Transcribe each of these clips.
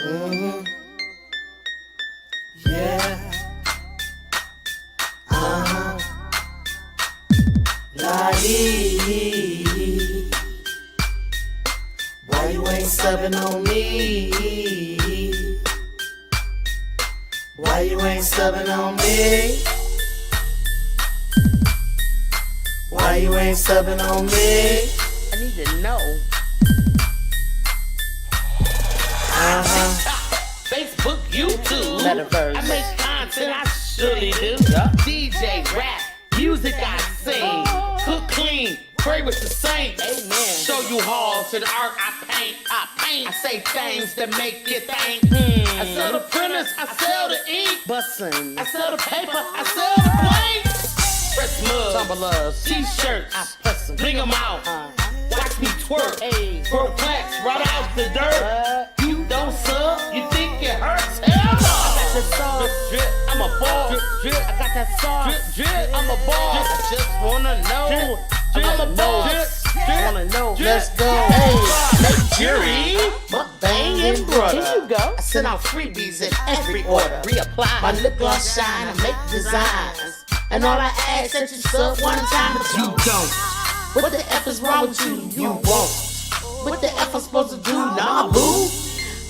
Mm-hmm. Yeah. La-dee. Why you ain't subbing on me? Why you ain't subbing on me? Why you ain't subbing on me? I need to know. Facebook, YouTube, Metaverse. I make content, I surely do. DJ, rap, music I sing, cook clean, pray with the saints. Amen. Show you halls to the art I paint. I say things that make you think. I sell the printers, I sell the ink. Bussin'. I sell the paper, I sell the blanks. Press mugs, Tumblers. t-shirts, I press 'em. bring them out. Watch me twerk, ~Pro-Plaques right out the dirt. You don't sub, you think it hurts? Hell no! I got the sauce, drip, I'm a ball. Drip, I got that sauce, drip, I'm a ball. I just wanna know, I'm a ball. Wanna know? Let's go. Hey, Jury, Mukbang and brother. Here you go. I send out freebies in every order. Reapply. My lip gloss shine, I make designs. And all I ask that you sub one time, but you don't. What the F is wrong with you? You won't. What the F I'm supposed to do? Nah, boo.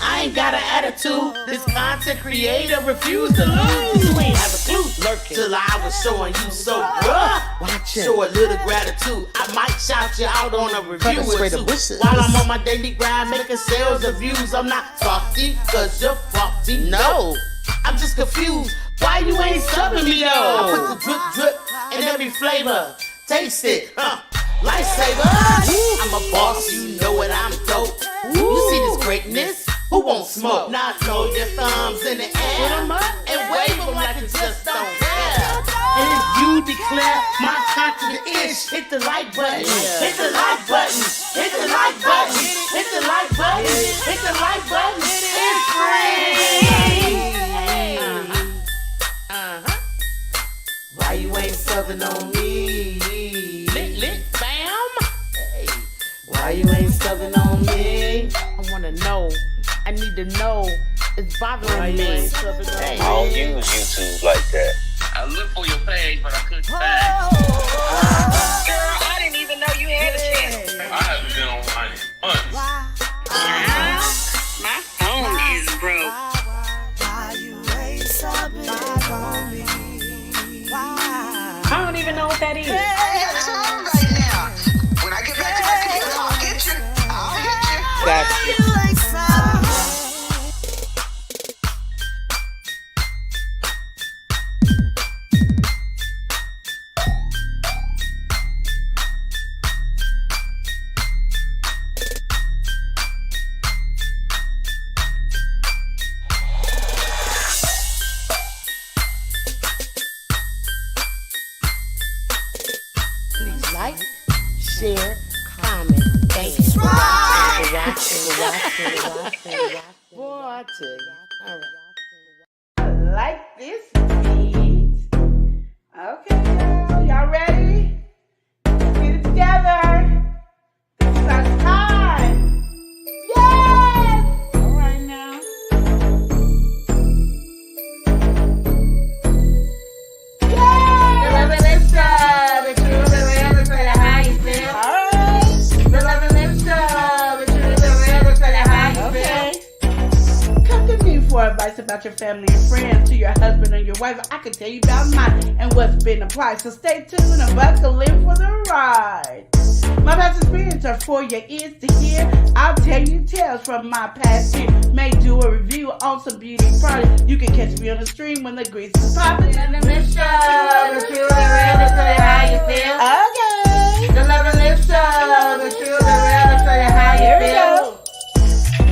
I ain't got an attitude. This content creator refused to lose. You ain't have a clue. Lurking. Till I was showing you so bruh. Show a little gratitude. I might shout you out on a review or two. While I'm on my daily grind making sales and views. I'm not salty cause you're faulty. No, I'm just confused. Why you ain't subbing me though? I put the drip drip in every flavor. Taste it, lifesaver. I'm a boss, you know it, I'm dope. You see this greatness? Who won't smoke? Now throw your thumbs in the air and wave them like you just don't care. And if you declare my content is, hit the like button, hit the like button, hit the like button, hit the like button, hit the like button. It's free. Why you ain't subbing on me? Lit, fam. Hey, why you ain't subbing on me? I wanna know. I need to know. It's bothering me. I don't use YouTube like that. I looked for your page, but I couldn't find it. Girl, I didn't even know you had a channel. I haven't been online in months. My phone is broke. I don't even know what that is. It's on right now. When I get back to my computer, I'll get you. I'll hit you. Gotcha. Please like, share, comment. Thank you for watching. Boy, I tell you. All right. I like this beat. Okay, girl, y'all ready? Let's get it together. This is our time. Yes! All right now. Yes! The love and lip show, the true, the real, the sort of how you feel. All right. The love and lip show, the true, the real, the sort of how you feel. Come to me for advice about your family and friends, to your husband and your wife. I can tell you about mine and what's been applied. So stay tuned and buckle in for the ride. My past experience are for your ears to hear. I'll tell you tales from my past year. May do a review on some beauty products. You can catch me on the stream when the grease is popping. And the lip show, the true, the real, the tell you how you feel. Okay. The love and lip show, the true, the real, the tell you how you feel.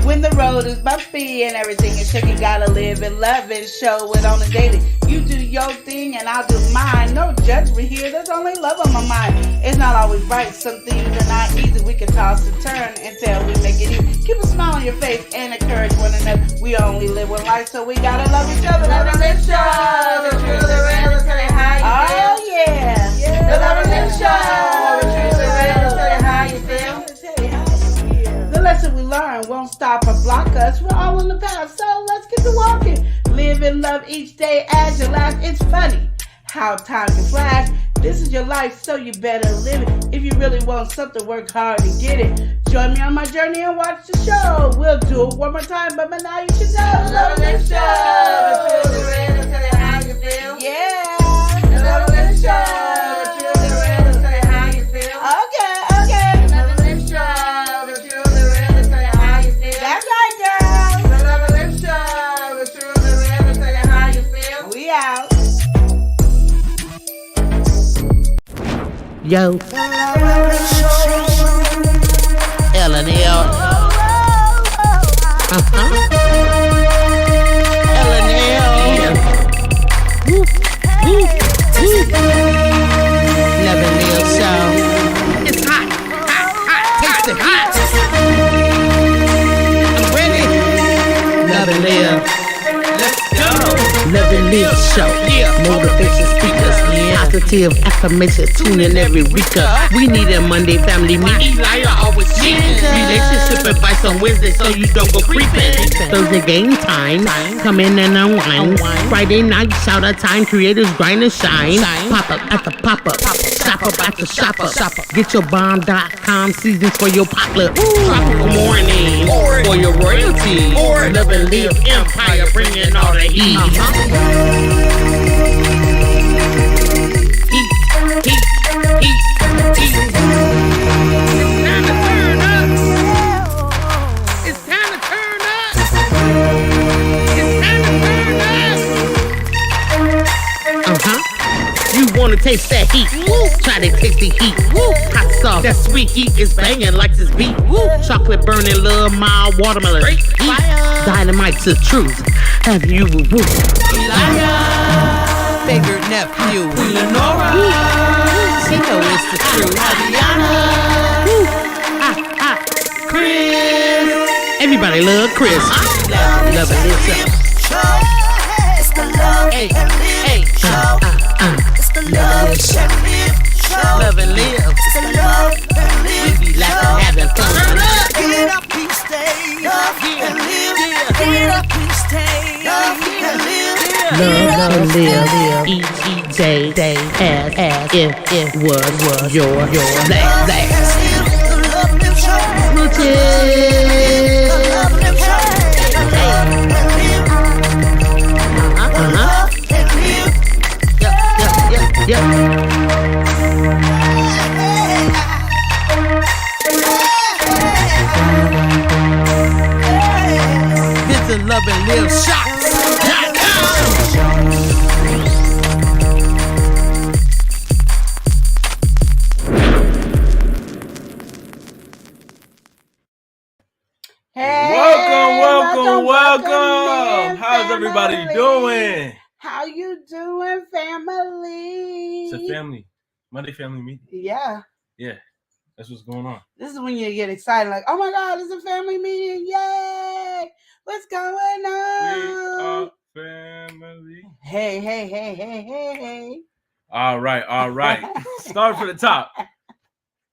When the road is bumpy and everything is shaky, gotta live and love and show it on the daily. You do your thing and I'll do mine. No judgment here, there's only love on my mind. It's not always right, some things are not easy. We can toss and turn until we make it easy. Keep a smile on your face and encourage one another. We only live one life, so we gotta love each other. Love and lip show, the true, the real, the tell you how you feel. Oh yeah, the love and lip show, the true, the real, the tell you how you feel. The lesson we learn won't stop or block us. We're all on the path, so let's get to walking. Live and love each day as your last. It's funny how time can flash. This is your life, so you better live it. If you really want something, work hard to get it. Join me on my journey and watch the show. We'll do it one more time, but now you should know. Love and Live Show. The truth is real, tell you how you feel. Yeah. The Love and Live Show. The truth is real, tell you how you feel. Okay. The Love and Live Show. The truth is real, tell you how you feel. That's right, girl. The Love and Live Show. The truth is real, tell you how you feel. We out. Yo, L&L. L&L. Woo, woo, woo. L&L show. It's hot, taste it hot. I'm ready. L&L. Let's go. L&L show. Motivation speakers. Positive affirmations, tune in every week. We need a Monday family meeting. Always relationship advice on Wednesday so you don't go creeping. Thursday game time, come in and unwind. Friday night shout out time, creators grind and shine. Pop up at the pop up, shop up at the shop up. Get your bomb.com seasons for your poplar. Tropical morning for your royalty. Love and Live Empire, bringing all the heat. It's time to turn up. You wanna taste that heat? Try to taste the heat. Hot sauce, that sweet heat is banging like this beat. Chocolate burning, love, mild watermelon. Heat. Dynamite's the truth. Have you Bigger nephew, Lenora. She know it's the truth. Chris. Everybody love Chris. Love and Live show. It's the Love and Live show. It's the Love and Live show. Love and Live. It's the Love and Live We be laughing, having fun. Get up, please stay up and live. Get up, please stay up and live. Love and Live each day as if it was your last. The Love and Live show. Routine. The Love and Live show. Love and Live. Yep. Visit Love and Live shots.com. Hey, Welcome. How's everybody family. doing? How you doing, family? It's a family, Monday family meeting. Yeah. Yeah, that's what's going on. This is when you get excited, like, oh my God, it's a family meeting. Yay! What's going We on? are family. Hey. All right. Start from the top.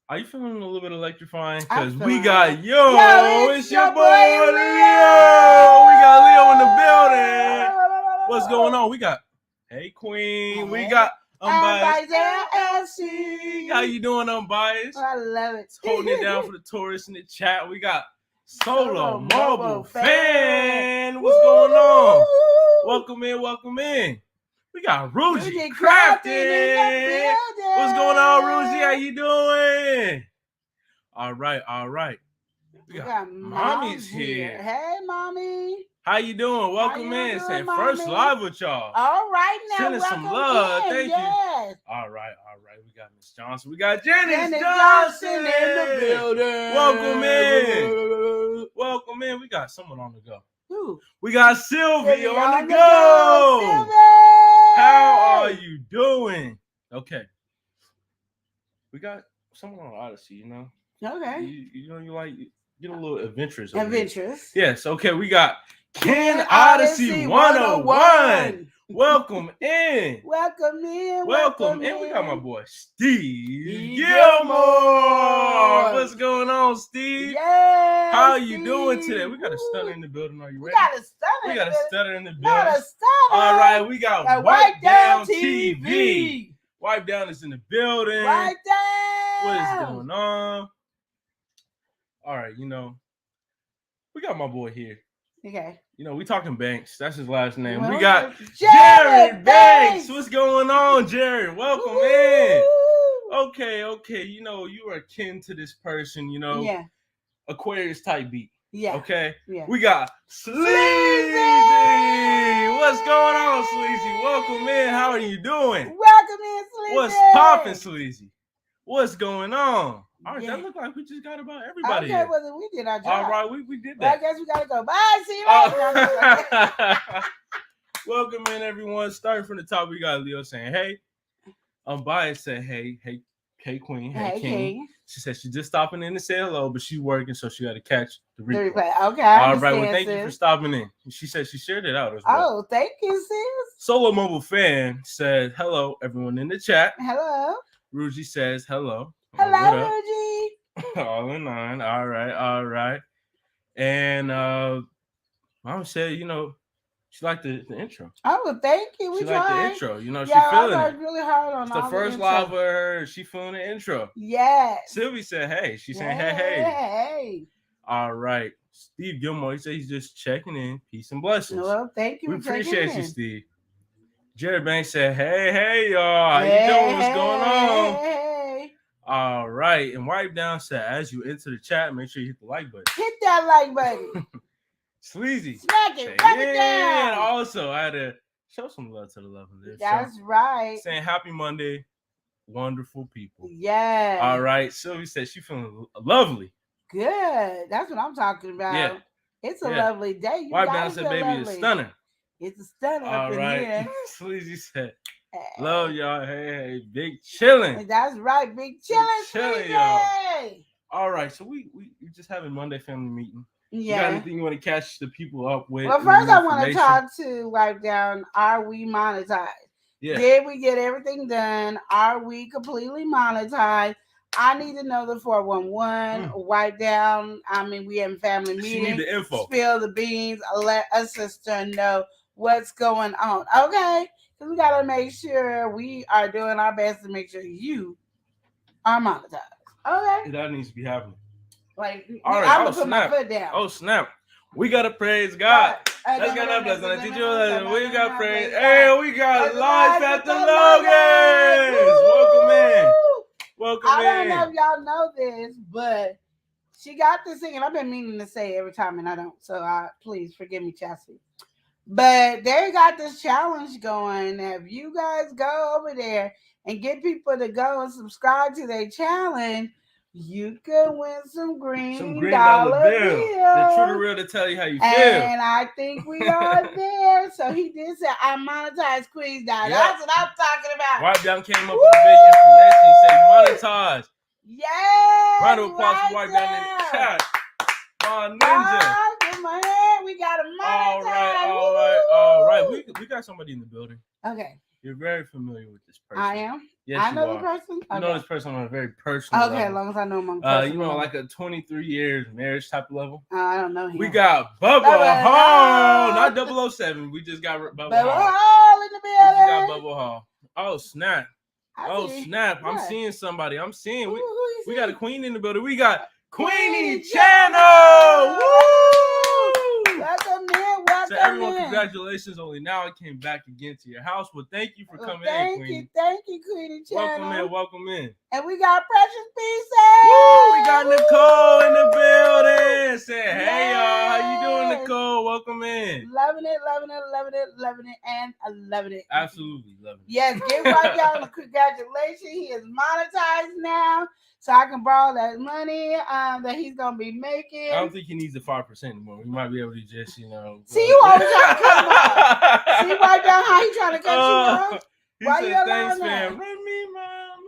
Are you feeling a little bit electrifying? Because I'm we feeling got it. it's your boy Leo. We got Leo in the building. What's going on? We got Hey Queen. We got Unbiased. LC. How you doing, Unbiased? I love it. Holding it down for the tourists in the chat. We got Solo Mobile Fan. What's going on? Welcome in. We got Ruji Crafting. What's going on, Ruji? How you doing? All right. We got Mommy's here. Hey, Mommy. How you doing? Welcome in. doing, Say Mommy? first live with y'all. All right, now. Sending some welcome love. in. Thank you. Yes. All right. We got Miss Johnson. We got Janice Janet Johnson in the building. Welcome in. We got someone on the go. Who? We got Sylvie Sylvie on the go. Sylvie. How are you doing? Okay. We got someone on Odyssey, you know. Okay. You like get a little adventurous. over here. Adventurous. Yes. Okay. We got Ken Odyssey 101. Welcome in. Welcome in. And we got my boy Steve Gilmore. What's going on, Steve? Yeah. How are you doing today? We got a stunner in the building. Are you ready? We got a stunner. We got a stunner in the building. Not a stunner. All right, we got Got Wipe Down TV. Wipe Down is in the building. Wipe Down. What is going on? All right, we got my boy here. Okay. We talking Banks. That's his last name. Well, we got Jared Banks. What's going on, Jared? Welcome in. Okay. You are akin to this person, Yeah. Aquarius type beat. Yeah. Okay. Yeah. We got Sleazy. What's going on, Sleazy? Welcome in. How are you doing? Welcome in, Sleazy. What's poppin', Sleazy? What's going on? All right, that look like we just got about everybody. Okay, here. well, we did our job. All right, we did Well, that. I guess we gotta go. Bye. See you later. Welcome in, everyone. Starting from the top, we got Leo saying, "Hey." Bias said, "Hey, Queen, hey King." She said she's just stopping in to say hello, but she's working, so she got to catch the replay. Okay. All right. Well, thank you for stopping in. She said she shared it out as well. Oh, thank you, sis. Solo Mobile Fan said, "Hello, everyone in the chat." Hello. Ruji says, "Hello." Hello, Ruji. All in line. All right. And Mom said, she liked the intro. Oh, well, thank you. We she tried. liked the intro. She feeling I it. really hard on It's all the first live for her. She feeling the intro. Yes. Sylvie said, "Hey." She's saying, Hey. "Hey." All right. Steve Gilmore, he said he's just checking in. Peace and blessings. Well, thank you. We for appreciate checking you, in. Steve. Jared Banks said, "Hey, y'all. How you doing? What's going on?" Hey. All right. And Wipe Down said, "As you enter the chat, make sure you hit the like button." Hit that like button. Sleazy. Smack it. Rub it down. And also, I had to show some love to the Love and Live. That's right. Saying happy Monday, wonderful people. Yeah. All right. Sylvie said she feeling lovely. Good. That's what I'm talking about. Yeah. It's a lovely day. Wipe Down said, "Baby, lovely. it's stunning." It's a stunner All up in right. here. Sleazy said, "Love y'all. Hey, big chilling." That's right, big chilling, y'all. All right, so we just having Monday family meeting. Yeah. You got anything you want to catch the people up with? Well, first I want to talk to Wipe Down. Are we monetized? Yeah. Did we get everything done? Are we completely monetized? I need to know the 411. Wipe Down. I mean, we having family meetings. She need the info. Spill the beans. Let a sister know what's going on. Okay? Because we got to make sure we are doing our best to make sure you are monetized. Okay? That needs to be happening. Like, all right, I'm going to put my foot down. Oh, snap. We got to praise God. Let's get up. We got praise. Hey, we got live at the Logans. Welcome in. I don't know if y'all know this, but she got this thing, and I've been meaning to say it every time, and I don't. So please forgive me, Chastity. But they got this challenge going. If you guys go over there and get people to go and subscribe to their challenge, you can win some green dollar bills. The true to real to tell you how you feel. And I think we are there. So he did say, "I monetize Queen's Dollar." Yep. That's what I'm talking about. Wipe Down came up with the big information. He said monetize. Yeah. Round of applause for Wipe Down in the chat. Ninja. Give my hand. We got to monetize. All right. We got somebody in the building. Okay. You're very familiar with this person. I am. Yes, I know the person. You know this person on a very personal level. As long as I know him. Like a 23 years marriage type of level. I don't know him. We got Bubba Hall, not 007. We just got Bubba Hall in the building. We got Bubba Hall. Oh snap! Snap! I'm seeing somebody. We got a queen in the building. We got Queenie Channel. Woo! Welcome in. So everyone, congratulations. Only now I came back again to your house. Well, thank you for coming in, Queenie. Thank you, Queenie Channel. Welcome in. And we got Precious Pieces. Woo! We got Nicole in the building. Say, hey, y'all. How you doing, Nicole? Welcome in. Loving it, and loving it. Absolutely loving it. Yes, give Wipe Down a congratulations. He is monetized now, so I can borrow that money that he's gonna be making. I don't think he needs the 5% anymore. We might be able to just, See, you always trying to cut him off. See, Wipe Down how he trying to cut you off. He Why said, you thanks, allowing man. that? Run me my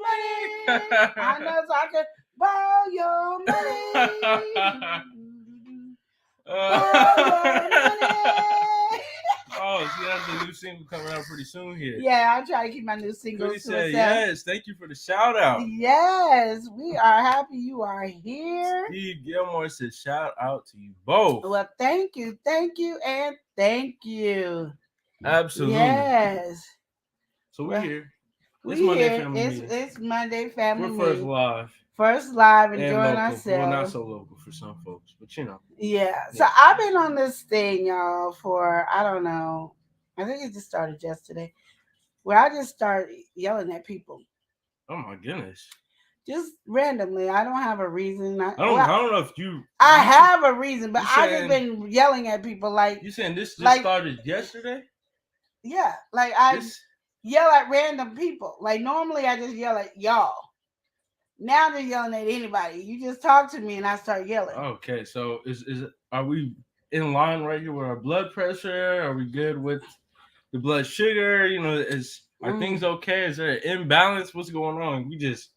money. I know, so I can borrow your money. Oh She has a new single coming out pretty soon here. Yeah, I'll try to keep my new singles Cootie to said, myself. yes, thank you for the shout out. Yes, we are happy you are here. Steve Gilmore said, shout out to you both. Well, thank you, and thank you. Absolutely. Yes. So Well, we're here. We It's Monday here. Family Meeting. It's Monday Family We're first Meeting. live. First live, And enjoying local. ourselves. Well, not so local for some folks, but you know. Yeah. So I've been on this thing, y'all, for I don't know. I think it just started yesterday, where I just start yelling at people. Oh my goodness. Just randomly. I don't have a reason. I don't know if you. I have a reason, but I saying, just been yelling at people like. You saying this just started yesterday? Yeah, like I yell at random people. Like normally I just yell at y'all. Now they're yelling at anybody. You just talk to me and I start yelling. Okay, so are we in line right here with our blood pressure? Are we good with the blood sugar? You know, are things okay? Is there an imbalance? What's going on? We just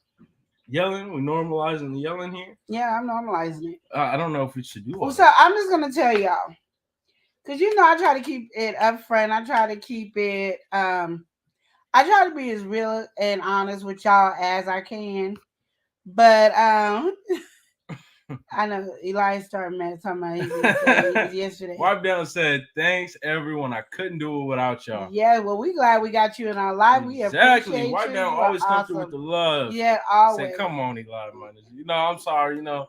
yelling. We normalizing the yelling here. Yeah, I'm normalizing it. I don't know if we should do all so I'm just gonna tell y'all, cause you know I try to keep it upfront. I try to keep it. I try to be as real and honest with y'all as I can. But I know Eli started talking about he yesterday. Wipe Down said, thanks everyone. I couldn't do it without y'all. Yeah, well, we glad we got you in our life. Exactly. We appreciate Wipe you. Down always come through with the love. Yeah, always. Say, come on, Eli, man. You know, I'm sorry. You know,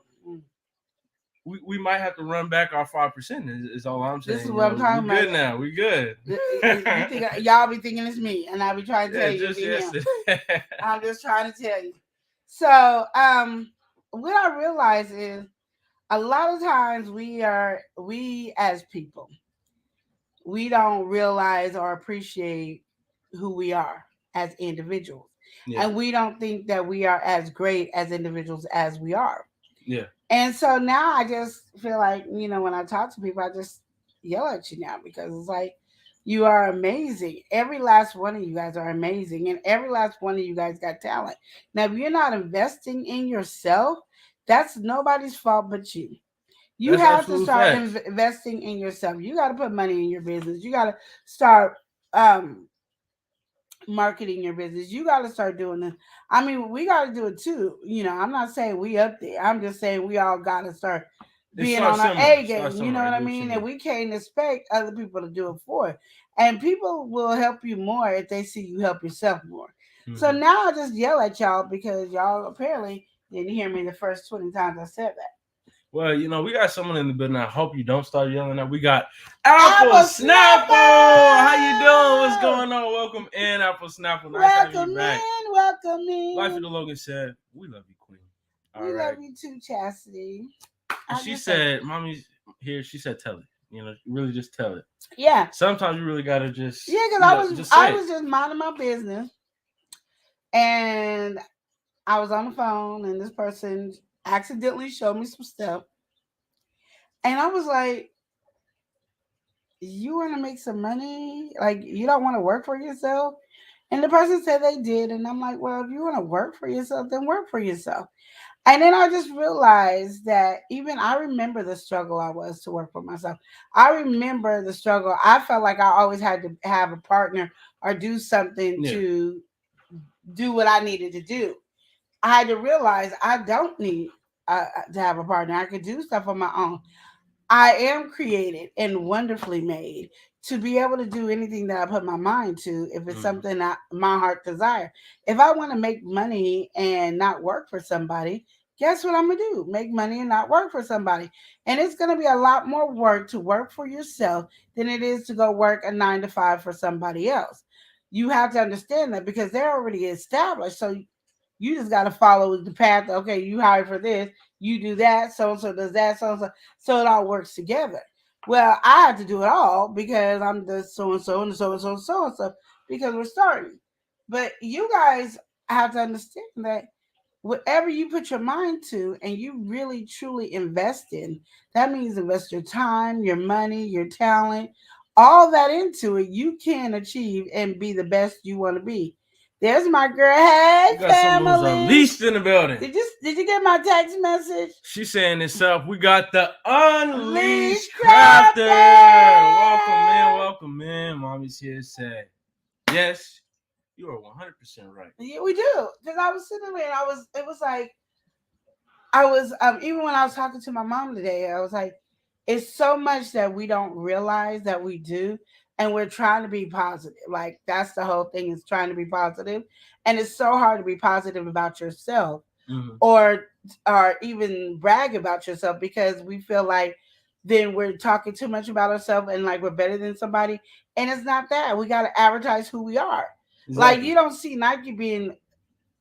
we might have to run back our 5%. Is all I'm saying. This is what I'm talking about. We good now. We good. Y'all be thinking it's me, and I be trying to tell you. I'm just trying to tell you. So, what I realize is a lot of times we as people, we don't realize or appreciate who we are as individuals. Yeah. And we don't think that we are as great as individuals as we are. Yeah. And so now I just feel like, you know, when I talk to people, I just yell at you now because it's like, you are amazing. Every last one of you guys are amazing. And every last one of you guys got talent. Now, if you're not investing in yourself, that's nobody's fault but you. You have to start investing in yourself. You got to put money in your business. You got to start marketing your business. You got to start doing this. I mean, we got to do it too. You know, I'm not saying we up there. I'm just saying we all got to start being on our A game, you know what I mean? And we can't expect other people to do it for it. And people will help you more if they see you help yourself more. Mm-hmm. So now I just yell at y'all because y'all apparently didn't hear me the first 20 times I said that. Well, you know, we got someone in the building. I hope you don't start yelling at. We got Apple Snapple. How you doing? What's going on? Welcome in, Apple Snapple. Nice welcome back. Welcome in. Life of the Logan said, we love you, Queen. We love you too, Chastity. She said, Mommy's here. She said, tell it. You know, really just tell it. Yeah. Sometimes you really got to just. Yeah, because I was just minding my business. And I was on the phone and this person accidentally showed me some stuff. And I was like, you want to make some money? Like, you don't want to work for yourself? And the person said they did. And I'm like, well, if you want to work for yourself, then work for yourself. And then I just realized that even I remember the struggle I was to work for myself. I remember the struggle. I felt like I always had to have a partner or do something to do what I needed to do. I had to realize I don't need to have a partner. I could do stuff on my own. I am created and wonderfully made to be able to do anything that I put my mind to if it's something that my heart desires. If I want to make money and not work for somebody, guess what I'm going to do? Make money and not work for somebody. And it's going to be a lot more work to work for yourself than it is to go work a 9 to 5 for somebody else. You have to understand that because they're already established. So you just got to follow the path. Okay, you hire for this, you do that, so-and-so does that, so-and-so. So it all works together. Well, I had to do it all because I'm the so-and-so and so-and-so and so-and-so because we're starting. But you guys have to understand that whatever you put your mind to and you really truly invest in, that means invest your time, your money, your talent, all that into it, you can achieve and be the best you want to be. There's my girl. Hey, We got some moves family. unleashed in the building. Did you get my text message? She's saying this up. We got the Unleashed Crafter. Crafter. Welcome in. Mommy's here to say, yes, you are 100% right. Yeah, we do. Because I was sitting there and it was like, even when I was talking to my mom today, I was like, it's so much that we don't realize that we do. And we're trying to be positive. Like, that's the whole thing, is trying to be positive. And it's so hard to be positive about yourself, or even brag about yourself, because we feel like then we're talking too much about ourselves and like we're better than somebody. And it's not that. We got to advertise who we are. Exactly. Like, you don't see Nike being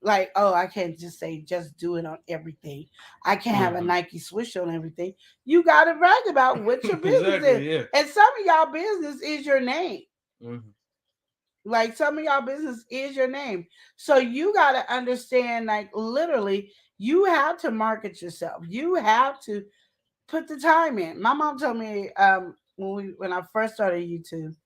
like, oh, I can't just say just do it on everything. I can't have a Nike swoosh on everything. You got to brag about what your business is. Yeah. And some of y'all business is your name. Like, some of y'all business is your name. So you got to understand, like, literally, you have to market yourself. You have to put the time in. My mom told me when I first started YouTube,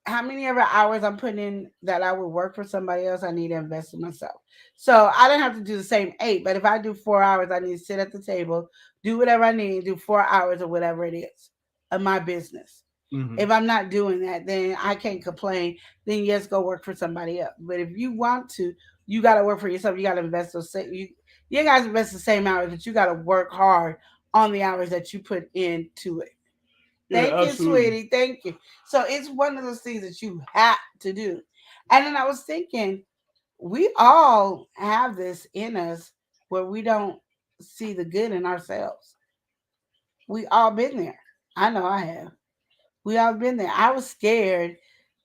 how many ever hours I'm putting in that I would work for somebody else, I need to invest in myself. So I didn't have to do the same 8, but if I do 4 hours, I need to sit at the table, do whatever I need, do 4 hours or whatever it is of my business. If I'm not doing that, then I can't complain. Then yes, go work for somebody else. But if you want to, you got to work for yourself. You got to invest those you guys invest the same hours, but you got to work hard on the hours that you put into it. Thank you, sweetie. Thank you. So it's one of those things that you have to do. And then I was thinking, we all have this in us where we don't see the good in ourselves. We all been there. I know I have. We all been there. I was scared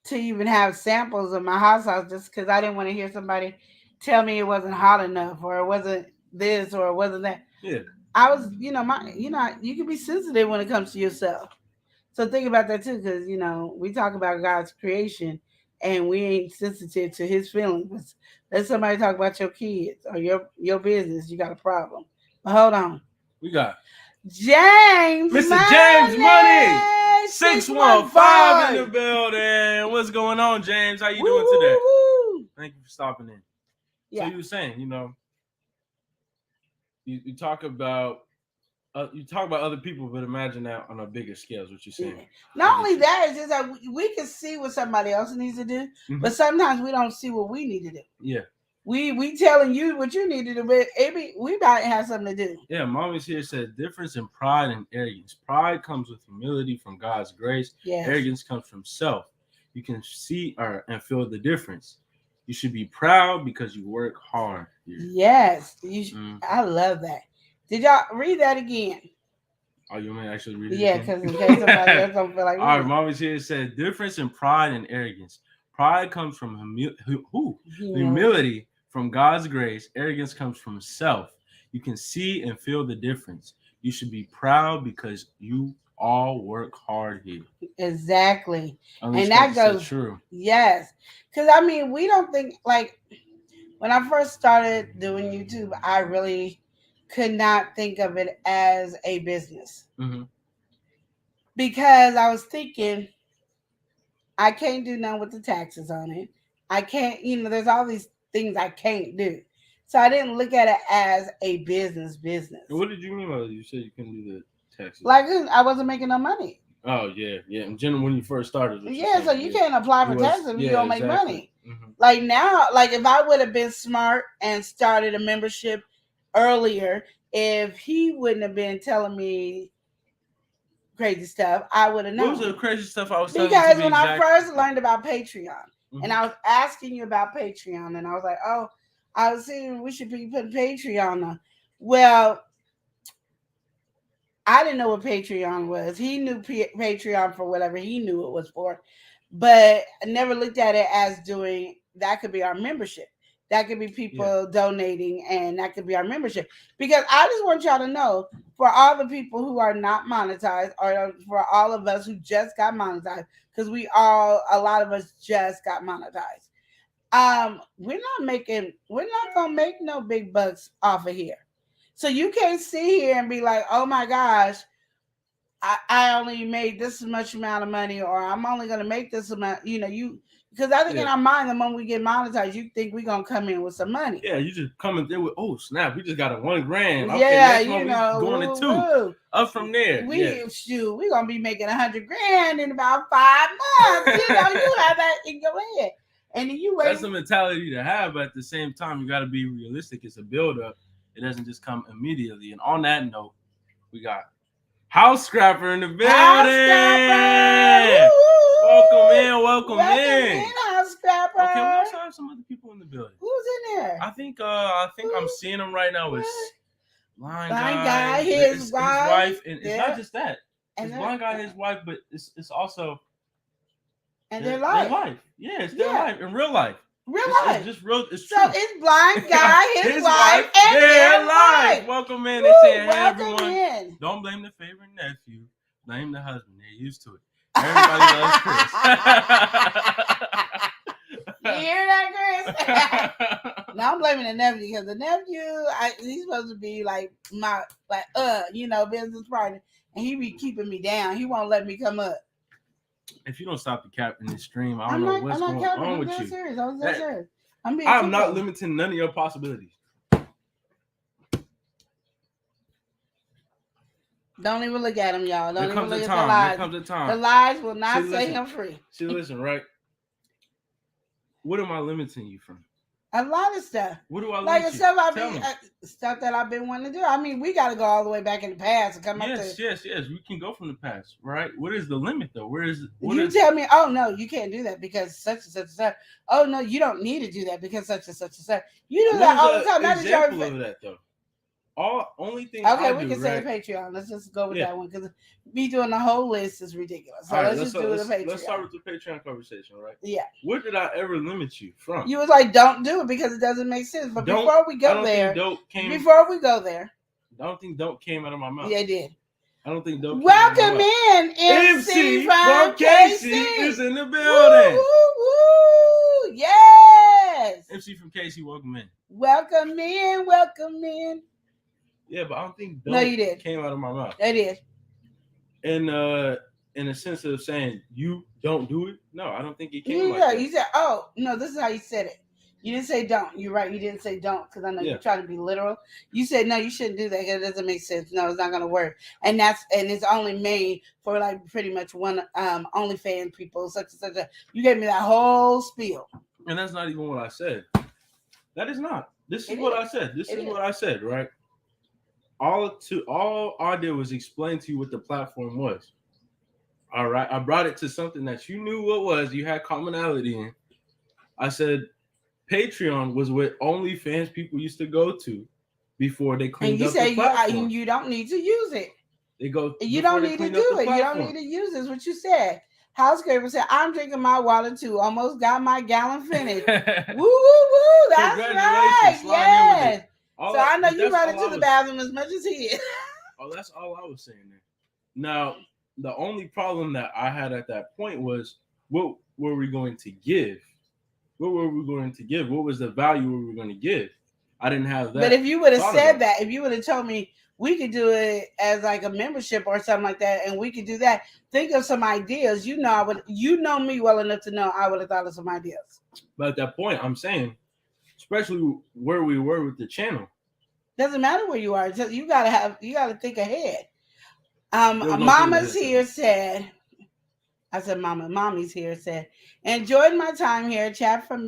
to even have samples of my hot sauce just because I didn't want to hear somebody tell me it wasn't hot enough, or it wasn't this, or it wasn't that. Yeah. I was, you can be sensitive when it comes to yourself. So think about that too, because we talk about God's creation and we ain't sensitive to his feelings. Let somebody talk about your kids or your business, you got a problem. But hold on. We got James Mr. Money. James Money 615 in the building. What's going on, James? How you doing today? Thank you for stopping in. Yeah. So you were saying, you talk about other people, but imagine that on a bigger scale is what you're saying. Yeah. Not only that, it's just that we can see what somebody else needs to do, but sometimes we don't see what we need to do. Yeah. We telling you what you need to do, but we might have something to do. Yeah, Mommy's here said difference in pride and arrogance. Pride comes with humility from God's grace. Yes. Arrogance comes from self. You can see and feel the difference. You should be proud because you work hard. Here. Yes. I love that. Did y'all read that again? Oh, you want me to actually read it? Yeah, because in case somebody else don't feel like all right, Mommy's here said difference in pride and arrogance. Pride comes from humility from God's grace. Arrogance comes from self. You can see and feel the difference. You should be proud because you all work hard here. Exactly. And that goes true. Yes. Because we don't think, like, when I first started doing YouTube, I really could not think of it as a business. Because I was thinking, I can't do nothing with the taxes on it. I can't, there's all these things I can't do. So I didn't look at it as a business. What did you mean by that? You said you couldn't do the taxes? Like, I wasn't making no money. Oh, yeah. In general, when you first started. Yeah, so you can't apply for taxes if you don't make money. Like now, like if I would have been smart and started a membership earlier, if he wouldn't have been telling me crazy stuff, I would have known. What was the crazy stuff I was telling you? Because when I first learned about Patreon, and I was asking you about Patreon, and I was like, oh, I was saying we should be putting Patreon on. Well, I didn't know what Patreon was. He knew Patreon for whatever he knew it was for, but I never looked at it as doing, that could be our membership. That could be people donating, and that could be our membership. Because I just want y'all to know, for all the people who are not monetized, or for all of us who just got monetized, because a lot of us just got monetized. We're not gonna make no big bucks off of here. So you can't sit here and be like, oh my gosh, I only made this much amount of money, or I'm only gonna make this amount. You Because I think in our mind, the moment we get monetized, you think we're gonna come in with some money. Yeah, you just come in there with, oh snap, we just got a $1,000. Okay, Yeah, next month we going to 2. Up from there. We're gonna be making $100,000 in about 5 months. You have that in your head. And then you wait. That's a mentality to have, but at the same time, you gotta be realistic. It's a build-up. It doesn't just come immediately. And on that note, we got House Scrapper in the building. Welcome in. House Scrapper. Okay, we also have some other people in the building. Who's in there? I think I'm seeing them right now. It's blind guy, his wife, and it's not just that. It's blind guy, his wife, but it's also their life. Yeah, it's their life in real life. It's just real. It's so true. it's blind guy, his wife, and their life. Welcome in. They say, hey, everyone. In. Don't blame the favorite nephew. Blame the husband. They're used to it. Everybody loves Chris. You hear that, Chris? No, I'm blaming the nephew because the nephew, he's supposed to be like my business partner, and he be keeping me down. He won't let me come up. If you don't stop the cap in this stream, I don't know what's going on with you. Serious. I'm serious. I'm not limiting none of your possibilities. Don't even look at him, y'all. Don't even look at the lies. lies. There comes a time. The lies will not set him free. See, listen, right? What am I limiting you from? A lot of stuff. What do I like limit stuff that I've been wanting to do? I mean, we got to go all the way back in the past and come up to. Yes. We can go from the past, right? What is the limit, though? Tell me, oh no, you can't do that because such and such and such. Oh no, you don't need to do that because such and such and such. You do that all the time. That's an example of that, though. Only thing. Okay, we can say Patreon. Let's just go with that one because me doing the whole list is ridiculous. So let's just do the Patreon. Let's start with the Patreon conversation, right? Yeah. What did I ever limit you from? You was like, don't do it because it doesn't make sense. But before we go there, I don't think dope came out of my mouth. Yeah, it did. I don't think dope. Welcome in, MC from KC is in the building. Woo! Yes. MC from KC, welcome in. Welcome in. Yeah, but I don't think dope came out of my mouth. It did. And in a sense of saying you don't do it, no, I don't think it came like that. You said, oh no, this is how you said it. You didn't say don't. You're right. You didn't say don't because I know you're trying to be literal. You said no, you shouldn't do that because it doesn't make sense. No, it's not gonna work. And it's only made for like pretty much one OnlyFans people, such and such. You gave me that whole spiel. And that's not even what I said. That is not. This is what I said. This is what I said, right? All I did was explain to you what the platform was. All right. I brought it to something that you knew what was, you had commonality in. I said Patreon was what OnlyFans people used to go to before they cleaned up the platform. You don't need to use it. They go. You don't need to do it. You don't need to use this. What you said. House Scraper said, I'm drinking my water too. Almost got my gallon finished. Woo. That's right. Yes. I know you run into the bathroom as much as he is. Oh, that's all I was saying there. Now, the only problem that I had at that point was, what were we going to give? What were we going to give? What was the value we were going to give? I didn't have that. But if you would have said that, if you would have told me we could do it as like a membership or something like that, and we could do that, think of some ideas. You know me well enough to know I would have thought of some ideas. But at that point, I'm saying, especially where we were with the channel. Doesn't matter where you are. You gotta think ahead. Mama's here said, I said, Mommy's here said, enjoyed my time here. Chat fam,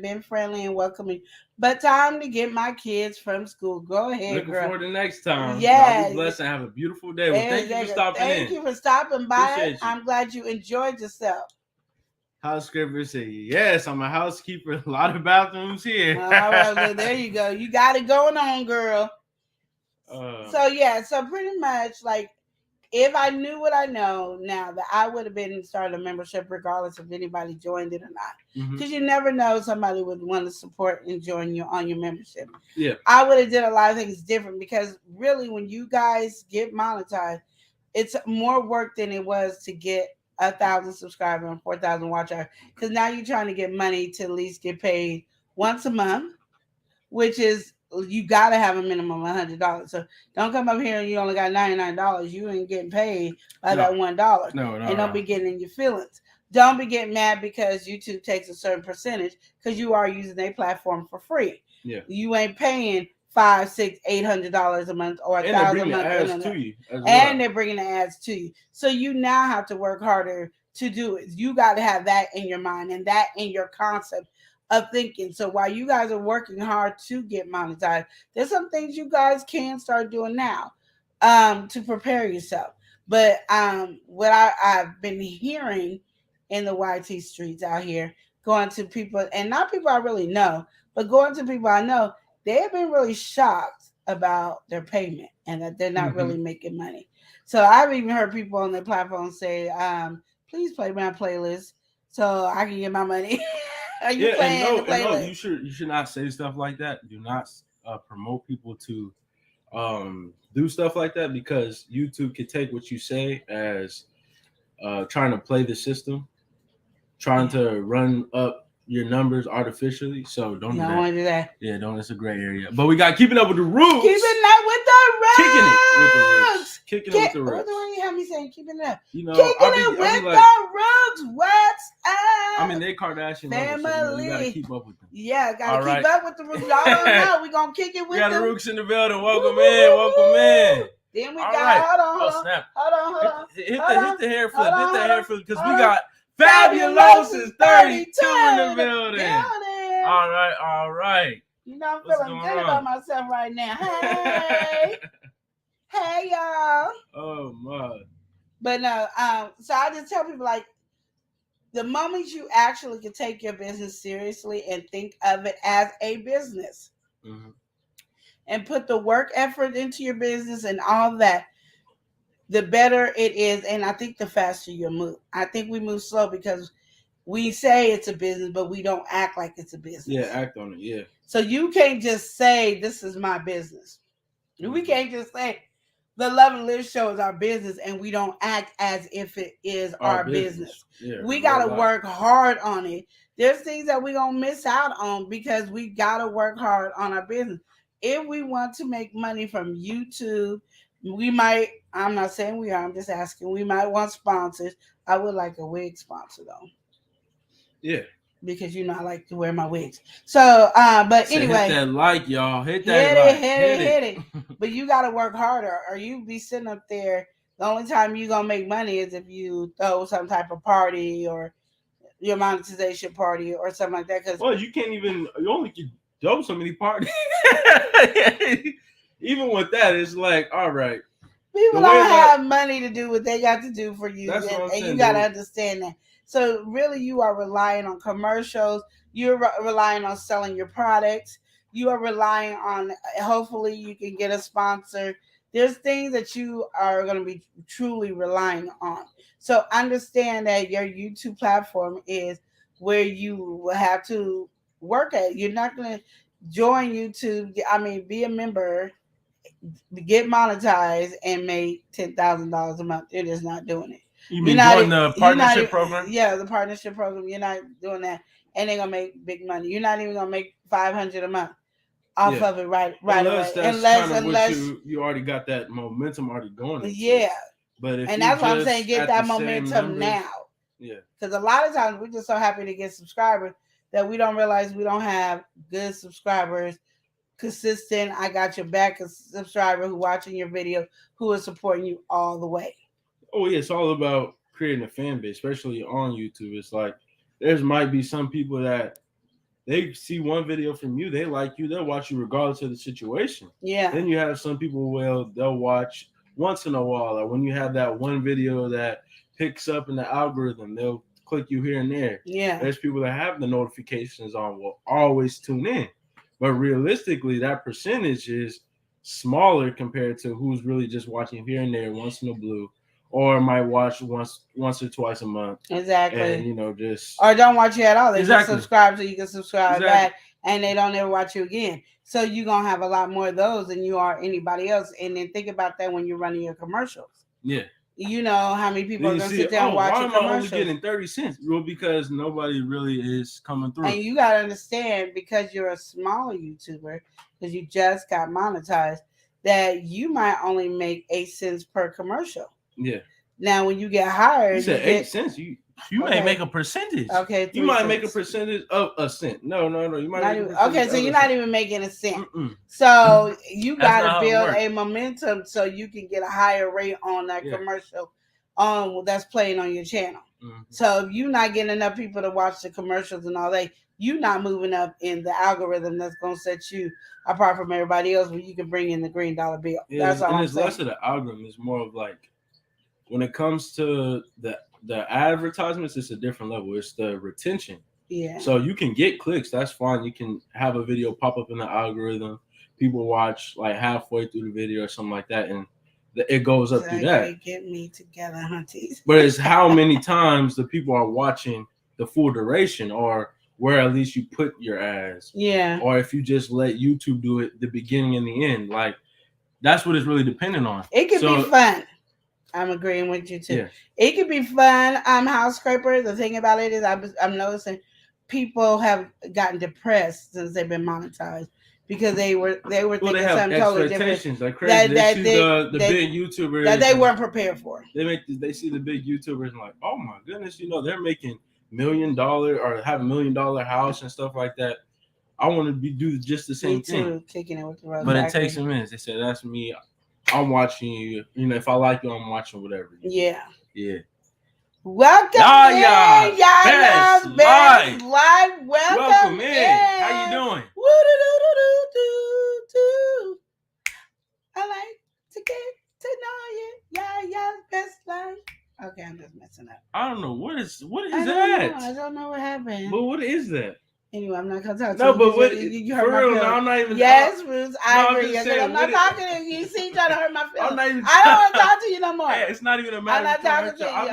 been friendly and welcoming, but time to get my kids from school. Go ahead, Looking forward to next time. Yeah. Be blessed and have a beautiful day. Well, thank you for stopping in. Thank you for stopping by. I'm glad you enjoyed yourself. House Scraper said, yes, I'm a housekeeper. A lot of bathrooms here. All right, well, there you go. You got it going on, girl. So pretty much like if I knew what I know now, that I would have been starting a membership regardless if anybody joined it or not. Because you never know, somebody would want to support and join you on your membership. Yeah, I would have did a lot of things different because really when you guys get monetized, it's more work than it was to get 1,000 subscribers and 4,000 watch hours. Because now you're trying to get money to at least get paid once a month, which is you got to have a minimum of $100. So don't come up here and you only got $99. You ain't getting paid by that $1. No. And don't be getting in your feelings. don't be getting mad because YouTube takes a certain percentage because you are using their platform for free. Yeah. You ain't paying $500, $600, $800 a month or $1,000 a month. Ads to you as well. And they're bringing the ads to you. So you now have to work harder to do it. You got to have that in your mind and that in your concept of thinking. So while you guys are working hard to get monetized, there's some things you guys can start doing now to prepare yourself. But what I've been hearing in the YT streets out here, going to people, and not people I really know, but going to people I know, they have been really shocked about their payment and that they're not really making money. So I've even heard people on their platform say, please play my playlist so I can get my money. Are you playing the playlist? You should not say stuff like that. Do not promote people to do stuff like that, because YouTube can take what you say as trying to play the system, trying to run up your numbers artificially. So don't want to do that. Yeah, don't. It's a gray area. But we got Keeping Up with the Roots. Keeping Up with the Roots. Kicking it with the Roots. Kicking it with the Roots. What the one you have me saying? Keeping Up. You know, Kicking it with the Roots. What's up? I mean, they Kardashian family. So you gotta keep up with them. Yeah, gotta keep up with the Roots. Y'all don't know. We gonna kick it with them. We got the Roots in the building. Welcome in. Welcome in. Then we got hold on. Hit the hair flip. Hit the hair flip, because we got Fabulous is 32 in the building. All right. You know, I'm feeling good about myself right now. Hey. Hey, y'all. Oh, my. But no, so I just tell people, like, the moment you actually can take your business seriously and think of it as a business and put the work effort into your business and all that, the better it is. And I think the faster you move. I think we move slow because we say it's a business, but we don't act like it's a business. Yeah, act on it, yeah. So you can't just say, this is my business. We can't just say, the Love and Live show is our business, and we don't act as if it is our business. Yeah, we got to work hard on it. There's things that we're going to miss out on because we got to work hard on our business. If we want to make money from YouTube, we might, I'm not saying we are, I'm just asking, we might want sponsors. I would like a wig sponsor, though. Yeah. Because you know I like to wear my wigs. So, but anyway. Hit that like, y'all. Hit it. But you got to work harder, or you be sitting up there. The only time you're going to make money is if you throw some type of party or your monetization party or something like that. Well, you only can throw so many parties. Even with that, it's like, all right. People don't have money to do what they got to do for you. And you got to understand that. So really, you are relying on commercials. You're relying on selling your products. You are relying on, hopefully you can get a sponsor. There's things that you are going to be truly relying on. So understand that your YouTube platform is where you will have to work at. You're not going to join YouTube. Be a member, get monetized, and make $10,000 a month. You're just not doing it. You mean doing the partnership program? Yeah, the partnership program. You're not doing that, and they're gonna make big money. You're not even gonna make $500 a month off of it right away. Unless you already got that momentum already going. Yeah, but and that's what I'm saying. Get that momentum now. Yeah, because a lot of times we're just so happy to get subscribers that we don't realize we don't have good subscribers. Consistent, I got your back subscriber who watching your video, who is supporting you all the way. Oh yeah, it's all about creating a fan base, especially on YouTube. It's like there might be some people that they see one video from you, they like you, they'll watch you regardless of the situation. Yeah. Then you have some people they'll watch once in a while, or when you have that one video that picks up in the algorithm, they'll click you here and there. Yeah. There's people that have the notifications on will always tune in. But realistically, that percentage is smaller compared to who's really just watching here and there once in a blue. Or might watch once or twice a month. Exactly. And, or don't watch you at all. They just subscribe so you can subscribe back, and they don't ever watch you again. So you're going to have a lot more of those than you are anybody else. And then think about that when you're running your commercials. Yeah. You know how many people are going to sit down and watch your commercials. Why am I only getting 30 cents? Well, because nobody really is coming through. And you got to understand, because you're a smaller YouTuber, because you just got monetized, that you might only make 8 cents per commercial. Yeah. Now, when you get hired, you said 8 cents. You You may make a percentage. Okay, you might make a percentage of a cent. No. You might. Okay, so you're not even making a cent. So you got to build a momentum so you can get a higher rate on that commercial that's playing on your channel. So if you're not getting enough people to watch the commercials and all that, you're not moving up in the algorithm that's going to set you apart from everybody else where you can bring in the green dollar bill. Yeah, that's all I'm it's saying. less of the algorithm. It's more of like when it comes to the advertisements, it's a different level. It's the retention. Yeah. So you can get clicks. That's fine. You can have a video pop up in the algorithm. People watch like halfway through the video or something like that, and it goes up through that. Get me together, hunties. But it's how many times the people are watching the full duration, or where at least you put your ads. Yeah. Or if you just let YouTube do it, the beginning and the end. Like, that's what it's really dependent on. It could be fun. I'm agreeing with you too. Yeah. It could be fun. House Scraper. The thing about it is I'm noticing people have gotten depressed since they've been monetized. Because they were thinking something totally different. Like crazy. They see the big YouTubers that they weren't prepared for. They see the big YouTubers and like, oh my goodness, they're making $1 million or have $1 million house and stuff like that. I want to do just the same thing. Kicking it with the rose. But it takes a minute. They said that's me. I'm watching you. If I like you, I'm watching whatever. Yeah. Yeah. Welcome in, Yaya's Best Life. Welcome in. How you doing? I like to get to know you. Yaya's Best Life. Okay, I'm just messing up. I don't know what is that. I don't know what happened. But what is that? Anyway, I'm not gonna talk to you. No, but what? You heard for real, no, I'm not even. Yes, Ruth, I agree. I'm not talking to you. See, trying to hurt my feelings. I'm not even. I don't want to talk to you no more. Hey, it's not even a matter. I'm not talking to you.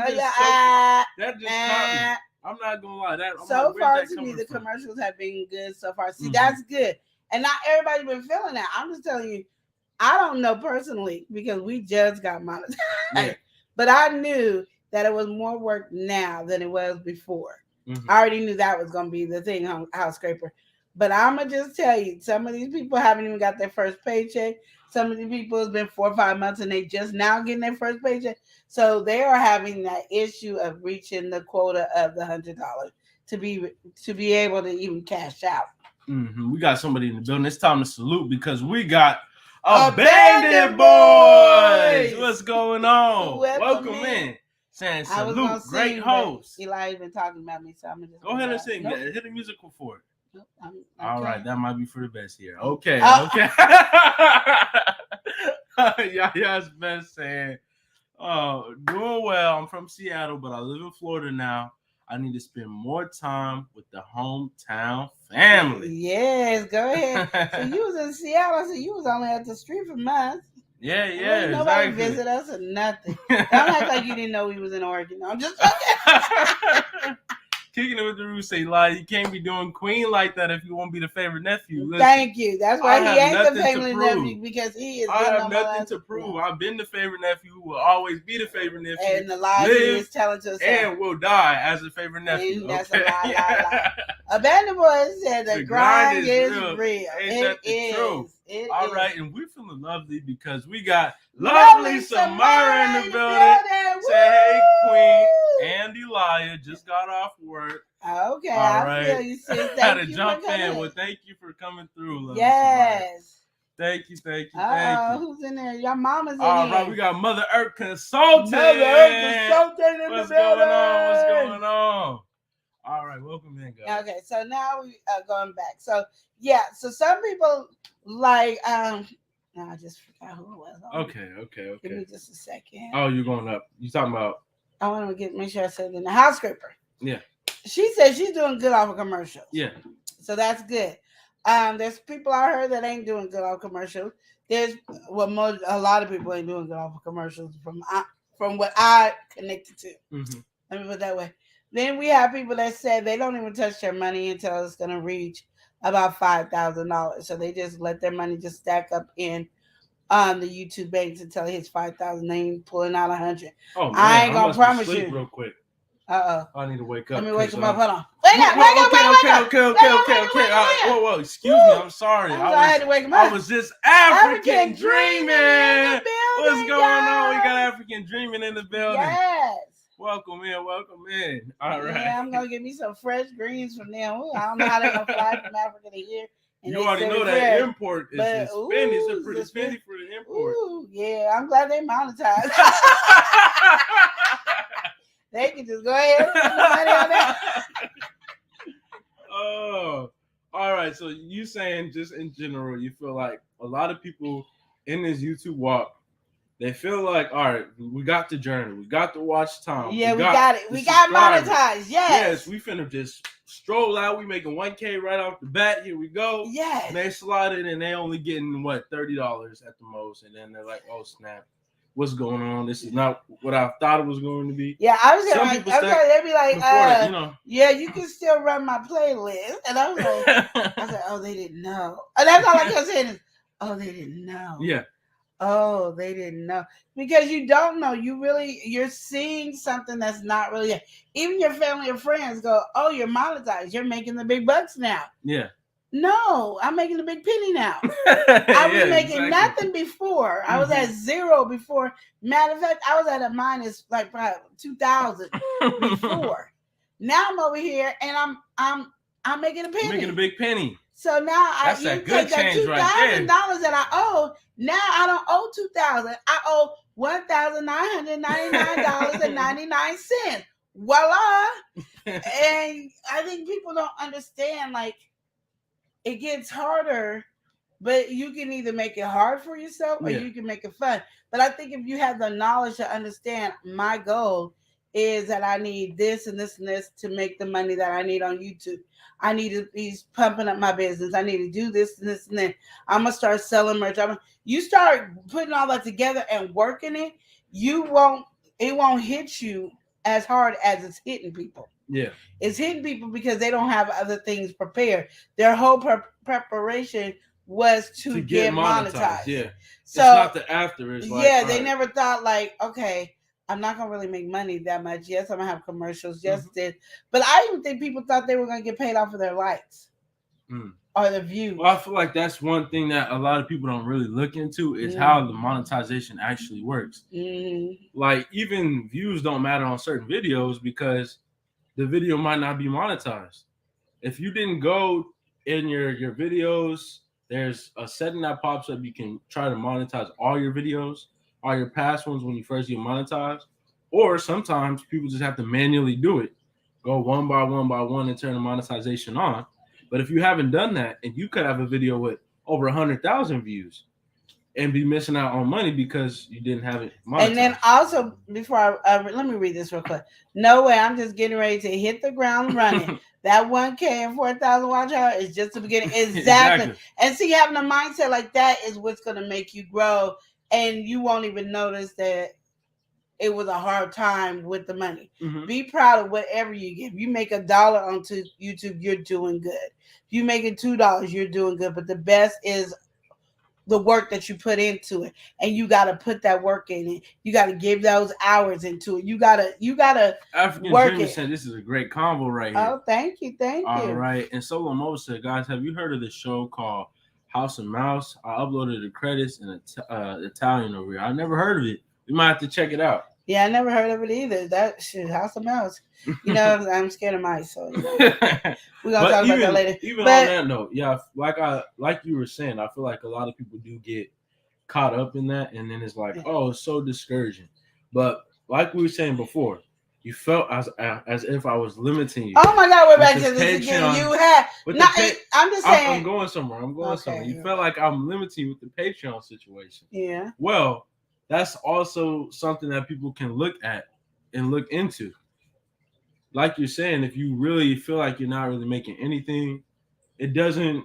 That just caught me. I'm not gonna lie. So far, to me, the commercials have been good so far. See, that's good, and not everybody's been feeling that. I'm just telling you, I don't know personally because we just got monetized, but I knew that it was more work now than it was before. I already knew that was going to be the thing, House Scraper. But I'm going to just tell you, some of these people haven't even got their first paycheck. Some of these people it's been 4 or 5 months and they just now getting their first paycheck. So they are having that issue of reaching the quota of the $100 to be able to even cash out. We got somebody in the building. It's time to salute because we got Abandoned Boys. What's going on? Welcome in. Saying salute, great host. Eli's been talking about me, so I'm gonna just go ahead and sing. Nope. Hit a musical for it. Nope, okay. All right, that might be for the best here. Okay, okay. Yaya's best saying, doing well. I'm from Seattle, but I live in Florida now. I need to spend more time with the hometown family. Yes, go ahead. So you was in Seattle, so you was only at the street from us. Yeah, nobody visit us or nothing. Don't act like you didn't know we was in Oregon. I'm just joking. Kicking it with the roots, say lie. You can't be doing Queen like that if you won't be the favorite nephew. Listen, thank you. That's why he ain't the favorite nephew because he is. I have nothing to prove. I've been the favorite nephew. Will always be the favorite nephew. And the lie he is telling to us. And will die as a favorite nephew. That's a lie. Abandoned Boys said the grind is real. Ain't that the truth? All right, and we're feeling lovely because we got lovely Samara in the building. Say hey, Queen. And Elia just got off work. Okay, I feel you, sis. I had to jump in. Well, thank you for coming through. Yes. Thank you. Who's in there? Your mama's in All here. right, we got Mother Earth Consulting. Mother Earth Consulting in What's the building. What's going on? All right, welcome in, guys. Okay, so now we are going back. So, yeah, so some people like, no, I just forgot who it was. Okay. Give me just a second. Oh, you're going up. You talking about? I want to make sure I said it in the House Scraper. Yeah. She said she's doing good off of commercials. Yeah. So that's good. There's people out here that ain't doing good off commercials. A lot of people ain't doing good off of commercials from what I connected to. Mm-hmm. Let me put it that way. Then we have people that say they don't even touch their money until it's going to reach about $5,000. So they just let their money just stack up in the YouTube banks until it hits 5,000. They ain't pulling out 100. Oh, man, I ain't gonna promise you. Real quick. I need to wake up. Let me wake him up. Hold on. Okay. Whoa. Excuse me. I'm sorry. I had to wake him up. I was just African dreaming. What's going on? We got African dreaming in the building. Yes. Welcome in. All right. Yeah, I'm gonna get me some fresh greens from them. Ooh, I don't know how they're gonna fly from Africa to here. And You they already serve know fresh. that import is But, spend. It's a ooh, pretty it's spendy for the import. Ooh, yeah, I'm glad they monetized. They can just go ahead and spend the money on that. Oh, all right. So you saying just in general, you feel like a lot of people in this YouTube walk, they feel like, all right, we got the journey, we got the watch time. Yeah, we got it. We got monetized. Yes. We finna just stroll out. We making 1K right off the bat. Here we go. Yes. And they slide it and they only getting what, $30 at the most. And then they're like, oh snap, what's going on? This is not what I thought it was going to be. Yeah, I was Some like, people okay, they'd be like, that, you know. yeah, you can still run my playlist. And I was like, I said, oh, they didn't know. And that's all I kept saying is, oh, they didn't know. Yeah. Oh, they didn't know. Because you don't know. You're seeing something that's not really it. Even your family or friends go, oh, you're monetized. You're making the big bucks now. Yeah. No, I'm making a big penny now. I was making nothing before. I was at zero before. Matter of fact, I was at a minus like probably 2,000 before. Now I'm over here and I'm making a penny. Making a big penny. So now That's you that good take that change $2,000 right that I owe. Now I don't owe $2,000. I owe $1,999.99. Voila! And I think people don't understand. Like, it gets harder, but you can either make it hard for yourself or you can make it fun. But I think if you have the knowledge to understand, my goal is that I need this and this and this to make the money that I need on YouTube. I need to be pumping up my business. I need to do this and this and that. I'm going to start selling merch. You start putting all that together and working it, it won't hit you as hard as it's hitting people. Yeah. It's hitting people because they don't have other things prepared. Their whole preparation was to get monetized. Yeah. So, it's not the after. It's like, they never thought like, okay, I'm not going to really make money that much. Yes, I'm going to have commercials. Yes, but I even think people thought they were going to get paid off of their likes or the views. Well, I feel like that's one thing that a lot of people don't really look into is how the monetization actually works. Like, even views don't matter on certain videos because the video might not be monetized. If you didn't go in your videos, there's a setting that pops up. You can try to monetize all your videos, all your past ones when you first get monetized. Or sometimes people just have to manually do it. Go one by one and turn the monetization on. But if you haven't done that, and you could have a video with over 100,000 views and be missing out on money because you didn't have it monetized. And then also, before let me read this real quick. No way, I'm just getting ready to hit the ground running. That 1K and 4,000 watch hour is just the beginning. Exactly. And see, having a mindset like that is what's going to make you grow, and you won't even notice that it was a hard time with the money. Be proud of whatever you get. If you make $1 on YouTube, you're doing good. If you make it $2, you're doing good. But the best is the work that you put into it, and you got to put that work in it. You got to give those hours into it. You gotta African work Dreamer it. said this is a great combo right here. Oh, thank you. All right, and 𝒮𝒶 said, guys, have you heard of this show called House and Mouse? I uploaded the credits in Italian over here. I never heard of it. We might have to check it out. Yeah, I never heard of it either. That shit, House of Mouse. You know, I'm scared of mice, so we're gonna talk about that later. Even on that note, yeah, like you were saying, I feel like a lot of people do get caught up in that, and then it's like, oh, it's so discouraging. But like we were saying before, you felt as if I was limiting you. Oh my God, we're back to this again. You had I'm just saying. I'm going somewhere. Somewhere. You felt like I'm limiting you with the Patreon situation. Yeah. Well, that's also something that people can look at and look into. Like you're saying, if you really feel like you're not really making anything, it doesn't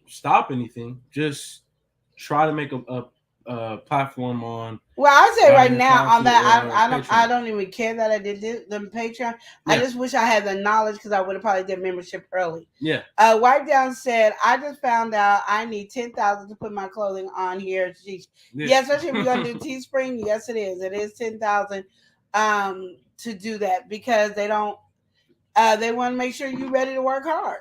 stop anything. Just try to make a platform on. Well, I say right now on that, I don't even care that I did the Patreon. Yeah. I just wish I had the knowledge because I would have probably did membership early. Yeah. Wipe Down said, I just found out I need 10,000 to put my clothing on here. Yeah, especially if we're gonna do Teespring. Yes, it is. It is 10,000 to do that because they don't. They want to make sure you're ready to work hard,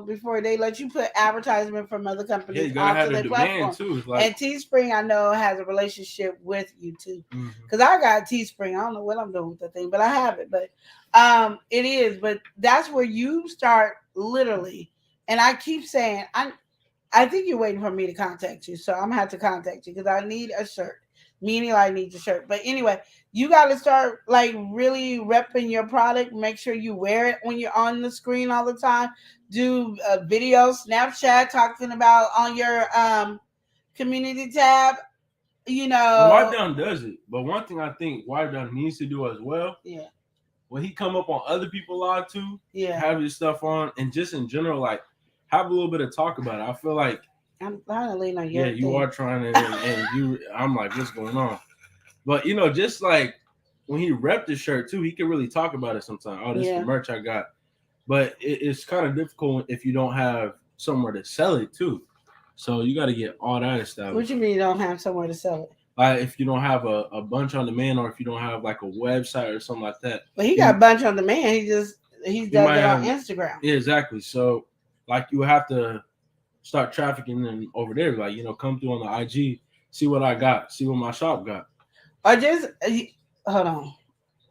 before they let you put advertisement from other Yeah, companies you gotta have onto the their demand platform. too. It's like, And Teespring, I know, has a relationship with YouTube. mhm. Because I got Teespring. I don't know what I'm doing with the thing, but I have it. But it is. But that's where you start literally. And I keep saying, I think you're waiting for me to contact you. So I'm going to have to contact you because I need a shirt. Meaning I need the shirt. But anyway, you got to start like really repping your product. Make sure you wear it when you're on the screen all the time. Do a video, Snapchat, talking about on your community tab. Well, Wipe Down does it, but one thing I think Wipe Down needs to do as well. Yeah. When he come up on other people live too, Yeah. have his stuff on, and just in general, like have a little bit of talk about it. I feel like I'm trying to lean on your you thing. are trying to, and you. I'm like, what's going on? But just like when he repped the shirt too, he can really talk about it sometimes. Oh, this is the merch I got. But it's kind of difficult if you don't have somewhere to sell it too. So you got to get all that established. What you mean you don't have somewhere to sell it? Like if you don't have a bunch on demand, or if you don't have like a website or something like that. But he got a bunch on demand. He does it on Instagram. Yeah, exactly. So like you have to start trafficking them over there. Like, come through on the IG, see what I got, see what my shop got. Or just hold on.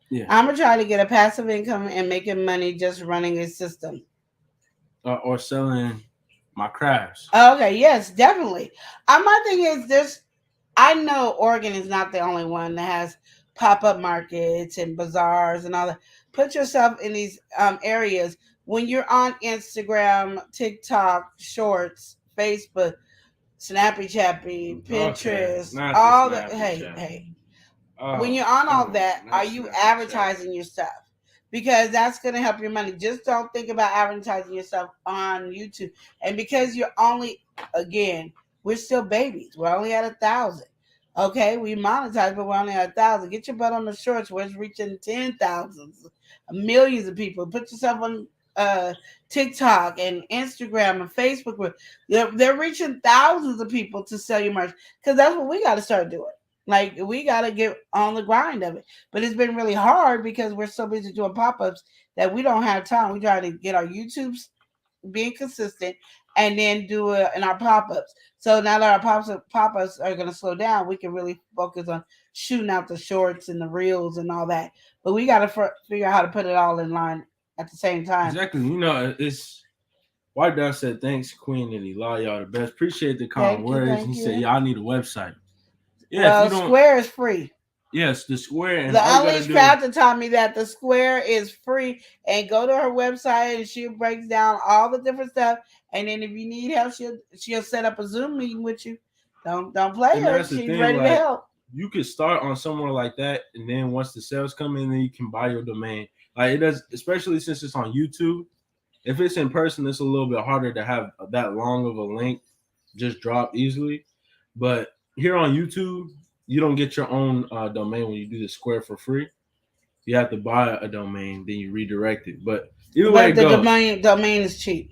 Yeah. I'm gonna try to get a passive income and making money just running a system. Or selling my crafts. Okay, yes, definitely. My thing is this. I know Oregon is not the only one that has pop-up markets and bazaars and all that. Put yourself in these areas when you're on Instagram, TikTok, Shorts, Facebook, Snappy Chappy, Pinterest, all the hey. When you're on all that, are you advertising your stuff? Because that's going to help your money. Just don't think about advertising yourself on YouTube. And because you're only, again, we're still babies. We're only at 1,000. Okay, we monetize, but we're only at 1,000. Get your butt on the shorts where it's reaching 10,000s, millions of people. Put yourself on TikTok and Instagram and Facebook. They're reaching thousands of people to sell your merch because that's what we got to start doing. Like, we got to get on the grind of it. But it's been really hard because we're so busy doing pop-ups that we don't have time. We try to get our YouTubes being consistent and then do it in our pop-ups. So now that our pop-ups are going to slow down, we can really focus on shooting out the shorts and the reels and all that. But we got to figure out how to put it all in line at the same time. Exactly. It's White Dog said, thanks, Queen, and he law y'all the best. Appreciate the kind words. He said, I need a website. Yeah, Square is free. Yes, the Square. And the Unleashed Crafter taught me that the Square is free. And go to her website and she breaks down all the different stuff. And then if you need help, she'll set up a Zoom meeting with you. Don't play her. She's ready to help. You could start on somewhere like that, and then once the sales come in, then you can buy your domain. Like it does, especially since it's on YouTube. If it's in person, it's a little bit harder to have that long of a link just drop easily. But here on YouTube, you don't get your own domain when you do the Square for free. You have to buy a domain, then you redirect it. But either way, the domain is cheap.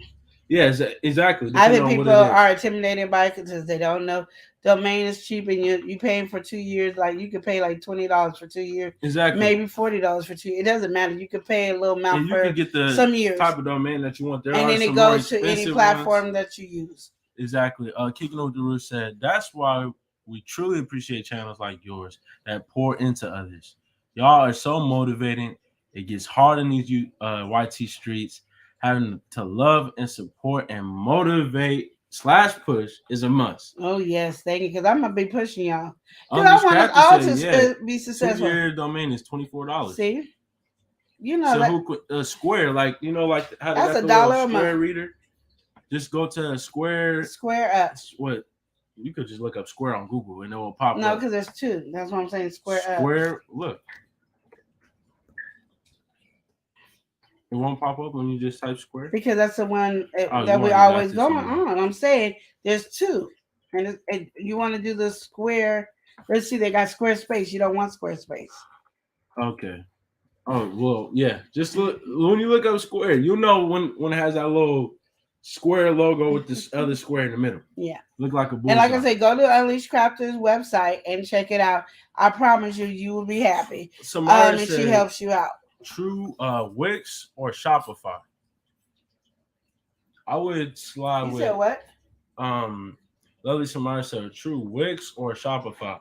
Yes, exactly. I think people are intimidated by it because they don't know domain is cheap, and you paying for 2 years. Like you could pay like $20 for 2 years, exactly. Maybe $40 for 2 years. It doesn't matter. You could pay a little amount for you get the some years. Type of domain that you want. There and then it goes to any platform that you use. Exactly. Kicking Over the Roof said that's why we truly appreciate channels like yours that pour into others. Y'all are so motivating. It gets hard in these YT streets. Having to love and support and motivate / push is a must. Oh yes, thank you. Because I'm gonna be pushing y'all. Because I want us all to be successful. Your domain is $24. See, you know so that Square, like like how that's $1 a month. Square reader. Just go to Square up. What? You could just look up Square on Google and it will pop up. No, because there's two. That's what I'm saying. Square up. Look. It won't pop up when you just type Square? Because that's the one that we always go on. I'm saying there's two. And you want to do the Square. Let's see, they got Squarespace. You don't want Squarespace. Okay. Oh, well, yeah. Just look when you look up Square, you'll know when it has that little square logo with this other square in the middle. Yeah. Look like a bullseye. And like I say, go to Unleashed Crafter's website and check it out. I promise you will be happy. And she helps you out. True Wix or Shopify? I would slide You with said what? Lovely Samara said True Wix or Shopify.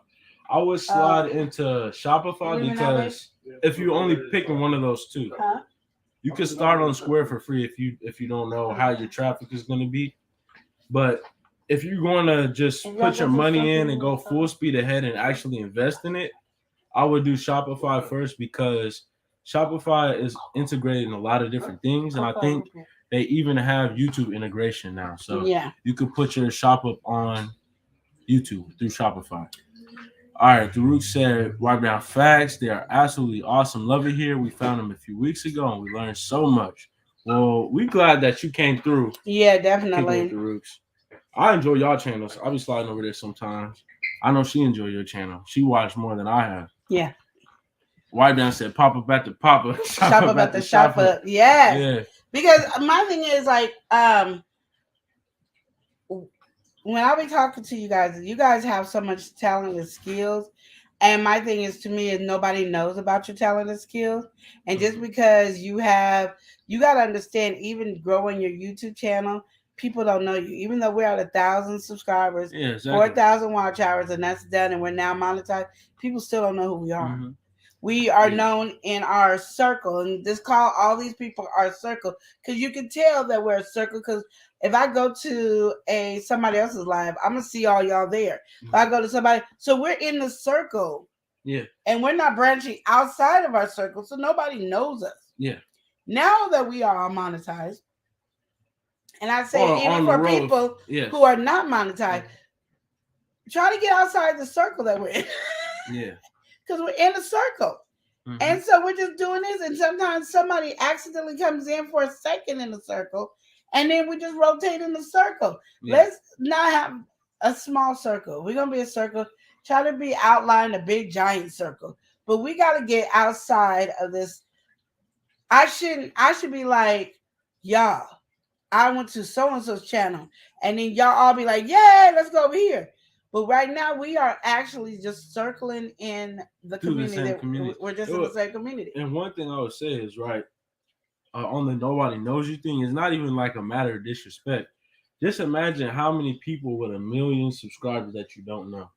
I would slide into Shopify because if you only picking one of those two, you can start on Square for free if you don't know how your traffic is going to be. But if you're going to just put your money in and go full speed ahead and actually invest in it, I would do Shopify first because Shopify is integrated in a lot of different things, and I think they even have YouTube integration now. So you could put your shop up on YouTube through Shopify. All right, Daruk said, Wipe Down Facts. They are absolutely awesome. Love it here. We found them a few weeks ago, and we learned so much. Well, we glad that you came through. Yeah, definitely. I enjoy y'all channels. I'll be sliding over there sometimes. I know she enjoy your channel. She watched more than I have. Yeah. Wipe Down said, Pop up at the Pop up. Shop up at the Shop up. Yes. Yeah. Because my thing is like, when I be talking to you guys have so much talent and skills. And my thing is, to me, is nobody knows about your talent and skills. And just because you got to understand, even growing your YouTube channel, people don't know you. Even though we're at 1,000 subscribers, 4,000 watch hours, and that's done, and we're now monetized, people still don't know who we are. Mm-hmm. We are known in our circle, and just call all these people our circle, because you can tell that we're a circle. Because if I go to somebody else's live, I'm gonna see all y'all there. If I go to somebody, so we're in the circle, and we're not branching outside of our circle, so nobody knows us. Yeah. Now that we are monetized, and I say even for people who are not monetized, try to get outside the circle that we're in. Yeah. Because we're in a circle. Mm-hmm. And so we're just doing this. And sometimes somebody accidentally comes in for a second in the circle. And then we just rotate in the circle. Yeah. Let's not have a small circle. We're going to be a circle. Try to be outlined a big giant circle. But we got to get outside of this. I should be like, y'all, I went to so-and-so's channel. And then y'all all be like, yeah, let's go over here. But right now, we are actually just circling in the community. We're just in the same community. And one thing I would say is, right, on the nobody knows you thing, it's not even like a matter of disrespect. Just imagine how many people with 1 million subscribers that you don't know.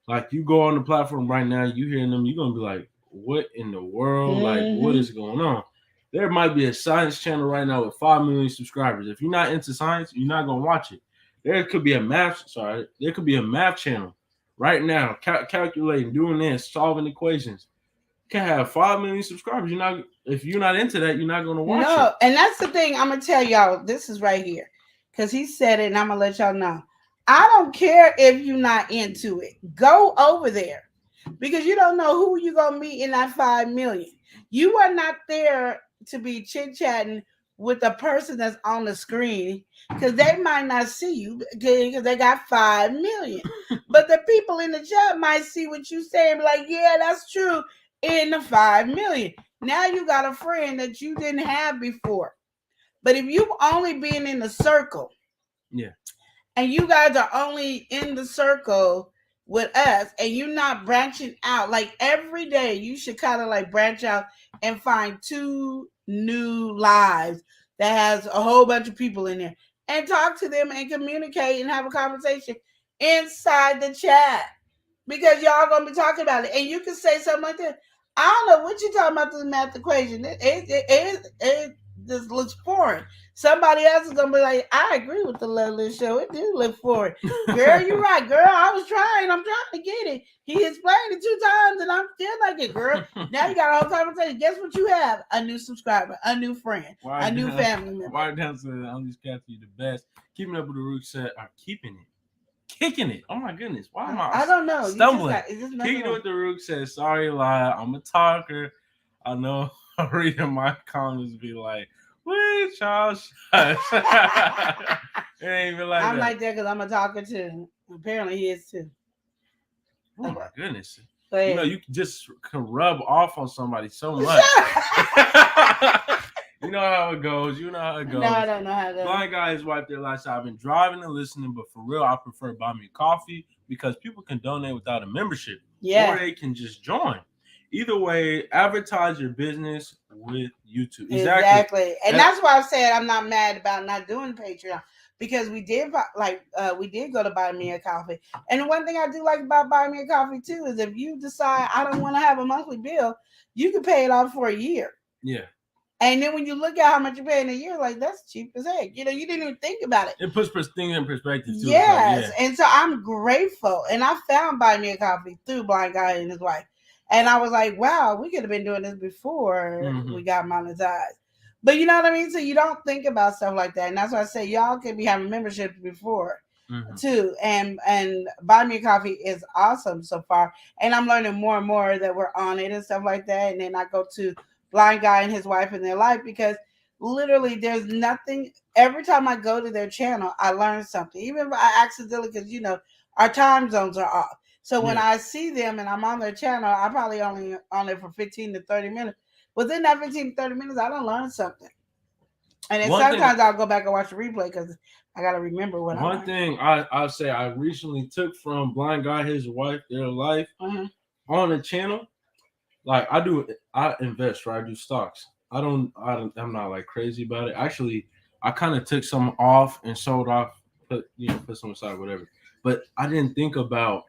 Like, you go on the platform right now, you hearing them, you're going to be like, what in the world? Mm-hmm. Like, what is going on? There might be a science channel right now with 5 million subscribers. If you're not into science, you're not going to watch it. There could be a math channel right now, calculating, doing this, solving equations. Can have 5 million subscribers. If you're not into that, you're not going to watch it. No, and that's the thing. I'm going to tell y'all, this is right here. Because he said it, and I'm going to let y'all know. I don't care if you're not into it. Go over there. Because you don't know who you're going to meet in that 5 million. You are not there to be chit-chatting with the person that's on the screen, because they might not see you because they got 5 million. But the people in the chat might see what you say and be like, yeah, that's true, in the 5 million. Now you got a friend that you didn't have before. But if you only being in the circle, and you guys are only in the circle with us, and you're not branching out, like every day you should kind of like branch out and find 2 new lives that has a whole bunch of people in there, and talk to them and communicate and have a conversation inside the chat, because y'all gonna be talking about it. And you can say something like this: I don't know what you're talking about, this math equation. It just looks foreign. Somebody else is gonna be like, I agree with the Lovely Show. It do look foreign. Girl, you're right, girl. I'm trying to get it. He explained it 2 times and I'm still like it, girl. Now you got a whole conversation. Guess what you have? A new subscriber, a new friend, a new family member. Why down to on these cats you the best. Keeping up with the Rook said, are keeping it. Kicking it. Oh my goodness. Why am I don't know. Stumbling. Kicking it with the Rook says, sorry, lie. I'm a talker. I know reading my comments be like, wait, Charles. It ain't even like I'm that. like that because I'm a talker too. Apparently he is too. Oh my goodness. You know, you can rub off on somebody so much. You know how it goes. You know how it goes. No, I don't know how it goes. Blind guys wipe their lights. I've been driving and listening, but for real, I prefer Buy Me Coffee because people can donate without a membership. Yeah. Or they can just join. Either way, advertise your business with YouTube. Exactly. And that's why I said I'm not mad about not doing Patreon, because we did we did go to buy me a coffee. And the one thing I do like about buying me a coffee too is if you decide I don't want to have a monthly bill, you can pay it off for a year. Yeah. And then when you look at how much you pay in a year, like that's cheap as heck. You know, you didn't even think about it. It puts things in perspective too. Yes. Like, yeah. And so I'm grateful. And I found Buy Me a Coffee through Blind Guy and his wife. And I was like, wow, we could have been doing this before we got monetized. But you know what I mean? So you don't think about stuff like that. And that's why I say y'all could be having memberships before too. And Buy Me a Coffee is awesome so far. And I'm learning more and more that we're on it and stuff like that. And then I go to Blind Guy and his wife in their life, because literally there's nothing. Every time I go to their channel, I learn something. Even if I accidentally, because you know our time zones are off. So when I see them and I'm on their channel, I probably only on there for 15 to 30 minutes. Within that 15 to 30 minutes, I don't learn something. And then sometimes I'll go back and watch the replay because I got to remember what I learned. One thing I'll say I recently took from Blind Guy, his wife, their life on the channel. Like I invest, right? I do stocks. I'm not like crazy about it. Actually, I kind of took some off and sold off, put some aside, whatever. But I didn't think about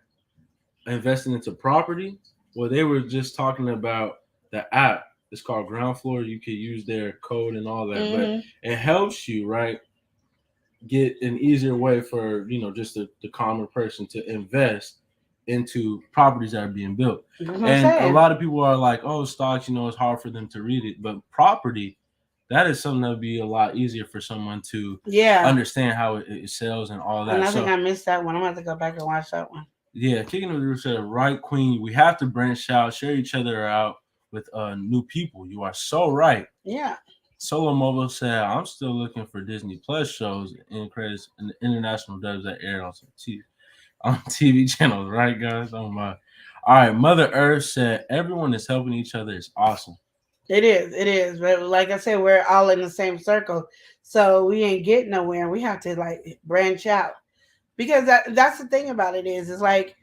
investing into property. Well, they were just talking about the app. It's called Ground Floor. You can use their code and all that, but it helps you, right, get an easier way for just the common person to invest into properties that are being built. And a lot of people are like, oh, stocks, it's hard for them to read it. But property, that is something that would be a lot easier for someone to understand how it sells and all that. And I think I missed that one. I'm going to have to go back and watch that one. Yeah, Kicking with the Roof said, right, Queen. We have to branch out, share each other out with new people. You are so right. Yeah. Solo Mobile said, I'm still looking for Disney Plus shows and credits and the international dubs that aired on some TV channels, right, guys? Oh my! All right, Mother Earth said everyone is helping each other. It's awesome. It is. But like I said, we're all in the same circle, so we ain't getting nowhere. We have to like branch out, because that's the thing about it is like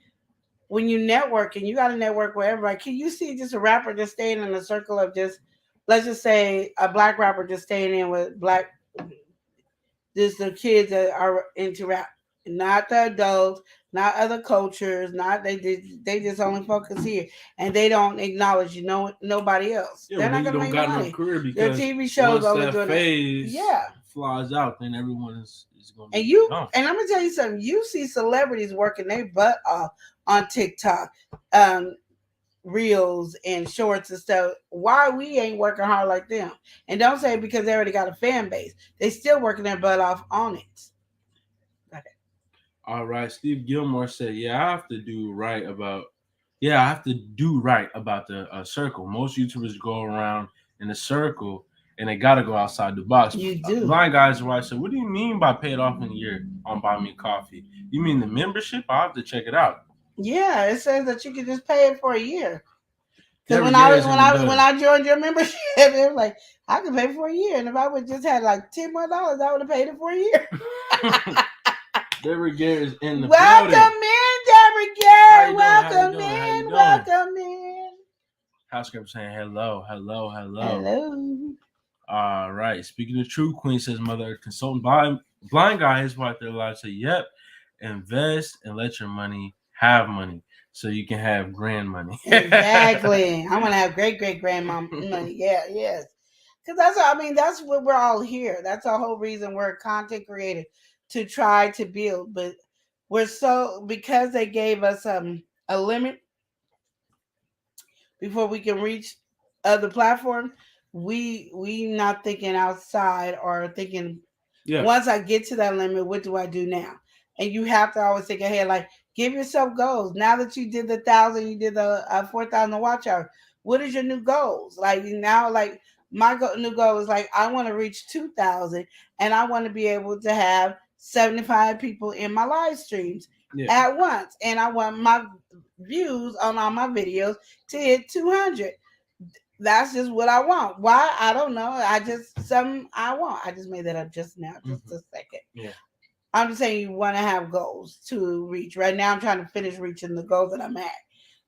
when you network and you got to network with everybody. Can you see just a rapper just staying in a circle of just, let's just say a black rapper just staying in with just the kids that are into rap, not the adults, not other cultures, not they just only focus here, and they don't acknowledge nobody else. Yeah, they're not gonna make money. No career because their TV shows once only that doing phase it. flies out, then everyone is going. And I'm gonna tell you something. You see celebrities working their butt off on TikTok, reels and shorts and stuff. Why we ain't working hard like them? And don't say because they already got a fan base. They still working their butt off on it. All right, Steve Gilmore said, I have to do right about the circle. Most YouTubers go around in a circle, and they got to go outside the box. You do. Blind Guys Right said, what do you mean by paid off in a year on Buy Me Coffee? You mean the membership? I'll have to check it out. Yeah, it says that you can just pay it for a year. Because when I joined your membership, it was like, I could pay for a year. And if I would just had like $10 more, I would have paid it for a year. Deborah Gare is in the building. Welcome in, Welcome in. House Script saying hello. All right. Speaking of True, Queen says Mother Consultant Blind Guy, his wife, their lives say, yep, invest and let your money have money so you can have grand money. Exactly. I want to have great grandmom money. Yeah, yes. Because that's what we're all here. That's the whole reason we're content creators, to try to build. But because they gave us a limit before we can reach other platforms, we not thinking outside or thinking, once I get to that limit, what do I do now? And you have to always think ahead, like give yourself goals. Now that you did the 1,000, you did the 4,000 watch hours. What is your new goals? Like now, like my new goal is like, I want to reach 2,000 and I want to be able to have 75 people in my live streams at once. And I want my views on all my videos to hit 200. That's just what I want. Why? I don't know. I just made that up just now, just a second. Yeah. I'm just saying you want to have goals to reach. Right now I'm trying to finish reaching the goals that I'm at.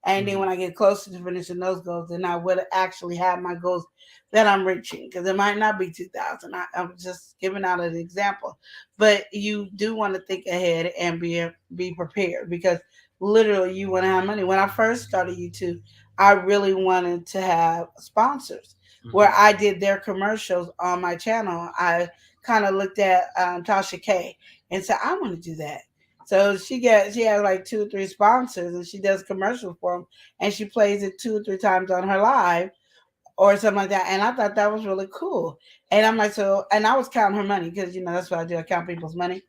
And then when I get closer to finishing those goals, then I would actually have my goals that I'm reaching. Because it might not be 2,000. I'm just giving out an example. But you do want to think ahead and be prepared, because literally you want to have money. When I first started YouTube, I really wanted to have sponsors where I did their commercials on my channel. I kind of looked at Tasha K and said, I want to do that. So she has like 2 or 3 sponsors, and she does commercials for them, and she plays it 2 or 3 times on her live or something like that. And I thought that was really cool. And I'm like, and I was counting her money, because that's what I do. I count people's money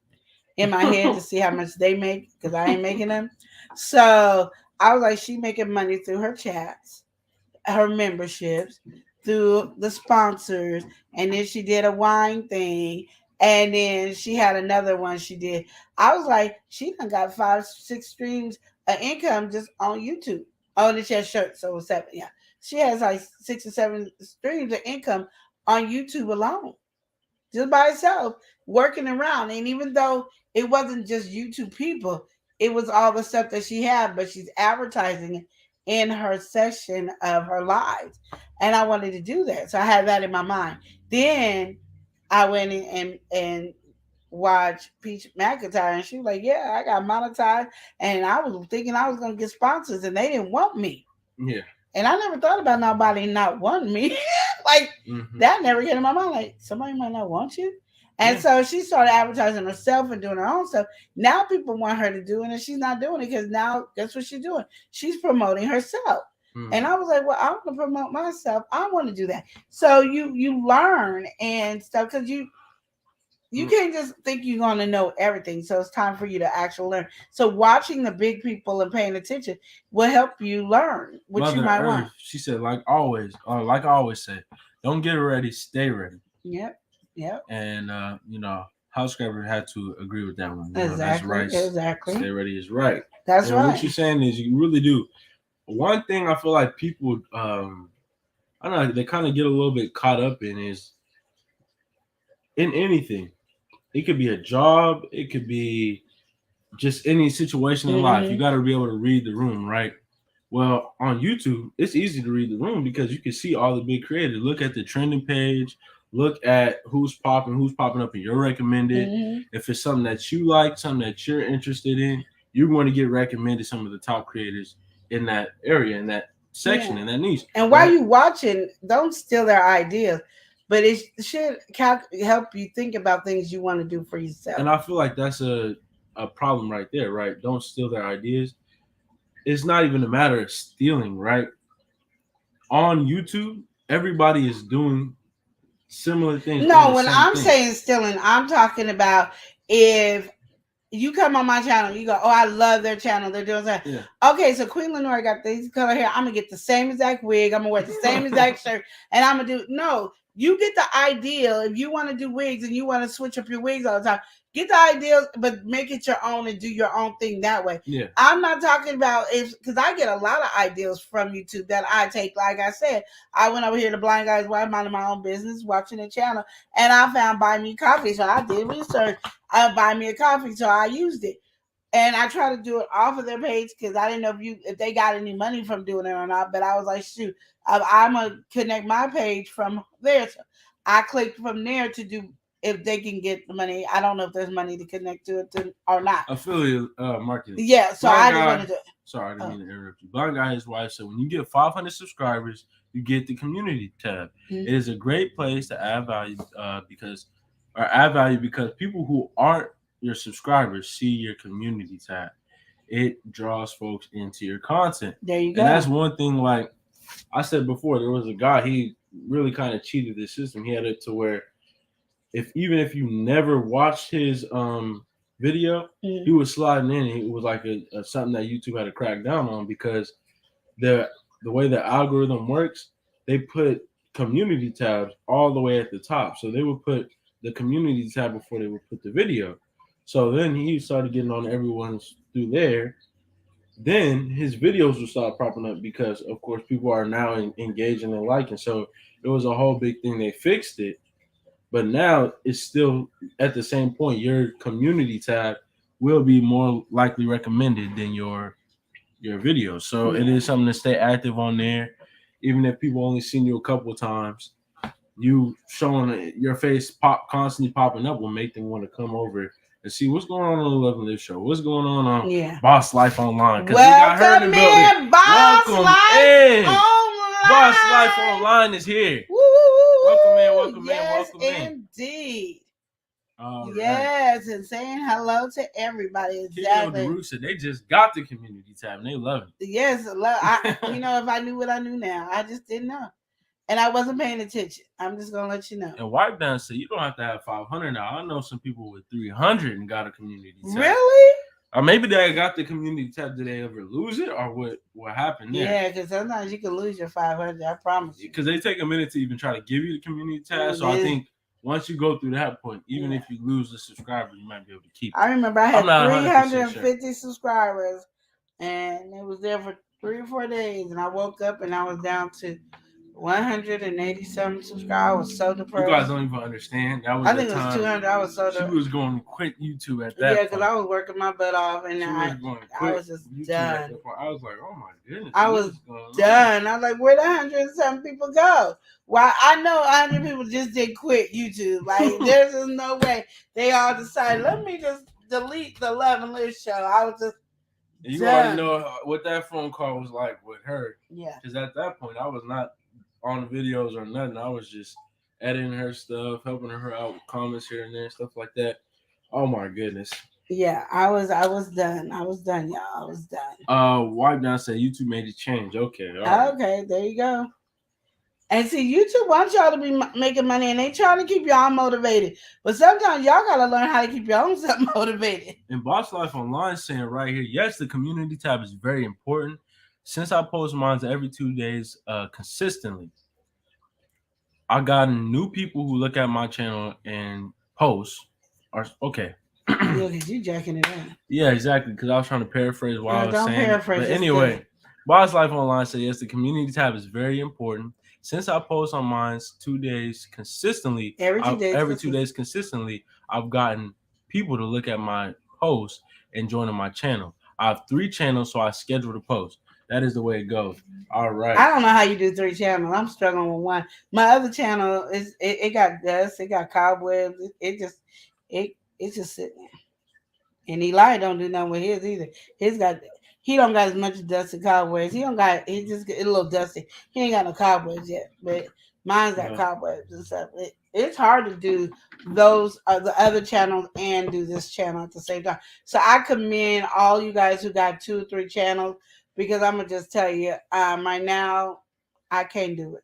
in my head to see how much they make, because I ain't making them. So I was like, she making money through her chats, her memberships, through the sponsors, and then she did a wine thing, and then she had another one she did. I was like, she done got 5, 6 streams of income just on YouTube. Oh, and she has shirts, so it was 7. Yeah, she has like 6 or 7 streams of income on YouTube alone, just by herself, working around. And even though it wasn't just YouTube people, it was all the stuff that she had, but she's advertising it in her session of her lives. And I wanted to do that. So I had that in my mind. Then I went in and watched Peach McIntyre, and she was like, yeah, I got monetized. And I was thinking I was going to get sponsors, and they didn't want me. Yeah. And I never thought about nobody not wanting me. Like, that never came in my mind. Like, somebody might not want you. And so she started advertising herself and doing her own stuff. Now people want her to do it, and she's not doing it, because now guess what she's doing? She's promoting herself. And I was like, well, I want to promote myself. I want to do that. So you learn and stuff, because you can't just think you're going to know everything. So it's time for you to actually learn. So watching the big people and paying attention will help you learn what Mother you might Earth, want. She said, like I always say, don't get ready, stay ready. Yep. And House Scrapper had to agree with that one. Exactly. That's right. Exactly. Stay ready is right. That's right. What you're saying is you really do. One thing I feel like people, I don't know, they kind of get a little bit caught up in is in anything. It could be a job. It could be just any situation in life. You got to be able to read the room, right? Well, on YouTube, it's easy to read the room because you can see all the big creators. Look at the trending page. Look at who's popping up in your recommended. If it's something that you like, something that you're interested in, you're going to get recommended some of the top creators in that area, in that section, in that niche. And while you're watching, don't steal their ideas, but it should help you think about things you want to do for yourself. And I feel like that's a problem right there, right? Don't steal their ideas. It's not even a matter of stealing, right? On YouTube, everybody is doing similar things. No, when I'm saying stealing, I'm talking about if you come on my channel, you go, oh, I love their channel. They're doing that. Yeah. Okay, so Queen Lenore got this color hair. I'm going to get the same exact wig. I'm going to wear the same exact shirt. And I'm going to do, no, you get the idea. If you want to do wigs and you want to switch up your wigs all the time, get the idea, but make it your own and do your own thing that way. Yeah. I'm not talking about because I get a lot of ideas from YouTube that I take. Like I said, I went over here to Blind Guy's Wife, minding my own business, watching the channel, and I found Buy Me Coffee. So I did research. Buy me a coffee, so I used it. And I try to do it off of their page because I didn't know if they got any money from doing it or not. But I was like, shoot, I'm going to connect my page from there. So I clicked from there to do if they can get the money. I don't know if there's money to connect to it or not. Affiliate marketing. Yeah, so I just want to do it. Sorry, I didn't mean to interrupt you. Blind Guy, his wife said, when you get 500 subscribers, you get the community tab. It is a great place to add value because people who aren't your subscribers see your community tab. It draws folks into your content. There you go. And that's one thing, like I said before, there was a guy, he really kind of cheated the system. He had it to where even if you never watched his video, he was sliding in, and it was like something that YouTube had to crack down on because the way the algorithm works, they put community tabs all the way at the top. So they would put the community tab before they would put the video. So then he started getting on everyone's through there. Then his videos would start popping up because, of course, people are now engaging and liking. So it was a whole big thing. They fixed it. But now it's still at the same point. Your community tab will be more likely recommended than your your videos. So it is something to stay active on there. Even if people only seen you a couple of times, you showing your face constantly popping up will make them want to come over and see what's going on the Love and Live show. What's going on Boss Life Online? Because we got her in the building. Welcome in. Boss Life Online is here. Welcome in. Indeed. Yes, and saying hello to everybody. Exactly. The said they just got the community tab and they love it. Yes, if I knew what I knew now, I just didn't know. And I wasn't paying attention. I'm just gonna let you know. And Wipe Down said you don't have to have 500 now. I know some people with 300 and got a community tab. Really? Or maybe they got the community tab. Did they ever lose it, or what happened there? Yeah, because sometimes you can lose your 500. I promise you. Because they take a minute to even try to give you the community tab. So I think once you go through that point, even if you lose the subscriber, you might be able to keep it. I remember I had 350 subscribers, and it was there for 3 or 4 days, and I woke up and I was down to 180 something subscribers. I was so depressed. You guys don't even understand. That was I think it was 200. I was so depressed. She was going to quit YouTube at that point. Because I was working my butt off, and I was just done. I was like, oh my goodness. I was done. I was like, where'd 100 and something people go? Well, I know 100 people just did quit YouTube. Like, there's just no way. They all decided, let me just delete the Love and Live show. I was just You already know what that phone call was like with her. Yeah. Because at that point, I was not on the videos or nothing. I was just editing her stuff, helping her out with comments here and there, stuff like that. Oh my goodness. Yeah, I was done. I was done, y'all. I was done. Wipe Down said YouTube made a change. Okay. Okay, there you go. And see, YouTube wants y'all to be making money, and they trying to keep y'all motivated. But sometimes y'all gotta learn how to keep your own self motivated. And Boss Life Online saying right here, yes, the community tab is very important. Since I post mine every 2 days consistently, I gotten new people who look at my channel and post. Okay. Yeah, because you jacking it up. Yeah, exactly. Because I was trying to paraphrase what I was saying. Paraphrase. But anyway, Boss Life Online said, yes, the community tab is very important. Since I post on mine 2 days consistently, every 2 days consistently, I've gotten people to look at my posts and join my channel. I have 3 channels, so I schedule the post. That is the way it goes. All right. I don't know how you do 3 channels. I'm struggling with one. My other channel it got dust, it got cobwebs. It's just sitting there. And Eli don't do nothing with his either. He don't got as much dust and cobwebs. He just get a little dusty. He ain't got no cobwebs yet, but mine's got cobwebs and stuff. It's hard to do those the other channels and do this channel at the same time. So I commend all you guys who got 2 or 3 channels, because I'm gonna just tell you, right now I can't do it.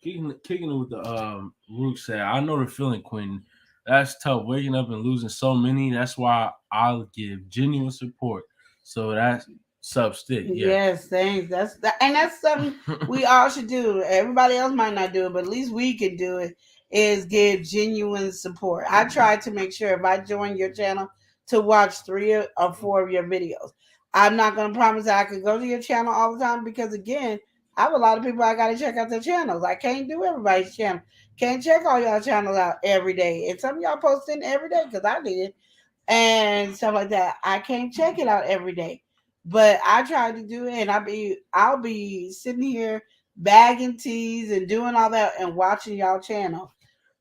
Kicking it with the Rook said, I know the feeling, Quentin. That's tough. Waking up and losing so many. That's why I'll give genuine support. So that's stick. Yeah. Yes, thanks. That's something we all should do. Everybody else might not do it, but at least we can do it. Is give genuine support. I try to make sure if I join your channel to watch 3 or 4 of your videos. I'm not going to promise that I can go to your channel all the time, because again, I have a lot of people I got to check out their channels. I can't do everybody's channel. Can't check all y'all channels out every day. And some of y'all posting every day, because I did. And stuff like that. I can't check it out every day. But I try to do it, and I'll be sitting here bagging teas and doing all that and watching y'all channel.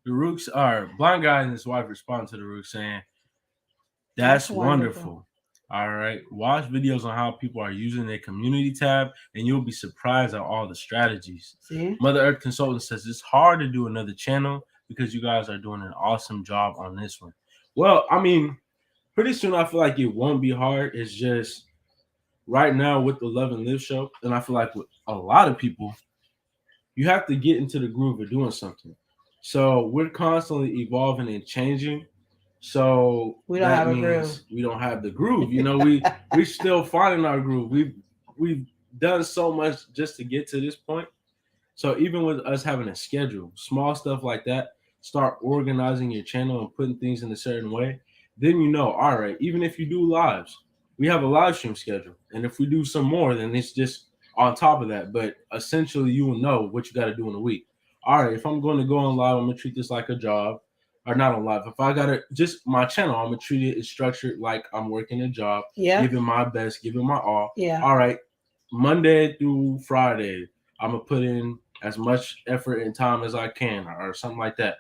The Rooks are Blind Guy and his wife respond to the Rook saying, that's wonderful. All right. Watch videos on how people are using their community tab, and you'll be surprised at all the strategies. See? Mother Earth Consultant says it's hard to do another channel because you guys are doing an awesome job on this one. Well, I mean, pretty soon I feel like it won't be hard. It's just right now with the Love and Live show, and I feel like with a lot of people, you have to get into the groove of doing something. So we're constantly evolving and changing. So we don't have a groove. We don't have the groove. You know, we're still finding our groove. We've done so much just to get to this point. So even with us having a schedule, small stuff like that, start organizing your channel and putting things in a certain way. Then you know, all right, even if you do lives, we have a live stream schedule. And if we do some more, then it's just on top of that. But essentially, you will know what you got to do in a week. All right, if I'm going to go on live, I'm going to treat this like a job. or not on live. If I gotta just my channel, I'm gonna treat it as structured like I'm working a job, giving my best, giving my all. Yeah. All right, Monday through Friday, I'm gonna put in as much effort and time as I can, or something like that.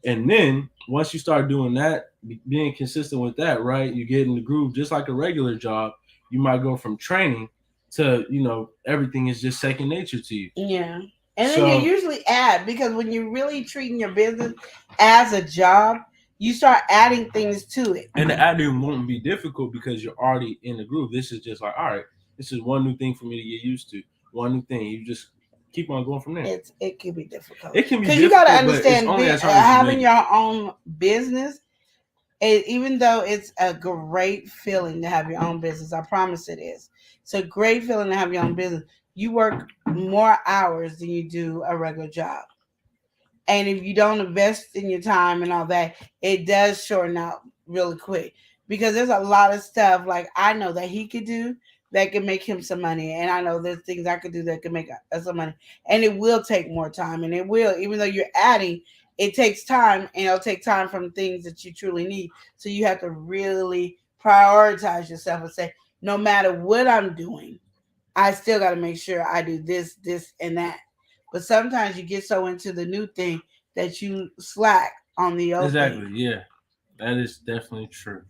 And then once you start doing that, being consistent with that, right, you get in the groove just like a regular job. You might go from training to, everything is just second nature to you. Yeah. And then you usually add, because when you're really treating your business as a job, you start adding things to it. And the adding won't be difficult because you're already in the groove. This is just like, all right, this is one new thing for me to get used to. One new thing. You just keep on going from there. It can be difficult. It can be because you got to understand having your own business. Even though it's a great feeling to have your own business, I promise it is. It's a great feeling to have your own business. You work more hours than you do a regular job. And if you don't invest in your time and all that, it does shorten out really quick. Because there's a lot of stuff like I know that he could do that can make him some money. And I know there's things I could do that can make us some money. And it will take more time. And it will, even though you're adding, it takes time, and it'll take time from things that you truly need. So you have to really prioritize yourself and say, no matter what I'm doing, I still got to make sure I do this, this, and that. But sometimes you get so into the new thing that you slack on the old Exactly, thing. Yeah. That is definitely true.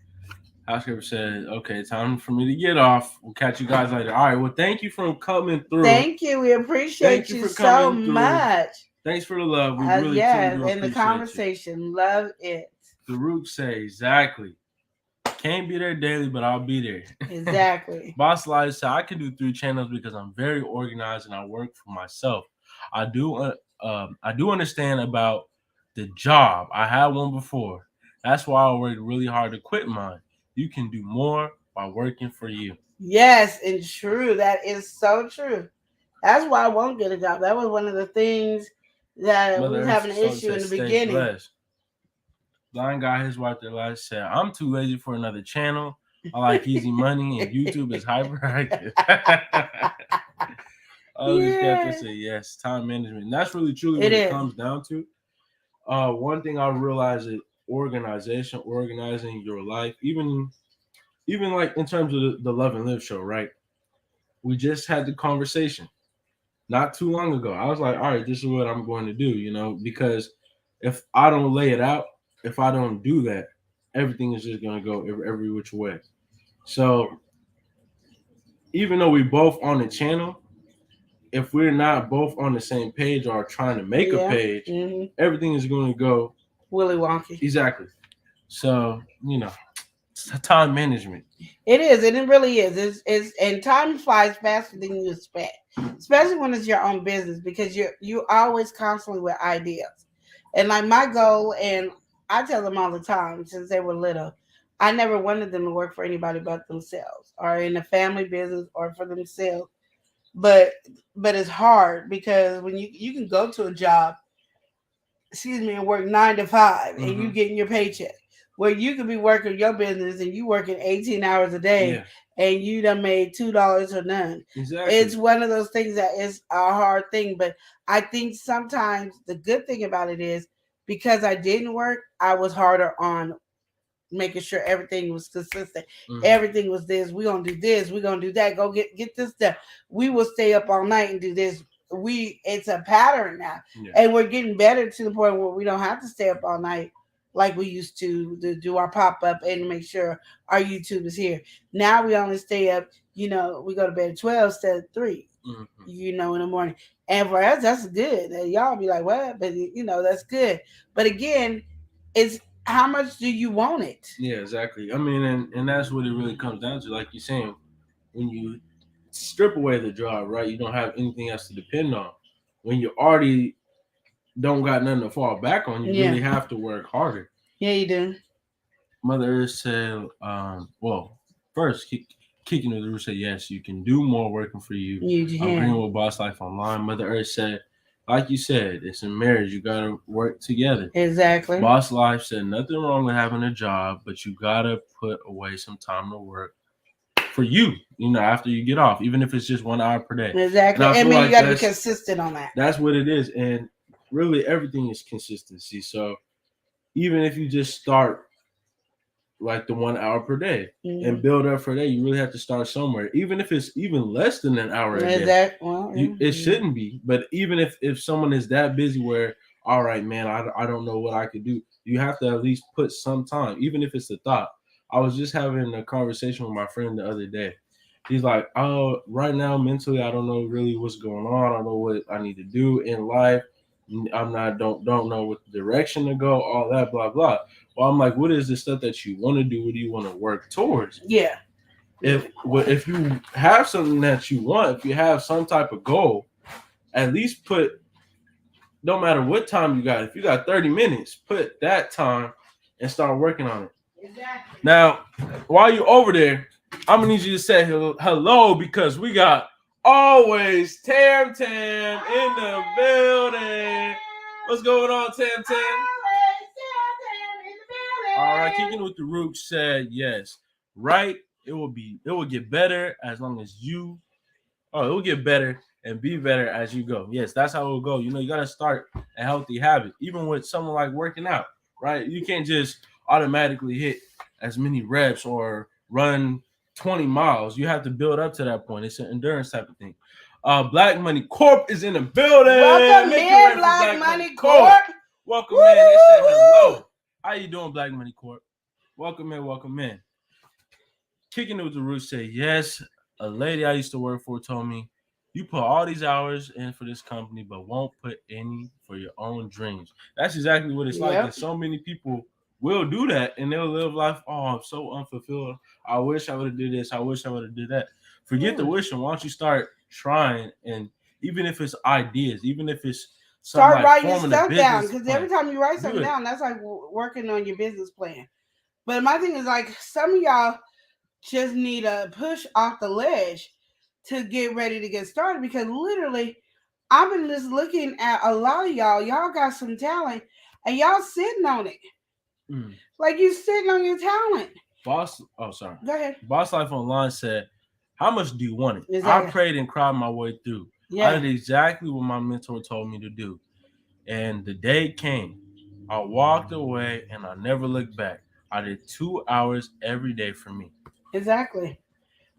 Housekeeper said, okay, time for me to get off. We'll catch you guys later. All right, well, thank you for coming through. Thank you. We appreciate you so much. Thanks for the love. We really and the conversation. Love it. The Rook say, exactly. Can't be there daily, but I'll be there. Exactly. Boss Light said, I can do 3 channels because I'm very organized and I work for myself. I do understand about the job. I had one before. That's why I worked really hard to quit mine. You can do more by working for you. Yes, and true. That is so true. That's why I won't get a job. That was one of the things that we was having an issue in the beginning. Blessed. Blind guy, his wife, their last said, I'm too lazy for another channel. I like easy money, and YouTube is hyperactive. Just got to say yes, time management. And that's really truly what it comes down to. One thing I realized is organizing your life, even like in terms of the Love and Live show, right? We just had the conversation not too long ago. I was like, all right, this is what I'm going to do, because if I don't lay it out, if I don't do that, everything is just going to go every which way. So even though we both on the channel, if we're not both on the same page or trying to make a page, everything is going to go willy wonky. Exactly. So, it's time management. It is, and it really is. And time flies faster than you expect, especially when it's your own business, because you always constantly with ideas. And like my goal, and I tell them all the time since they were little, I never wanted them to work for anybody but themselves, or in a family business, or for themselves. But it's hard because when you can go to a job, and work 9 to 5, and you getting your paycheck, where you could be working your business and you working 18 hours a day, and you done made $2 or none. Exactly. It's one of those things that is a hard thing. But I think sometimes the good thing about it is because I didn't work, I was harder on making sure everything was consistent. Everything was this. We're going to do this. We're going to do that. Go get this stuff. We will stay up all night and do this. It's a pattern now. And we're getting better to the point where we don't have to stay up all night like we used to do our pop-up and make sure our YouTube is here. Now we only stay up, we go to bed at 12 instead of 3, in the morning. And for us, that's good. And y'all be like, what? But, that's good. But again, it's how much do you want it? Yeah, exactly. I mean, and that's what it really comes down to. Like you're saying, when you strip away the job, right, you don't have anything else to depend on. When you already don't got nothing to fall back on, you really have to work harder. Yeah, you do. Mother Earth said, first, Kicking of the Root said, yes, you can do more working for you. Agreeing with Boss Life Online. Mother Earth said, like you said, it's a marriage. You got to work together. Exactly. Boss Life said, nothing wrong with having a job, but you got to put away some time to work for you, after you get off, even if it's just 1 hour per day. Exactly. And you got to be consistent on that. That's what it is. And really everything is consistency. So even if you just start like the 1 hour per day Mm-hmm. and build up for that, you really have to start somewhere. Even if it's even less than an hour a day, it shouldn't be. But even if someone is that busy where, all right, man, I don't know what I could do, you have to at least put some time, even if it's a thought. I was just having a conversation with my friend the other day. He's like, oh, right now mentally, I don't know really what's going on. I don't know what I need to do in life. I'm not don't know what direction to go, all that, blah blah. Well, I'm like, what is the stuff that you want to do? What do you want to work towards? Yeah. If you have something that you want, if you have some type of goal, at least put, no matter what time you got, if you got 30 minutes, put that time and start working on it. Exactly. Now, while you're over there, I'm gonna need you to say hello because we got always Tam Tam in the building. What's going on, Tam Tam? All right, kicking with the Roots said yes. Right? It will get better as long as you. Oh, it will get better and be better as you go. Yes, that's how it will go. You know, you gotta start a healthy habit, even with someone like working out. Right? You can't just automatically hit as many reps or run 20 miles. You have to build up to that point. It's an endurance type of thing. Black Money Corp is in the building. Welcome in, Black Money Corp. Welcome in. They said hello. How you doing, Black Money Corp? Welcome in, welcome in. Kicking it with the Roots said, yes, a lady I used to work for told me, you put all these hours in for this company, but won't put any for your own dreams. That's exactly what it's like. And so many people will do that, and they'll live life, oh, I'm so unfulfilled. I wish I would have did this. I wish I would have did that. Forget the wishing. Why don't you start trying? And even if it's ideas, even if it's start writing your stuff down, because every time you write something down, that's like working on your business plan. But my thing is, like, some of y'all just need a push off the ledge to get ready to get started, because literally I've been just looking at a lot of y'all got some talent and y'all sitting on it. Like, you sitting on your talent. Go ahead. Boss Life Online said, how much do you want it? I prayed and cried my way through. I did exactly what my mentor told me to do. And the day came. I walked away and I never looked back. I did 2 hours every day for me. Exactly.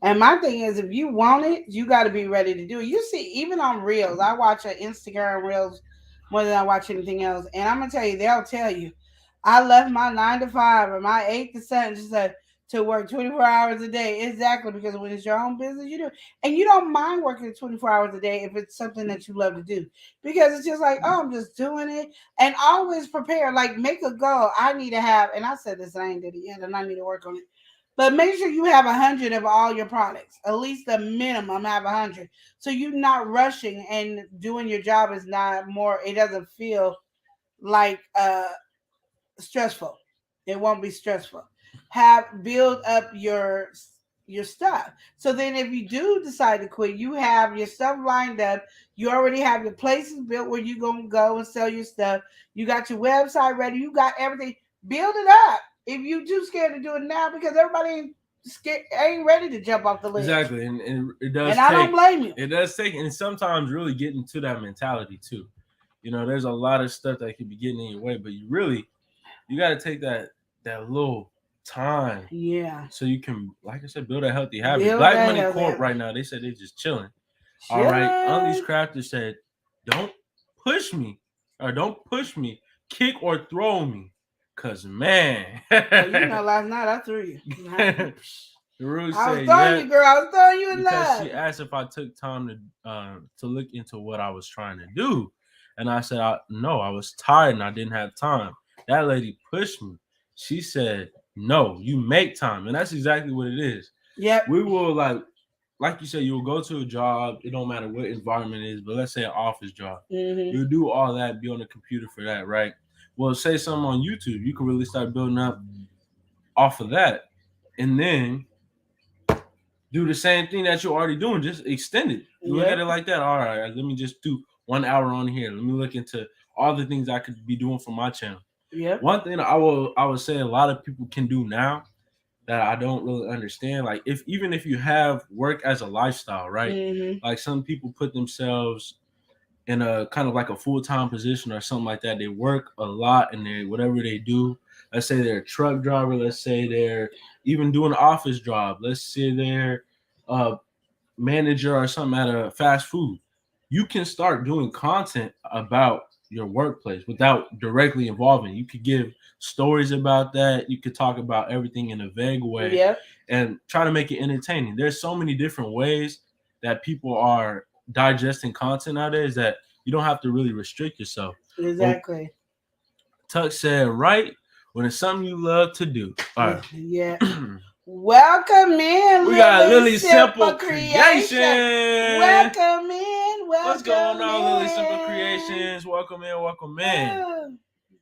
And my thing is, if you want it, you got to be ready to do it. You see, even on Reels, I watch Instagram Reels more than I watch anything else. And I'm going to tell you, they'll tell you, I left my 9 to 5 or my 8 to 7 to work 24 hours a day. Exactly, because when it's your own business, you do. And you don't mind working 24 hours a day if it's something that you love to do. Because it's just like, oh, I'm just doing it. And always prepare. Like, make a goal. I need to have, and I said this, I ain't did it yet, and I need to work on it. But make sure you have 100 of all your products. At least the minimum have 100. So you're not rushing, and doing your job is not more, it doesn't feel like stressful. It won't be stressful. Build up your stuff. So then if you do decide to quit, you have your stuff lined up. You already have your places built where you're going to go and sell your stuff. You got your website ready. You got everything. Build it up. If you too scared to do it now, because everybody ain't ready to jump off the ledge. Exactly, and it does. And I don't blame you. It does take, and sometimes really getting to that mentality too. You know, there's a lot of stuff that could be getting in your way, but you got to take that little time. Yeah. So you can, like I said, build a healthy habit. Black Money Corp right now, they said they're just chilling. All right, Unleashed Crafter said, don't push me, kick or throw me. Cause man, well, you know, last night I threw you. The Rude I was throwing you, girl. I was throwing you in love. She asked if I took time to look into what I was trying to do, and I said, no, I was tired and I didn't have time. That lady pushed me. She said, no, you make time, and that's exactly what it is. Yeah, we will like you said, you will go to a job. It don't matter what environment it is, but let's say an office job. Mm-hmm. You do all that, be on the computer for that, right? Well, say something on YouTube, you can really start building up off of that, and then do the same thing that you're already doing, just extend it. You look at it like that. All right, let me just do 1 hour on here. Let me look into all the things I could be doing for my channel. Yeah. One thing I would say a lot of people can do now that I don't really understand, like even if you have work as a lifestyle, right? Mm-hmm. Like some people put themselves in a kind of like a full-time position or something like that. They work a lot and they whatever they do. Let's say they're a truck driver. Let's say they're even doing an office job. Let's say they're a manager or something at a fast food. You can start doing content about your workplace without directly involving. You could give stories about that. You could talk about everything in a vague way and try to make it entertaining. There's so many different ways that people are digesting content nowadays that you don't have to really restrict yourself. Exactly. Tuck said, right when it's something you love to do. All right. Yeah. Welcome in. We got Lily Simple Creations. Welcome in. What's going on, Lily Simple Creations? Welcome in. Welcome in.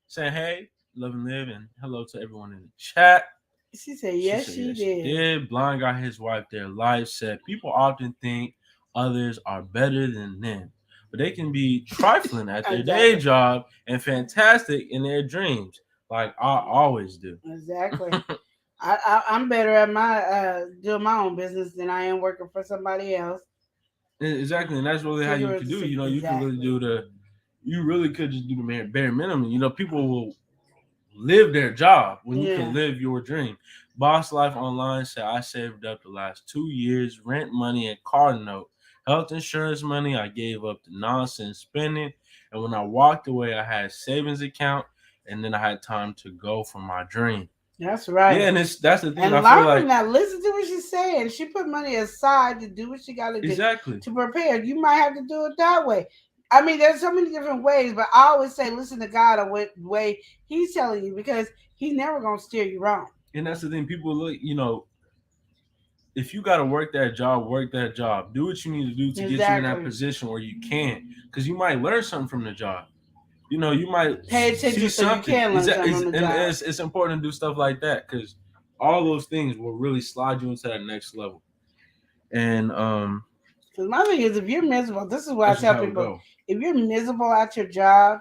Saying hey, love and live, and hello to everyone in the chat. She said, yes, she did. Blind got his wife there live. Said, people often think others are better than them, but they can be trifling at their day job and fantastic in their dreams, like I always do. Exactly. I'm better at my doing my own business than I am working for somebody else. Exactly, and that's really how you can do. You know, you can really do you really could just do the bare minimum. You know, people will live their job when you can live your dream. Boss Life Online said, I saved up the last 2 years, rent money and car note, health insurance money. I gave up the nonsense spending, and when I walked away, I had a savings account, and then I had time to go for my dream. That's right. Yeah, and that's the thing. And I feel like, now listen to what she's saying. She put money aside to do what she got to do. Exactly. To prepare. You might have to do it that way. I mean, there's so many different ways, but I always say listen to God on what way He's telling you, because He's never going to steer you wrong. And that's the thing. People look, you know, if you got to work that job. Do what you need to do to get you in that position where you can, because you might learn something from the job. You know, you might pay attention see so something. You can learn something from the job. And it's important to do stuff like that, because all those things will really slide you into that next level. And because my thing is, if you're miserable, this is what I tell people: if you're miserable at your job,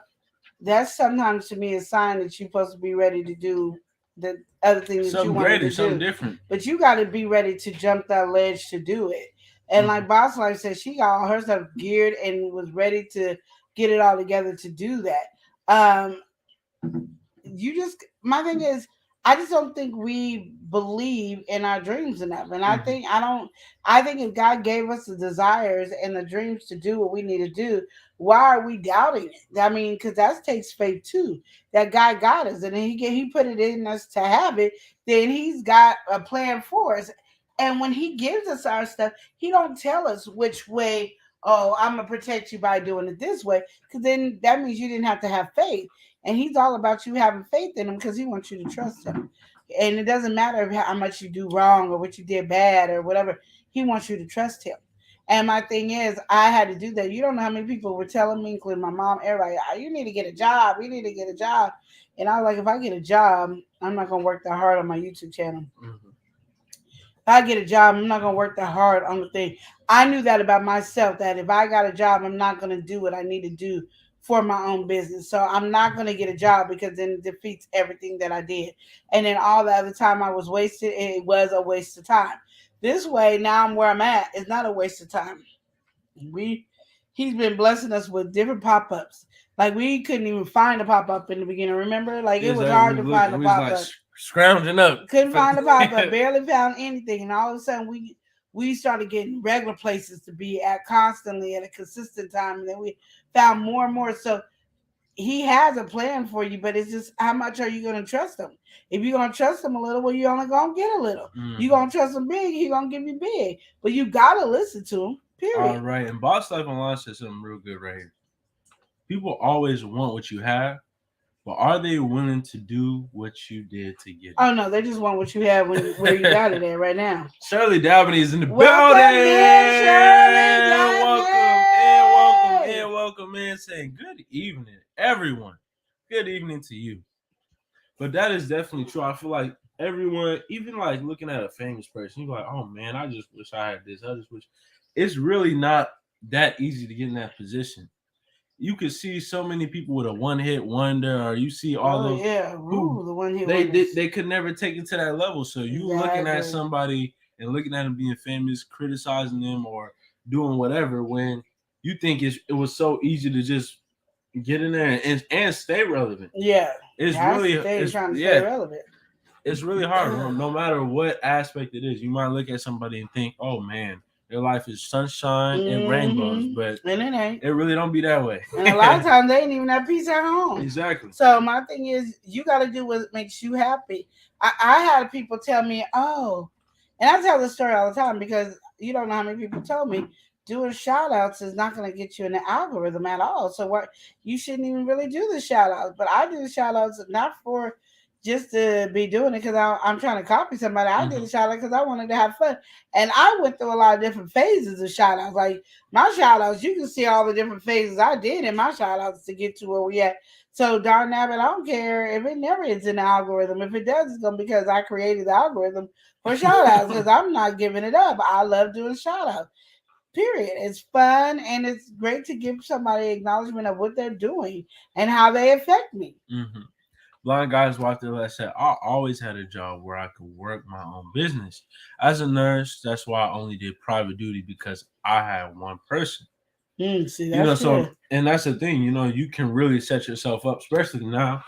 that's sometimes to me a sign that you're supposed to be ready to do the other things that you want to do. Something different. But you got to be ready to jump that ledge to do it. And like Boss Life said, she got all her stuff geared and was ready to get it all together to do that. My thing is, I just don't think we believe in our dreams enough. And I think if God gave us the desires and the dreams to do what we need to do, why are we doubting it? I mean, because that takes faith too. That God got us, and then he put it in us to have it. Then He's got a plan for us. And when He gives us our stuff, He don't tell us which way. Oh, I'm gonna protect you by doing it this way, because then that means you didn't have to have faith. And He's all about you having faith in Him, because He wants you to trust Him. And it doesn't matter how much you do wrong or what you did bad or whatever. He wants you to trust Him. And my thing is, I had to do that. You don't know how many people were telling me, including my mom, everybody, you need to get a job. You need to get a job. And I was like, if I get a job, I'm not going to work that hard on my YouTube channel. Mm-hmm. If I get a job, I'm not going to work that hard on the thing. I knew that about myself, that if I got a job, I'm not going to do what I need to do for my own business. So I'm not going to get a job, because then it defeats everything that I did. And then all the other time I was wasted, it was a waste of time. This way, now I'm where I'm at. It's not a waste of time. He's been blessing us with different pop-ups. Like, we couldn't even find a pop-up in the beginning. Remember? Like, it was hard to find a pop-up. Like scrounging up. Couldn't find a pop-up. Barely found anything. And all of a sudden, we started getting regular places to be at constantly at a consistent time. And then we found more and more. So He has a plan for you, but it's just how much are you going to trust Him? If you're going to trust Him a little, well, you're only going to get a little. You're going to trust Him big, He's going to give you big. But you got to listen to Him, period. All right. And Boss Life Online said something real good right here. People always want what you have, but are they willing to do what you did to get it? Oh, no, they just want what you have where you got it at right now. Shirley Dabney is in the building. Welcome in, saying good evening, everyone. Good evening to you. But that is definitely true. I feel like everyone, even like looking at a famous person, you're like, oh man, I just wish I had this. I just wish. It's really not that easy to get in that position. You could see so many people with a one-hit wonder, or you see all those. The one-hit they could never take it to that level. So you looking at somebody and looking at them being famous, criticizing them or doing whatever, when you think it was so easy to just get in there and stay relevant. Yeah. It's That's really the thing, it's, trying to yeah, stay relevant. it's really hard. No matter what aspect it is, you might look at somebody and think, "Oh man, their life is sunshine and rainbows," but and it ain't. It really don't be that way. And a lot of times they ain't even have peace at home. Exactly. So my thing is, you got to do what makes you happy. I had people tell me, "Oh," and I tell this story all the time because you don't know how many people told me doing shout outs is not going to get you in the algorithm at all. So what, you shouldn't even really do the shout outs. But I do the shout outs not for just to be doing it because I'm trying to copy somebody. I did a shout out because I wanted to have fun. And I went through a lot of different phases of shout outs. Like my shout outs, you can see all the different phases I did in my shout outs to get to where we at. So darn nabbit, I don't care if it never is in the algorithm. If it does, it's going to be because I created the algorithm for shout outs because I'm not giving it up. I love doing shout outs. Period. It's fun and it's great to give somebody acknowledgement of what they're doing and how they affect me. Mm-hmm. Blind Guys Walk the Left said, I always had a job where I could work my own business. As a nurse, that's why I only did private duty because I had one person. See, that's and that's the thing, you can really set yourself up, especially now,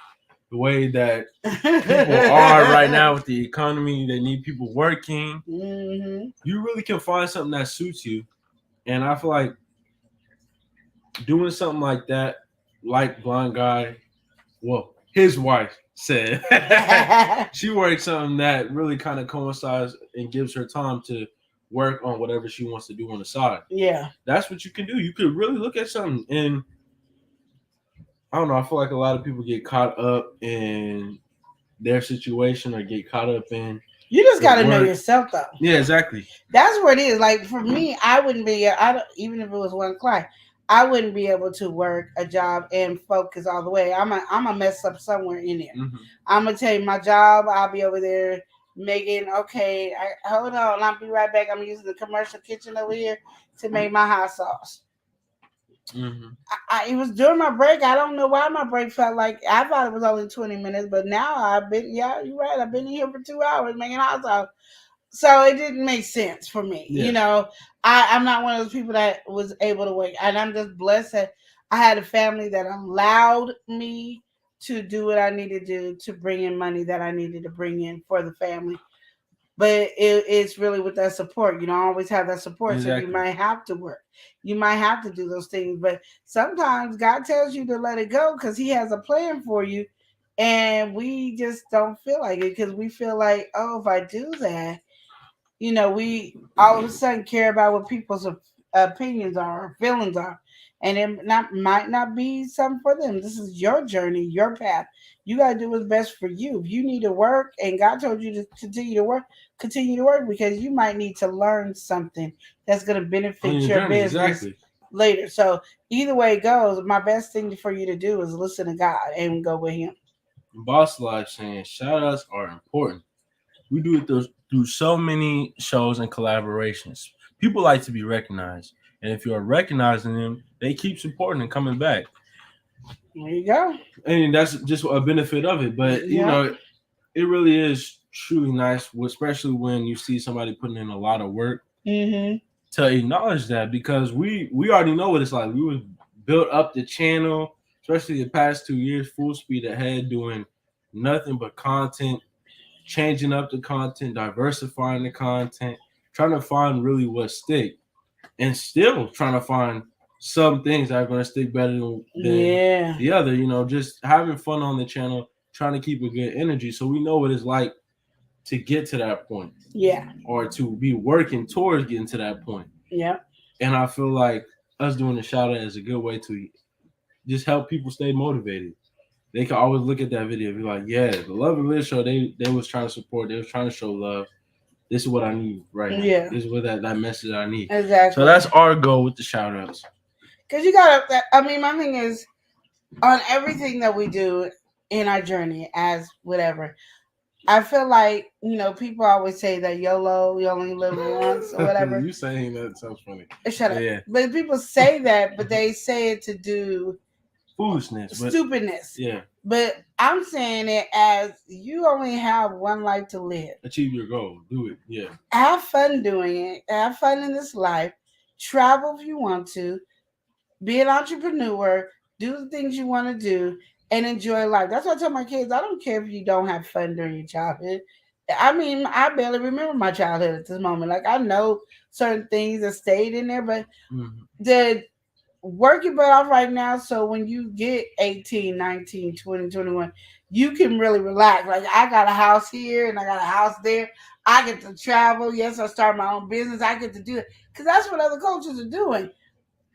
the way that people are right now with the economy. They need people working. Mm-hmm. You really can find something that suits you. And I feel like doing something like that, like Blind Guy, well, his wife said she works something that really kind of coincides and gives her time to work on whatever she wants to do on the side. Yeah. That's what you can do. You could really look at something, and I don't know, I feel like a lot of people get caught up in their situation or get caught up in you just got to know yourself, though. Yeah, exactly. That's what it is. Like for me, I wouldn't be. Even if it was one client, I wouldn't be able to work a job and focus all the way. I'm a mess up somewhere in there. Mm-hmm. I'm gonna tell you my job. I'll be over there making. Okay, hold on. I'll be right back. I'm using the commercial kitchen over here to make my hot sauce. Mm-hmm. It was during my break. I don't know why my break felt like I thought it was only 20 minutes, but now I've been. Yeah, you're right. I've been in here for 2 hours making hot sauce. So it didn't make sense for me. Yeah. I'm not one of those people that was able to wait. And I'm just blessed that I had a family that allowed me to do what I needed to do to bring in money that I needed to bring in for the family. But it's really with that support. I always have that support. Exactly. So you might have to work. You might have to do those things. But sometimes God tells you to let it go because he has a plan for you. And we just don't feel like it because we feel like, oh, if I do that, we all of a sudden care about what people's opinions are or feelings are. And it might not be something for them. This is your journey, your path. You got to do what's best for you. If you need to work and God told you to continue to work because you might need to learn something that's going to benefit your business later. So either way it goes, my best thing for you to do is listen to God and go with him. Boss Life saying, shout outs are important. We do it through so many shows and collaborations. People like to be recognized. And if you're recognizing them, they keep supporting and coming back. There you go. And that's just a benefit of it. But, it really is truly nice, especially when you see somebody putting in a lot of work to acknowledge that, because we already know what it's like. We were built up the channel, especially the past 2 years, full speed ahead, doing nothing but content, changing up the content, diversifying the content, trying to find really what stick, and still trying to find some things that are going to stick better than the other. Just having fun on the channel, trying to keep a good energy so we know what it's like to get to that point. Yeah. Or to be working towards getting to that point. Yeah. And I feel like us doing the shout out is a good way to just help people stay motivated. They can always look at that video and be like, yeah, the Love and Live show, they was trying to support. They was trying to show love. This is what I need right now. Yeah. This is what that message I need. Exactly. So that's our goal with the shout outs. Because you got to, my thing is, on everything that we do in our journey as whatever, I feel like, people always say that YOLO, you only live once or whatever. You saying that sounds funny. Shut up. Yeah. But people say that, but they say it to do foolishness, stupidness. Yeah. But I'm saying it as you only have one life to live. Achieve your goal. Do it. Yeah. Have fun doing it. Have fun in this life. Travel if you want to. be an entrepreneur, do the things you want to do, and enjoy life. That's what I tell my kids. I don't care if you don't have fun during your childhood. I mean, I barely remember my childhood at this moment. Like, I know certain things that stayed in there, but the work your butt off right now so when you get 18, 19, 20, 21, you can really relax. Like, I got a house here and I got a house there. I get to travel. Yes, I start my own business. I get to do it because that's what other cultures are doing.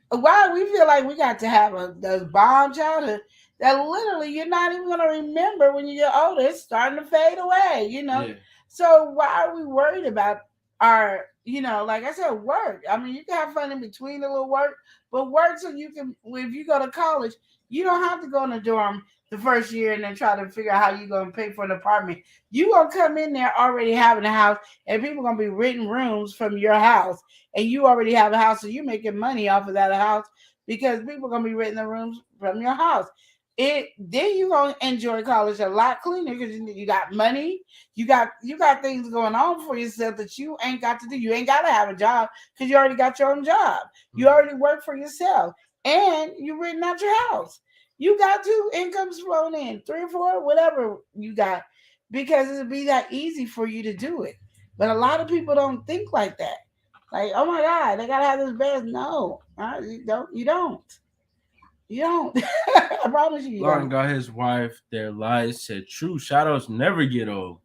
Why we feel like we got to have a bomb childhood that literally you're not even going to remember when you get older. It's starting to fade away, Yeah. So why are we worried about our, like I said, work? I mean, you can have fun in between the little work, but work so you can, if you go to college, you don't have to go in the dorm the first year and then try to figure out how you're going to pay for an apartment. You going to come in there already having a house and people going to be renting rooms from your house and you already have a house, so you're making money off of that house because people are gonna be renting the rooms from your house. Then you're gonna enjoy college a lot cleaner because you got money, you got things going on for yourself that you ain't got to do. You ain't gotta have a job because you already got your own job. You already work for yourself and you renting out your house. You got two incomes flowing in, 3 or 4, whatever you got, because it'll be that easy for you to do it. But a lot of people don't think like that. Like, oh my God, they gotta have this bed. No, you don't. You don't. You don't. I promise you. Lauren got his wife their lies said true. Shoutouts never get old.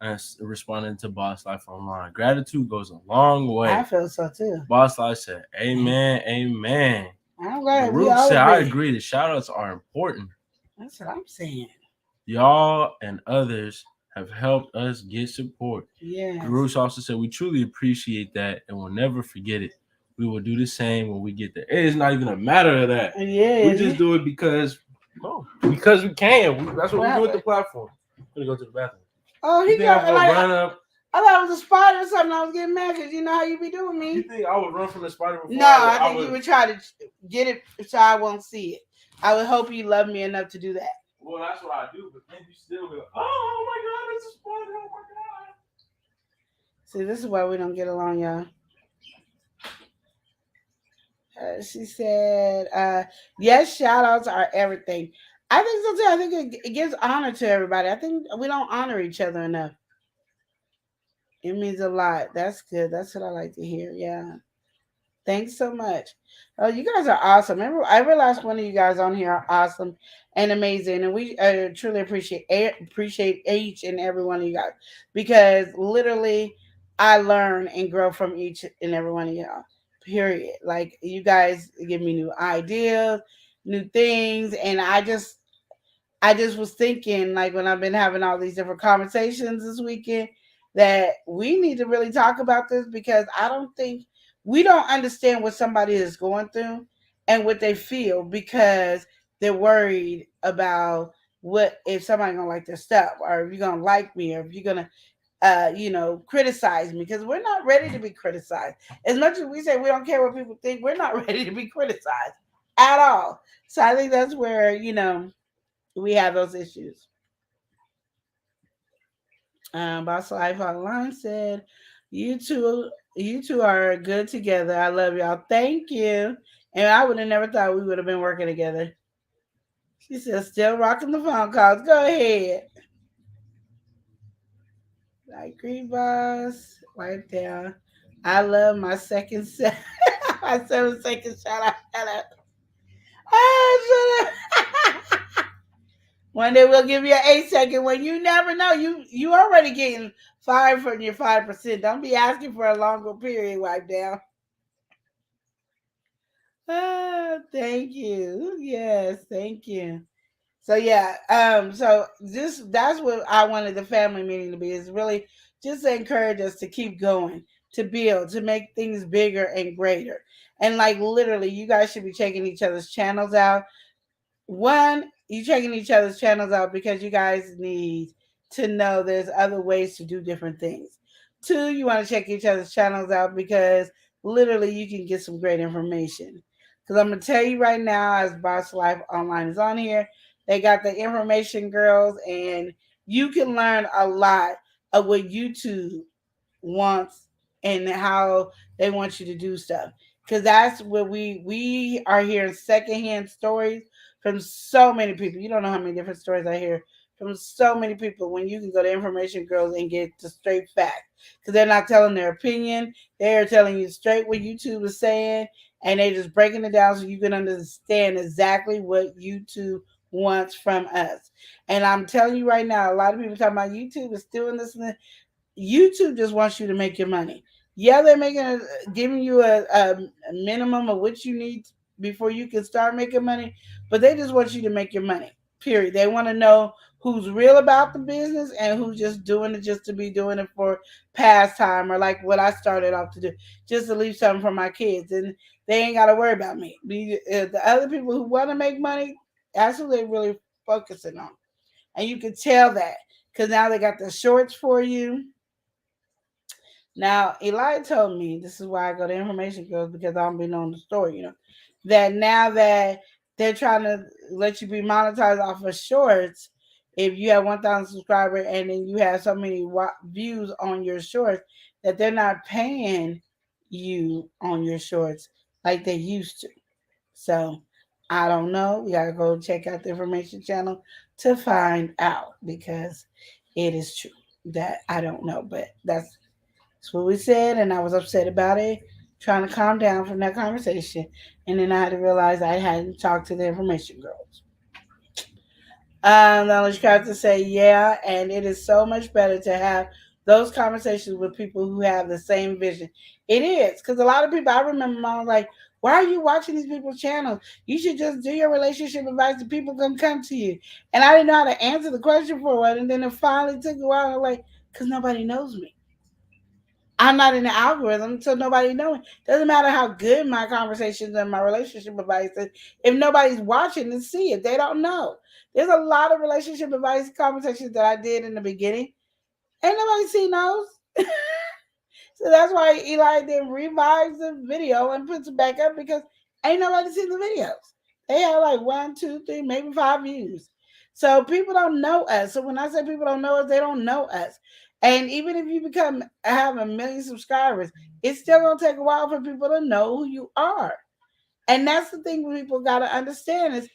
And responding to Boss Life Online. Gratitude goes a long way. I feel so too. Boss Life said, Amen, amen. I'm glad Ruth said, I agree. The shoutouts are important. That's what I'm saying. Y'all and others have helped us get support. Yeah. Bruce also said, we truly appreciate that and will never forget it. We will do the same when we get there. It is not even a matter of that. Yeah. We just do it because we can. That's what we do with the platform. I'm going to go to the bathroom. Oh, he got like, run up. I thought it was a spider or something. I was getting mad because you know how you be doing me. You think I would run from the spider before? No, I think you would try to get it so I won't see it. I would hope you love me enough to do that. Well, that's what I do, but then you still go, oh my God, it's a spider, oh my God. See, this is why we don't get along, y'all. She said, yes, shout outs are everything. I think so too. I think it gives honor to everybody. I think we don't honor each other enough. It means a lot. That's good. That's what I like to hear. Yeah. Thanks so much. Oh, you guys are awesome. I realized one of you guys on here are awesome and amazing, and we truly appreciate each and every one of you guys because literally I learn and grow from each and every one of y'all. Period. Like, you guys give me new ideas, new things, and I just was thinking, like, when I've been having all these different conversations this weekend, that we need to really talk about this because I don't think we don't understand what somebody is going through and what they feel because they're worried about what if somebody gonna like their stuff or if you're gonna like me or if you're gonna criticize me, because we're not ready to be criticized. As much as we say we don't care what people think, we're not ready to be criticized at all. So I think that's where, we have those issues. Boss Life Online said, you two are good together. I love y'all. Thank you. And I would have never thought we would have been working together. She said, still rocking the phone calls. Go ahead. I agree, boss. Right there. I love my second set. My 7-second shout out. Oh, shut up. One day we'll give you an 8-second one. You never know. You already getting fired from your 5%. Don't be asking for a longer period. Wipe down. Oh, thank you. Yes, thank you. So yeah, so that's what I wanted the family meeting to be, is really just to encourage us to keep going, to build, to make things bigger and greater. And like literally, you guys should be checking each other's channels out. One, you checking each other's channels out because you guys need to know there's other ways to do different things. 2, you want to check each other's channels out because literally you can get some great information. Because I'm going to tell you right now, as Boss Life Online is on here, they got the information girls, and you can learn a lot of what YouTube wants and how they want you to do stuff. because that's what we are hearing secondhand stories from so many people. You don't know how many different stories I hear from so many people when you can go to Information Girls and get the straight fact, because they're not telling their opinion. They're telling you straight what YouTube is saying, and they're just breaking it down so you can understand exactly what YouTube wants from us. And I'm telling you right now, a lot of people talking about YouTube is still in this. YouTube just wants you to make your money. Yeah, they're giving you a minimum of what you need before you can start making money, but they just want you to make your money. Period. They want to know who's real about the business and who's just doing it just to be doing it for pastime, or like what I started off to do, just to leave something for my kids, and they ain't got to worry about me. The other people who want to make money, that's who they really focusing on, and you can tell that because now they got the shorts for you. Now, Eli told me, this is why I go to Information Girls, because I don't be knowing the story, that now that they're trying to let you be monetized off of shorts, if you have 1,000 subscribers and then you have so many views on your shorts, that they're not paying you on your shorts like they used to. So, I don't know. We got to go check out the Information channel to find out, because it is true that I don't know, but that's what we said, and I was upset about it, trying to calm down from that conversation. And then I had to realize I hadn't talked to the Information Girls. Knowledge got to say, yeah, and it is so much better to have those conversations with people who have the same vision. It is, because a lot of people, I remember mom was like, why are you watching these people's channels? You should just do your relationship advice. The people can come to you. And I didn't know how to answer the question for a while. And then it finally took a while. I was like, because nobody knows me. I'm not in the algorithm, so nobody knows. Doesn't matter how good my conversations and my relationship advice is. If nobody's watching and see it, they don't know. There's a lot of relationship advice conversations that I did in the beginning. Ain't nobody seen those. So that's why Eli then revives the video and puts it back up, because ain't nobody seen the videos. They have like 1, 2, 3, maybe 5 views. So people don't know us. So when I say people don't know us, they don't know us. And even if you have 1 million subscribers, it's still gonna take a while for people to know who you are. And that's the thing people gotta understand is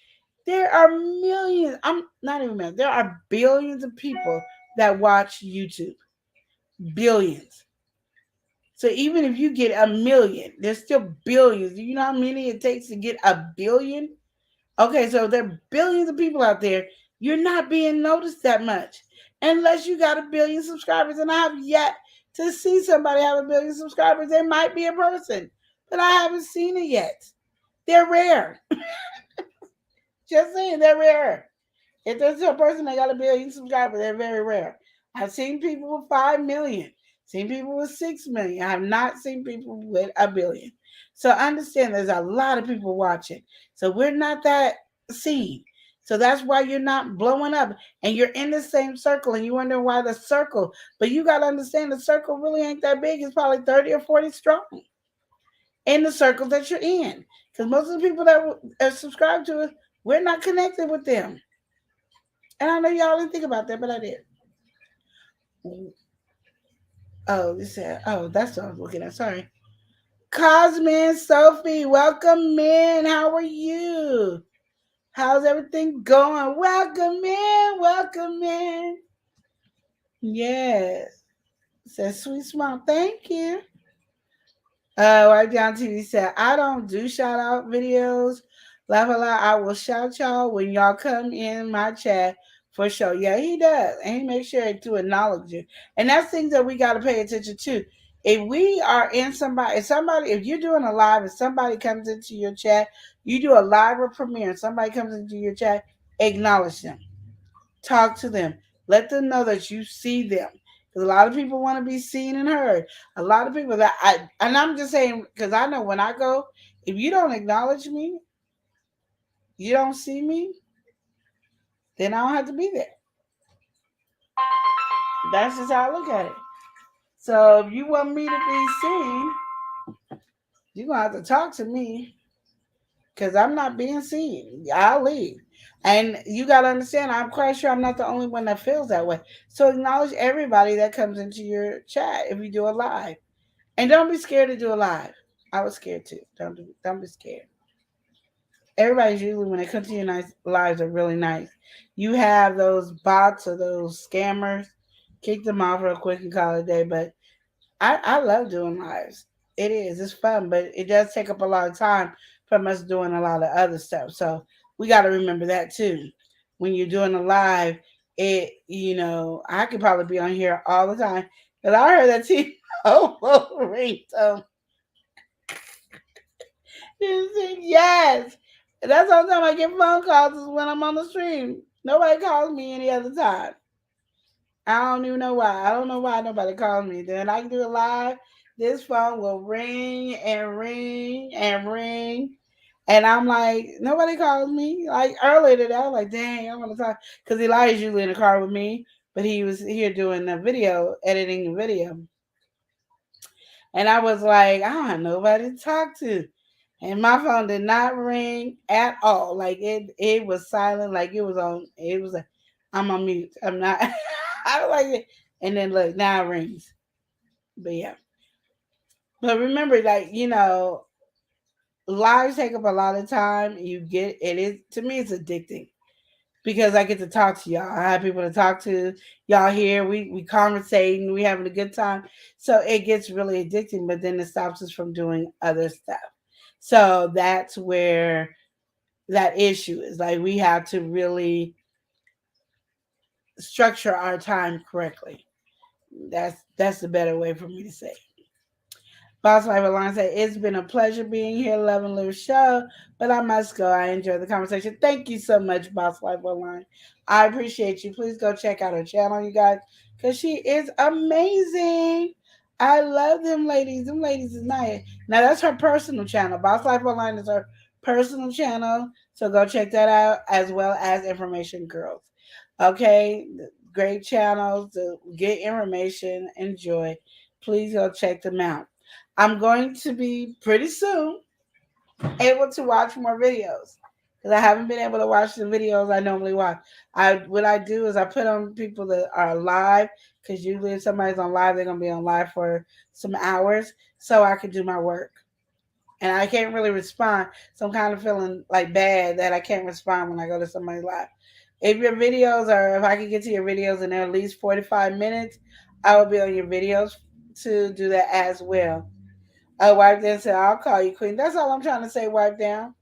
there are millions. I'm not even millions. There are billions of people that watch YouTube. Billions. So even if you get 1 million, there's still billions. Do you know how many it takes to get 1 billion? Okay, so there are billions of people out there. You're not being noticed that much unless you got 1 billion subscribers. And I have yet to see somebody have 1 billion subscribers. There might be a person, but I haven't seen it yet. They're rare. Just saying, they're rare. If there's a person that got 1 billion subscribers, they're very rare. I've seen people with 5 million, seen people with 6 million. I have not seen people with 1 billion. So understand there's a lot of people watching. So we're not that seen. So that's why you're not blowing up, and you're in the same circle, and you wonder why the circle. But you got to understand the circle really ain't that big. It's probably 30 or 40 strong in the circle that you're in. Because most of the people that are subscribed to us, we're not connected with them. And I know y'all didn't think about that, but I did. Oh, you said, oh, that's what I was looking at. Sorry. Cosmin Sophie, welcome in. How are you? How's everything going? Welcome in. Welcome in. Yes. Says Sweet Smile. Thank you. Right down TV said, I don't do shout out videos. Laugh a lot. I will shout y'all when y'all come in my chat for sure. Yeah, he does. And he makes sure to acknowledge you. And that's things that we got to pay attention to. If we are in if you're doing a live and somebody comes into your chat, you do a live or premiere and somebody comes into your chat, acknowledge them. Talk to them. Let them know that you see them. Because a lot of people want to be seen and heard. A lot of people and I'm just saying, because I know when I go, if you don't acknowledge me, you don't see me, then I don't have to be there. That's just how I look at it. So if you want me to be seen, you're going to have to talk to me, because I'm not being seen. I'll leave. And you got to understand, I'm quite sure I'm not the only one that feels that way. So acknowledge everybody that comes into your chat if you do a live. And don't be scared to do a live. I was scared too. Don't be scared. Everybody's usually when they come to your nice lives are really nice. You have those bots or those scammers, kick them off real quick and call it a day. But I love doing lives. It is. It's fun, but it does take up a lot of time from us doing a lot of other stuff. So we got to remember that too. When you're doing a live, I could probably be on here all the time. Because I heard that T-Mobile ringtone. Yes. That's all the time I get phone calls is when I'm on the stream. Nobody calls me any other time. I don't even know why. I don't know why nobody calls me. Then I can do it live. This phone will ring and ring and ring. And I'm like, nobody calls me. Like earlier today, I was like, dang, I want to talk. Because Elijah's usually in the car with me, but he was here doing the video, editing the video. And I was like, I don't have nobody to talk to. And my phone did not ring at all. Like it was silent. Like it was on. It was a. I'm on mute. I'm not. I don't like it. And then look, now it rings. But yeah. But remember, like lives take up a lot of time. It is to me, it's addicting because I get to talk to y'all. I have people to talk to. Y'all here. We conversating. We having a good time. So it gets really addicting. But then it stops us from doing other stuff. So that's where that issue is. Like we have to really structure our time correctly. That's the better way for me to say. Boss Life Alliance said, it's been a pleasure being here, Love and Live Show, but I must go. I enjoyed the conversation. Thank you so much, Boss Life Alliance. I appreciate you. Please go check out her channel, you guys, because she is amazing. I love them ladies. Them ladies is nice. Now, that's her personal channel. Boss Life Online is her personal channel, so go check that out, as well as Information Girls. Okay? Great channels to get information, enjoy. Please go check them out. I'm going to be pretty soon able to watch more videos because I haven't been able to watch the videos I normally watch. What I do is I put on people that are live because usually if somebody's on live, they're gonna be on live for some hours, so I can do my work. And I can't really respond, so I'm kind of feeling like bad that I can't respond when I go to somebody's live. If your videos are, if I can get to your videos and they're at least 45 minutes, I will be on your videos to do that as well. Wipe Down said, I'll call you queen. That's all I'm trying to say, Wipe Down.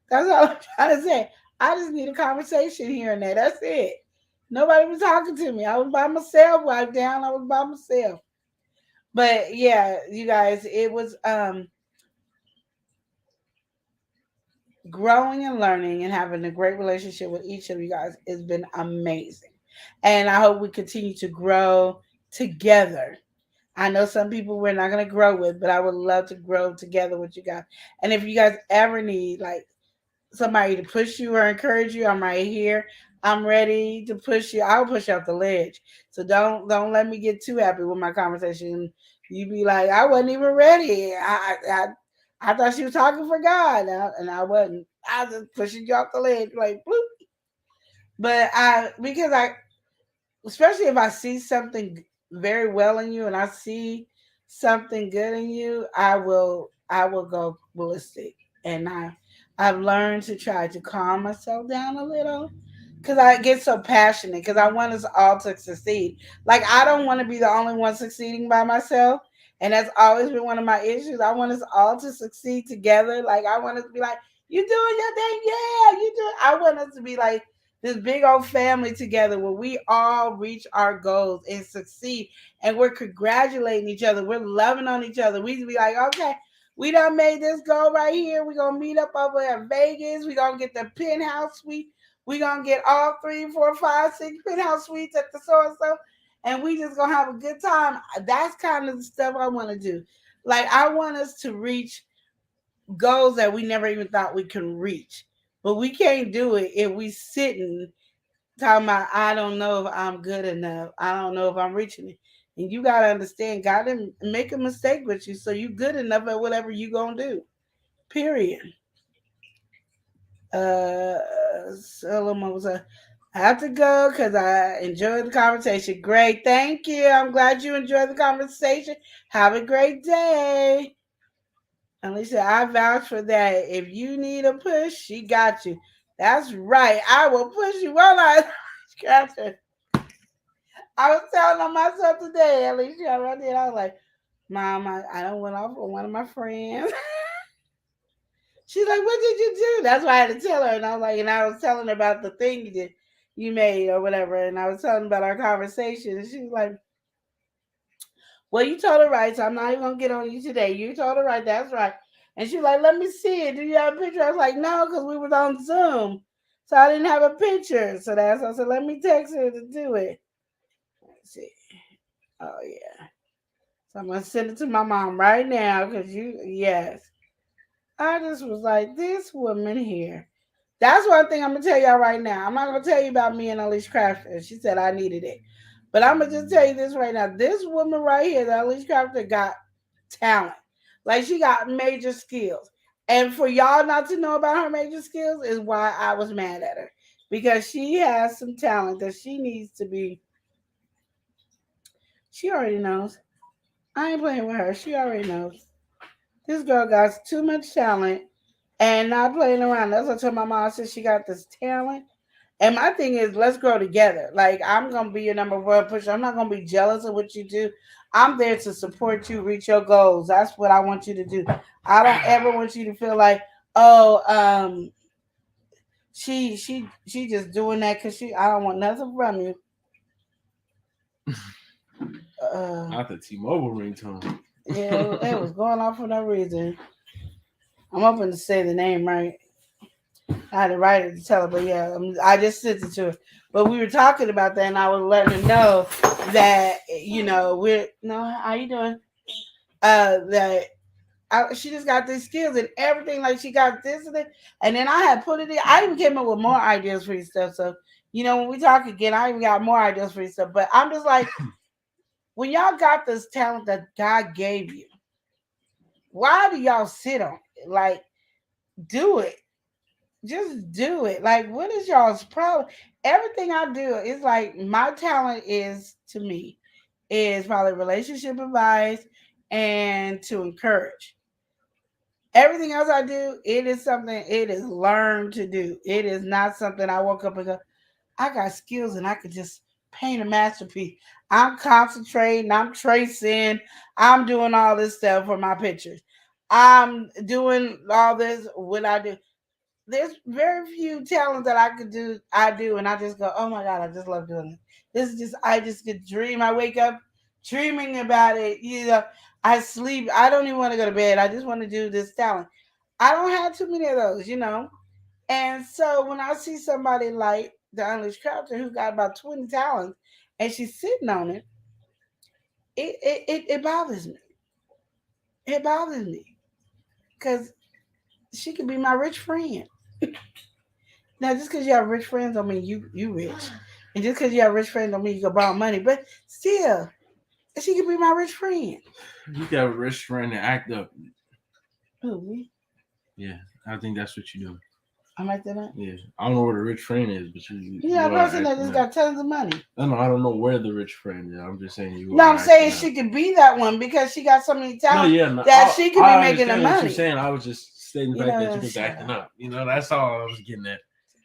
That's all I'm trying to say. I just need a conversation here and there. That's it. Nobody was talking to me. I was by myself, Wipe Down. I was by myself. But yeah, you guys, it was growing and learning and having a great relationship with each of you guys has been amazing. And I hope we continue to grow together. I know some people we're not going to grow with, but I would love to grow together with you guys. And if you guys ever need like somebody to push you or encourage you, I'm right here. I'm ready to push you. I'll push you off the ledge. So don't let me get too happy with my conversation. You be like, I wasn't even ready. I thought she was talking for God, and I wasn't. I was just pushing you off the ledge, like bloop. But especially if I see something very well in you and I see something good in you, I will go ballistic. And I've learned to try to calm myself down a little because I get so passionate because I want us all to succeed. Like I don't want to be the only one succeeding by myself. And that's always been one of my issues. I want us all to succeed together. Like I want us to be like, you doing your thing? Yeah, you do. I want us to be like this big old family together where we all reach our goals and succeed. And we're congratulating each other. We're loving on each other. We be like, okay, we done made this goal right here. We're going to meet up over at Vegas. We're going to get the penthouse suite. We're going to get all 3, 4, 5, 6 penthouse suites at the so-and-so. And we just going to have a good time. That's kind of the stuff I want to do. Like, I want us to reach goals that we never even thought we can reach. But we can't do it if we sitting talking about, I don't know if I'm good enough. I don't know if I'm reaching it. And you got to understand, God didn't make a mistake with you. So you good enough at whatever you going to do. Period. Solomon was I have to go because I enjoyed the conversation. Great. Thank you. I'm glad you enjoyed the conversation. Have a great day. Alicia, I vouch for that. If you need a push, she got you. That's right. I will push you. Well, I was telling on myself today, Alicia, I was like, Mom, I don't went off on one of my friends. She's like, what did you do? That's why I had to tell her. And I was like, and I was telling her about the thing you made or whatever. And I was telling her about our conversation. And she was like, well, you told her right, so I'm not even going to get on you today. You told her right, that's right. And she was like, let me see it. Do you have a picture? I was like, no, because we was on Zoom. So I didn't have a picture. So I said, let me text her to do it. Let's see. Oh, yeah. So I'm going to send it to my mom right now because yes. I just was like, this woman here. That's one thing I'm going to tell y'all right now. I'm not going to tell you about me and Alicia Crafter. She said I needed it. But I'm going to just tell you this right now. This woman right here, the Alicia Crafter, got talent. Like, she got major skills. And for y'all not to know about her major skills is why I was mad at her. Because she has some talent that she needs to be. She already knows. I ain't playing with her. She already knows. This girl got too much talent and not playing around. That's what I told my mom. I said she got this talent. And my thing is, let's grow together. Like, I'm going to be your number one pusher. I'm not going to be jealous of what you do. I'm there to support you reach your goals. That's what I want you to do. I don't ever want you to feel like, she just doing that because I don't want nothing from you. Not the T-Mobile ringtone. Yeah, it was going off for no reason. I'm hoping to say the name right. I had to write it to tell her, but yeah, I just sent it to her. But we were talking about that, and I was letting her know that, how you doing? She just got these skills and everything. Like, she got this and that. And then I had put it in. I even came up with more ideas for you stuff. So, when we talk again, I even got more ideas for you stuff. But I'm just like, when y'all got this talent that God gave you, why do y'all sit on it? Like, do it. Just do it. Like, what is y'all's problem? Everything I do is like, my talent is, to me, is probably relationship advice and to encourage. Everything else I do, it is something, it is learned to do. It is not something I woke up and go, I got skills and I could just paint a masterpiece. I'm concentrating, I'm tracing, I'm doing all this stuff for my pictures. I'm doing all this, what I do. There's very few talents that I do, and I just go, oh my God, I just love doing it. This is just, I just could dream. I wake up dreaming about it. I sleep. I don't even want to go to bed. I just want to do this talent. I don't have too many of those, And so when I see somebody like the Alicia Crafter who got about 20 talents and she's sitting on it, it bothers me. It bothers me because she could be my rich friend. Now, just because you have rich friends don't mean you rich. And just because you have rich friends don't mean you can borrow money. But still, she could be my rich friend. You got a rich friend and act up. Who, me? Yeah, I think that's what you do. I'm like that? Yeah. I don't know where the rich friend is, but you a person that just got tons of money. I don't know where the rich friend is. I'm just saying you. No, I'm saying she could be that one because she got so many talents that she could be making the money. What you're saying. I was just stating the fact that you was acting up. That's all I was getting at.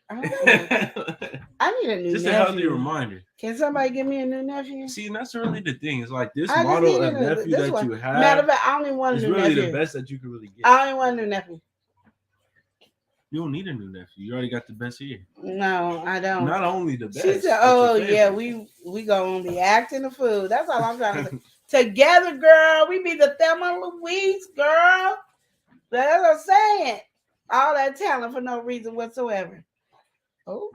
I need a new just nephew. a healthy reminder. Can somebody give me a new nephew? See, and that's really the thing. It's like this model of nephew that you have. Matter of fact, I only want a new nephew. It's really the best that you can really get. I only want a new nephew. You don't need a new nephew. You already got the best here. No, I don't. Not only the best. She said, "Oh yeah, we gonna be acting the food." That's all I'm trying to say. Together, girl, we be the Thelma Louise, girl. That's what I'm saying. All that talent for no reason whatsoever. Oh,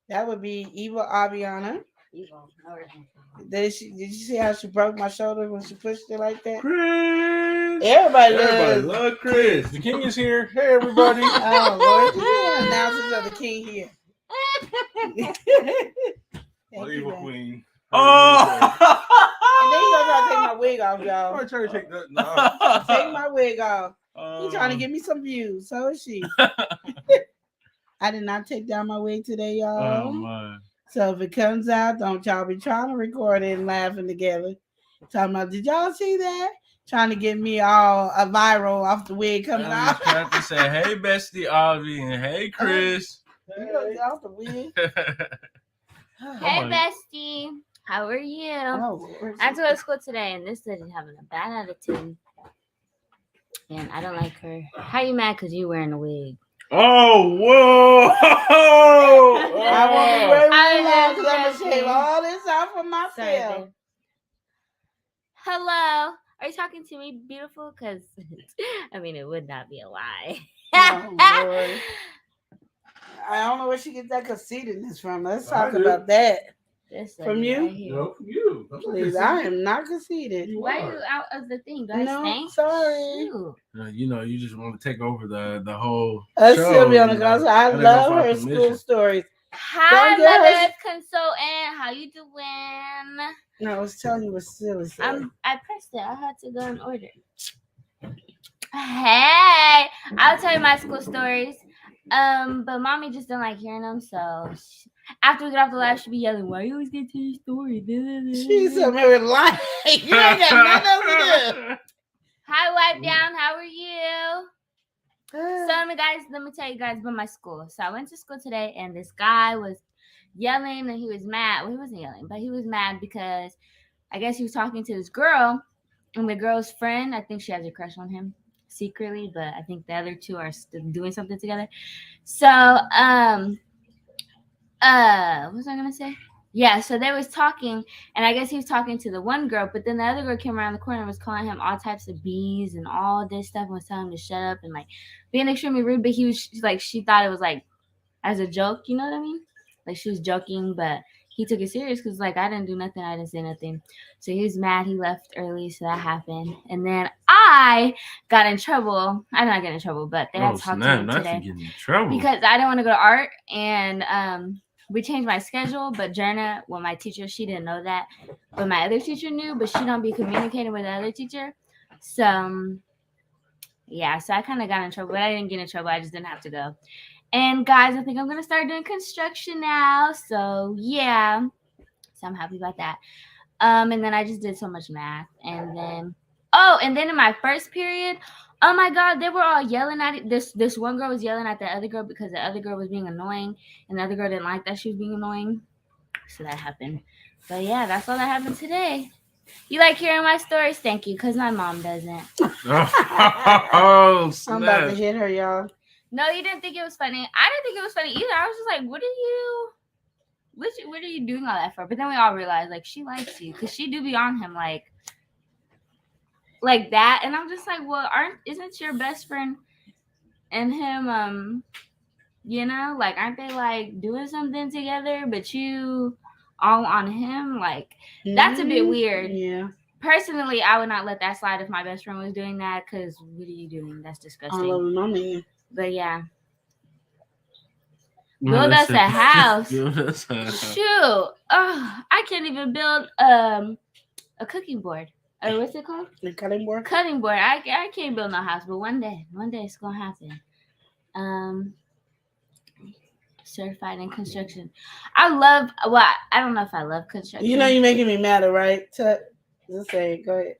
that would be Eva Aviana. Did you see how she broke my shoulder when she pushed it like that? Chris! Everybody love Chris. The king is here. Hey, everybody. Oh, Lord. You announcers of the king here. Evil queen. Oh! And then you gonna try to take my wig off, y'all. I'm trying to take that. No. Take my wig off. He's trying to give me some views. So is she. I did not take down my wig today, y'all. Oh, my. So if it comes out, don't y'all be trying to record it and laughing together. Talking about, did y'all see that? trying to get me all a viral off the wig coming out. Trying to say, hey, bestie Avi, and hey, Chris. You gonna get off the wig? Hey, bestie. How are you? Oh, I had to go to school today, and this lady's having a bad attitude. And I don't like her. How you mad because you wearing a wig? Oh, whoa! I won't be wearing long because I'm going to shave all this out for myself. Sorry, hello. Are you talking to me, beautiful? Because, I mean, it would not be a lie. Oh, Lord. I don't know where she gets that conceitedness from. Let's talk about that. From you? Right here. No, from you. Please, I am not conceited. Why are you out of the thing? Do I stink? Sorry. You know, you just want to take over the whole Let's show. still be on the gossip. I love her school stories. Hi, mother consultant. How you doing? No, I was telling you what Silly said. I pressed it. I had to go in order. Hey, I'll tell you my school stories. But mommy just don't like hearing them, so after we get off the live, she'll be yelling, "Why you always get to your story?" She's a very lying. You ain't got nothing else to do. Hi, wipe down. How are you? So let me tell you guys about my school. So I went to school today, and this guy was yelling, and he was mad. Well, he wasn't yelling, but he was mad because I guess he was talking to this girl, and the girl's friend, I think she has a crush on him secretly, but I think the other two are still doing something together. So, what was I gonna say? Yeah, so they was talking, and I guess he was talking to the one girl, but then the other girl came around the corner and was calling him all types of B's and all this stuff and was telling him to shut up and like being extremely rude, but he was like, she thought it was like as a joke, you know what I mean? Like she was joking, but he took it serious because like I didn't do nothing, I didn't say nothing. So he was mad, he left early, so that happened. And then I got in trouble. I did not get in trouble, but they had to talk to me today because I didn't want to go to art, and we changed my schedule, but Jerna, well, my teacher, she didn't know that, but my other teacher knew, but she don't be communicating with the other teacher. So, yeah, so I kind of got in trouble, but I didn't get in trouble. I just didn't have to go. And guys, I think I'm going to start doing construction now. So, yeah, so I'm happy about that. And then I just did so much math. And then in my first period, oh my God, they were all yelling at it. This one girl was yelling at the other girl because the other girl was being annoying, and the other girl didn't like that she was being annoying. So that happened. But yeah, that's all that happened today. You like hearing my stories? Thank you, because my mom doesn't. Oh, snap. I'm about to hit her, y'all. No, you didn't think it was funny. I didn't think it was funny either. I was just like, what are you doing all that for? But then we all realized, like, she likes you because she do be on him, like that. And I'm just like, well, isn't your best friend and him, you know, like, aren't they like doing something together, but you all on him? Like, that's a bit weird. Yeah. Personally, I would not let that slide if my best friend was doing that, because what are you doing? That's disgusting. I love mommy. But yeah. Build us a house. Build us a house. Shoot. Oh, I can't even build a cooking board. Or what's it called? The cutting board? Cutting board. I can't build no house, but one day it's gonna happen. Certified in construction. I don't know if I love construction. You know you're making me mad, right? Just say it. Go ahead.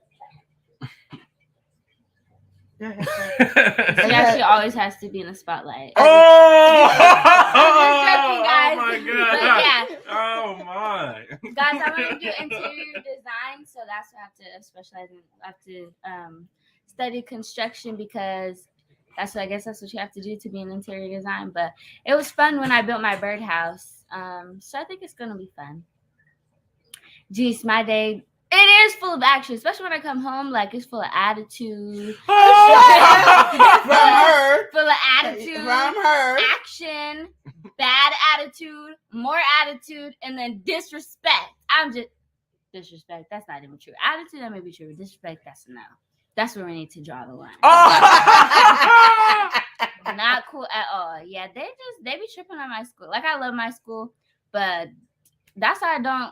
Yeah, she always has to be in the spotlight. Oh, joking, guys. Oh my God. But yeah. Oh my. Guys, I want to do interior design, so that's what I have to specialize in. I have to study construction because that's what you have to do to be in interior design. But it was fun when I built my birdhouse. So I think it's gonna be fun. Jeez, my day. It is full of action, especially when I come home. Like, it's full of attitude. From her. Full of attitude. From her. Action. Bad attitude. More attitude. And then disrespect. Disrespect. That's not even true. Attitude, that may be true. Disrespect, that's a no. That's where we need to draw the line. Not cool at all. Yeah, they be tripping on my school. Like, I love my school, but that's how I don't know.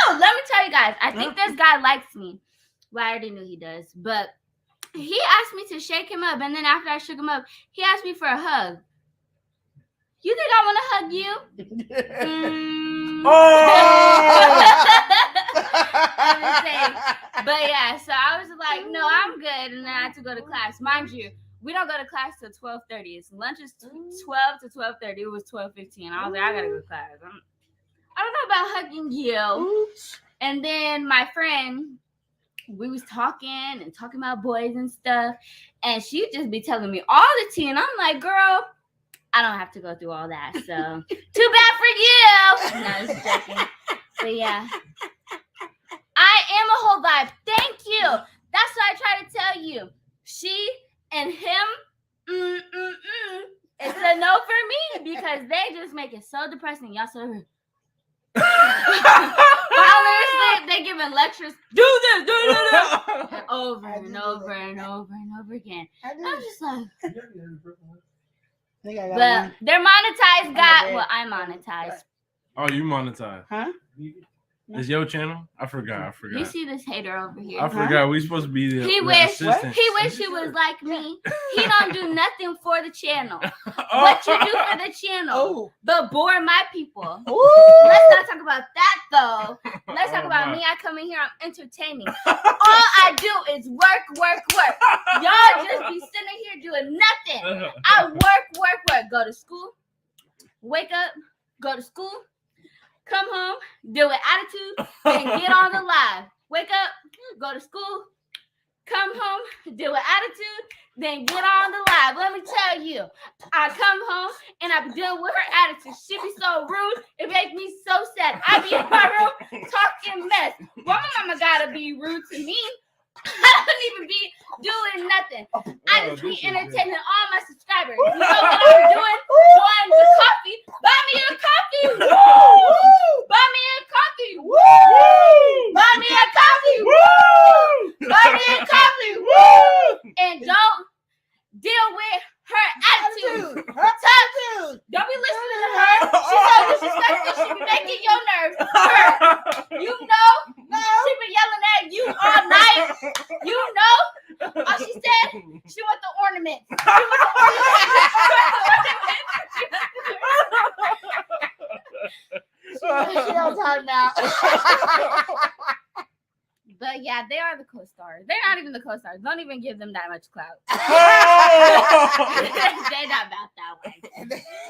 Oh, let me tell you guys. I think this guy likes me. Well, I already knew he does. But he asked me to shake him up. And then after I shook him up, he asked me for a hug. You think I want to hug you? But yeah, so I was like, no, I'm good, and then I had to go to class. Mind you, we don't go to class till 12:30. It's lunch is 12 to 12:30. It was 12:15. I was like, I gotta go to class. I don't know about hugging you. And then my friend, we was talking about boys and stuff, and she'd just be telling me all the tea, and I'm like, girl, I don't have to go through all that, so too bad for you. No, I was joking. But yeah, I am a whole vibe. Thank you. That's what I try to tell you. She and him, it's a no for me because they just make it so depressing. Y'all so while they're asleep, they giving lectures. Do this, do over and over and over and over again. I'm just like, but they're monetized. I monetized. Oh, you monetize? Huh? Is your channel? I forgot. You see this hater over here? I forgot. We supposed to be the He wish he was like me. He don't do nothing for the channel. What you do for the channel? But bore my people. Let's not talk about that though. Let's talk about me. I come in here. I'm entertaining. All I do is work. Y'all just be sitting here doing nothing. I work. Go to school. Wake up. Go to school. Come home, deal with attitude, then get on the live. Wake up, go to school, come home, deal with attitude, then get on the live. Let me tell you, I come home and I be dealing with her attitude. She be so rude, it makes me so sad. I be in my room talking mess. Why my mama gotta be rude to me? I don't even be doing nothing. I just be entertaining all my subscribers. You know what I'm doing? Join the coffee. Buy me a coffee. Woo! Buy me a coffee. Woo! Buy me a coffee. Woo! Buy me a coffee. Woo! And don't deal with her attitude. Don't be listening to her. She's so disrespectful. She be making your nerves hurt. You know? She been yelling at you all night. You know? All she said, she want the ornament. She don't talk now. But yeah, they are the co-stars. They're not even the co-stars. Don't even give them that much clout. They're not about that way.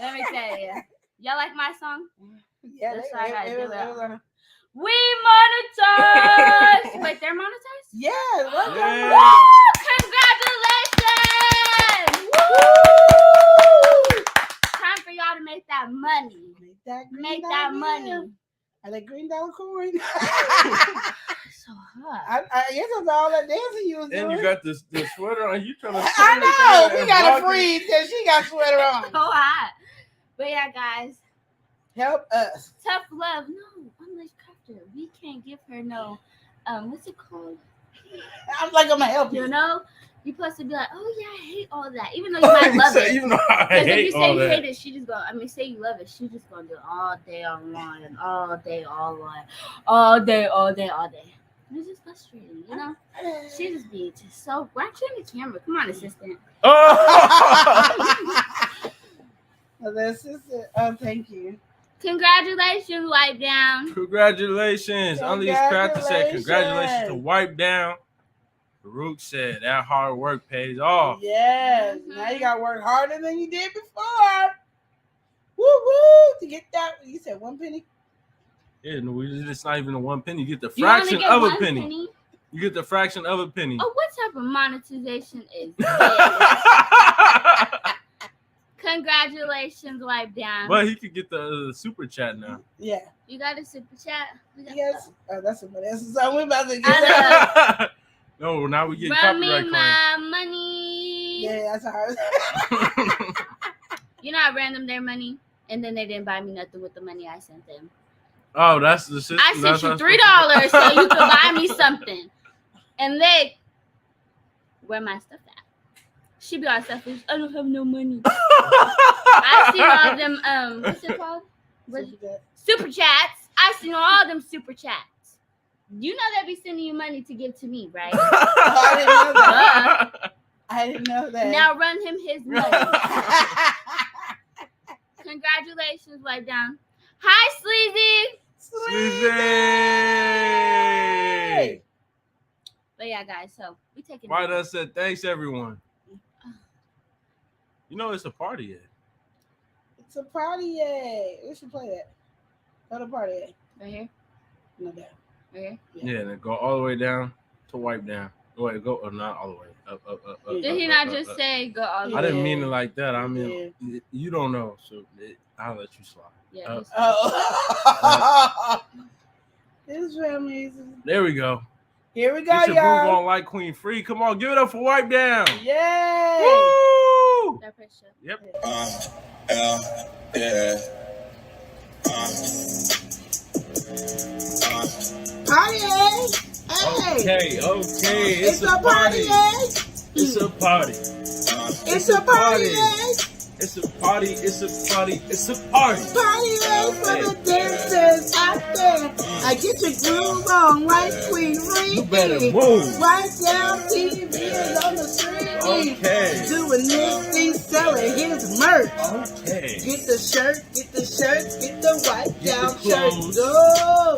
Let me tell you. Y'all like my song? Yeah, that's why I gotta do it. We monetize. Wait, they're monetized? Yeah. Woo! Congratulations! Woo! Time for y'all to make that money. Make that money. And that $1 coin. So hot. I guess that's all that dancing you was doing. And you got the sweater on. You trying to? I know. We got to freeze because she got sweater on. So hot. But yeah, guys. Help us. Tough love. No, I'm like Crafter. We can't give her no. What's it called? I'm like, I'm gonna help you. You know, you supposed to be like, oh yeah, I hate all that. Even though you might love it. Even though I hate if you say all you that. hate it, she just go. I mean, say you love it, she just gonna do it all day, online, and all day, online, all day. It's just frustrating, you know. She just be just so. Why aren't you in the camera? Come on, assistant. Oh, The assistant. Oh, thank you. Congratulations, Wipe Down. Congratulations. Unleashed Crafter said congratulations to Wipe Down. Farouk said that hard work pays off. Yes. Now you got to work harder than you did before. Woo woo. To get that, you said 1 penny? Yeah, no, it's not even a 1 penny. You get the fraction of a penny. You get the fraction of a penny. Oh, what type of monetization is this? Congratulations, Wipe Down. But he could get the super chat now. Yeah. You got a super chat? Yes. Oh, that's somebody else's song. We're about to get that. No, now we get Run me copyright my money. Yeah, that's hard. You know, I ran them their money, and then they didn't buy me nothing with the money I sent them. Oh, that's the system. I sent you $3 so you could buy me something. And they, where my stuff at? She be all selfish. I don't have no money. I seen all them, what's it called? Super chats. I seen all them super chats. You know they be sending you money to give to me, right? I didn't know that. I didn't know that. Now run him his money. Congratulations, Wipe Down. Hi, Sleazy. Sleazy. But yeah, guys, so we taking. Why done said thanks, everyone. You know it's a party yet. It's a party yet. We should play that. Go to party yet. Right here. No doubt. Right here. Yeah, then go all the way down to wipe down. Wait, go or not all the way. Up. Did he not just say go all the way? I didn't mean it like that. I mean, you don't know, so I'll let you slide. Yeah. This family. There we go. Here we go, Get your groove y'all. on like Queen Free. Come on, give it up for Wipe Down. Yay! Woo! That pressure. Yep. Party! Hey! Okay. It's a party! It's a party. It's a party! It's a party. It's a party. It's a party. Party for the dancers out there. I get your groove on like Queen Free. You better move. Right down TV on the street. Okay. Doing this thing, selling his merch. Okay. Get the shirt, get the shirts, get the white down the shirt. clothes. Go.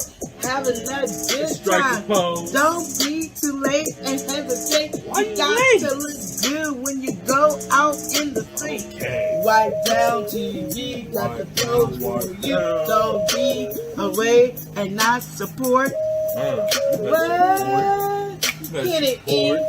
Having a good Strike time. the pose. Don't be too late and hesitate. Why You you got late? to look good when you go out in the street. Okay. White down TV, got the clothes for White you. down. Don't be away and not support. What? Get it in.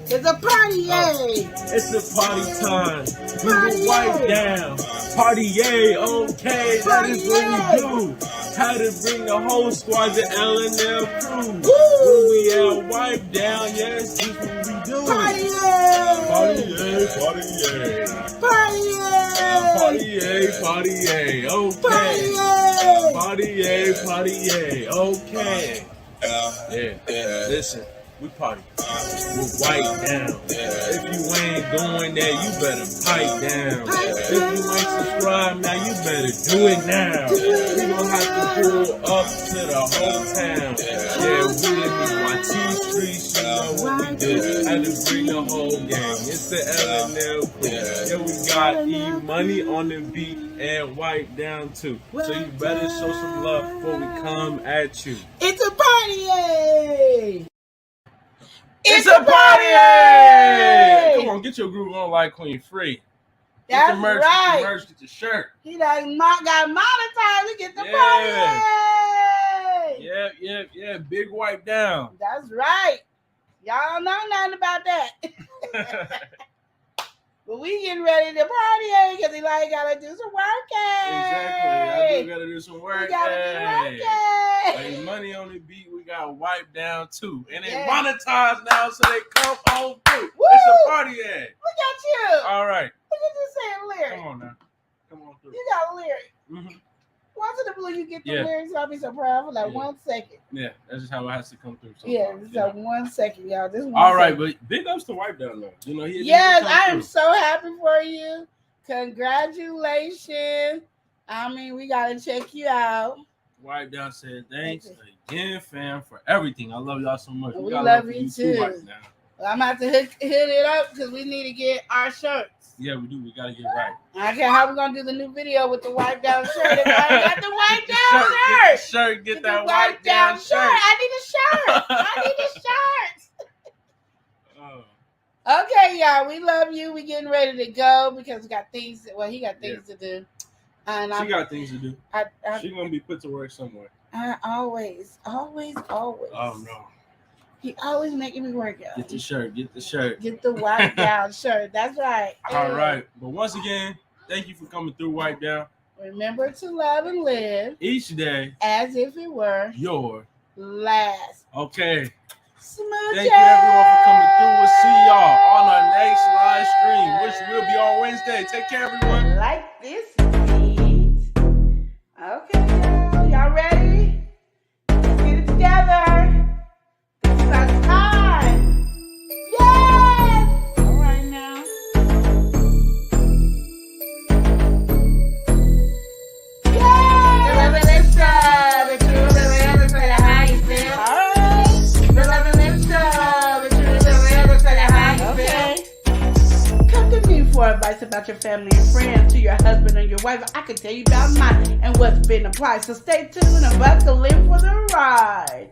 It's a party, yay! It's a party time. We Party, will wipe yay. down. Party, yay. Okay, that Party, is what yay. we do. How to bring the whole squad to L&L crew. Woo. When we out wipe down, yes, this is what we do. Party, yay! Party, yay. Party, yay. Party, yay! Party, yay. Party, yay. Okay. Party, yay! Party, yay. Party, yay. Okay. Yeah. Listen. We party. We'll wipe down. If you ain't going there, you better pipe down. If you ain't subscribed now, you better do it now. We gon' have to pull up to the whole town. Yeah, we in the YT streets, you know what we did. Had to bring the whole gang. It's the L&L crew. Yeah, we got E-Money on the beat and Wipe Down too. So you better show some love before we come at you. It's a party, yay! It's a party! Come on, get your groove on like Queen Free. Get That's the merch, right. get the merch, get the shirt. He done got monetized to get the Yeah. party, yay! Yeah. Big Wipe Down. That's right. Y'all don't know nothing about that. But we getting ready to party, because he like gotta do some work. Exactly. I do gotta do some work. We gotta do work. Like money on the beat, we got Wipe Down too. And they Yeah. monetized now, so they come on through. Woo! It's a party ad. Look at you. All right. Look at you saying lyrics. Come on now. Come on through. You got lyrics. Mm-hmm. Once in the blue, you get the Yeah. lyrics. I'll be so proud for like 1 second. Yeah, that's just how it has to come through. Yeah, sometimes, it's you know? like 1 second, y'all. Just 1 All right, second. but big ups to Wipe Down though. You know, he Yes, come I am through. so happy for you. Congratulations. I mean, we gotta check you out. Wipe Down said thanks again, fam, for everything. I love y'all so much. We got love for you too. Wipe Down. Well, I'm about to hit it up because we need to get our shirts. Yeah, we do. We gotta get right. Okay, how we gonna do the new video with the wipe down shirt? If I got the wipe Get down shirt. shirt. Get that the Wipe Down shirt. I need a shirt. I need a shirt. Oh. Okay, y'all, we love you. We getting ready to go because we got things. Well, he got things to do, and She got things to do. She gonna be put to work somewhere. I always. Oh no. He always making me work out. Get the shirt. Get the shirt. Get the wipe down shirt. That's right. All right. But once again, thank you for coming through Wipe Down. Remember to love and live Each day, as if it were your last. okay. Smooth. Thank you everyone for coming through. We'll see y'all on our next live stream, which will be on Wednesday. Take care, everyone. Like this beat. Okay, y'all ready? Let's get it together. This is our time. Yes! All right now. Yes! The love and live show. The true the real for the highest feel. All right. The love and live show. The true the real for the highest feel. Come to me for advice about your family and friends, to your husband and your wife. I can tell you about mine and what's been applied. So stay tuned and buckle in for the ride.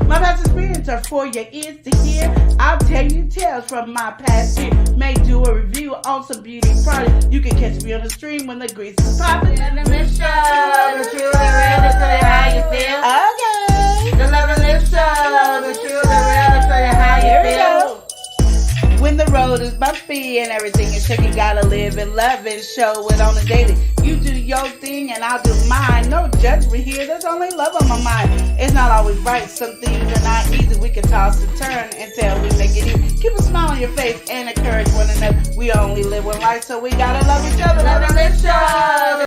My past experience are for your ears to hear. I'll tell you tales from my past year. May do a review on some beauty products. You can catch me on the stream when the grease is popping. And the Lip Show, the true, the real, to tell you how you feel. Okay. The Love and Lip Show, the true, the real, to tell you how Here you we feel. go. When the road is bumpy and everything is shaky, gotta live and love and show it on a daily. You do your thing and I'll do mine. No judgment here, there's only love on my mind. It's not always right, some things are not easy. We can toss and turn until we make it easy. Keep a smile on your face and encourage one another. We only live one life, so we gotta love each other. Love and Lip Show.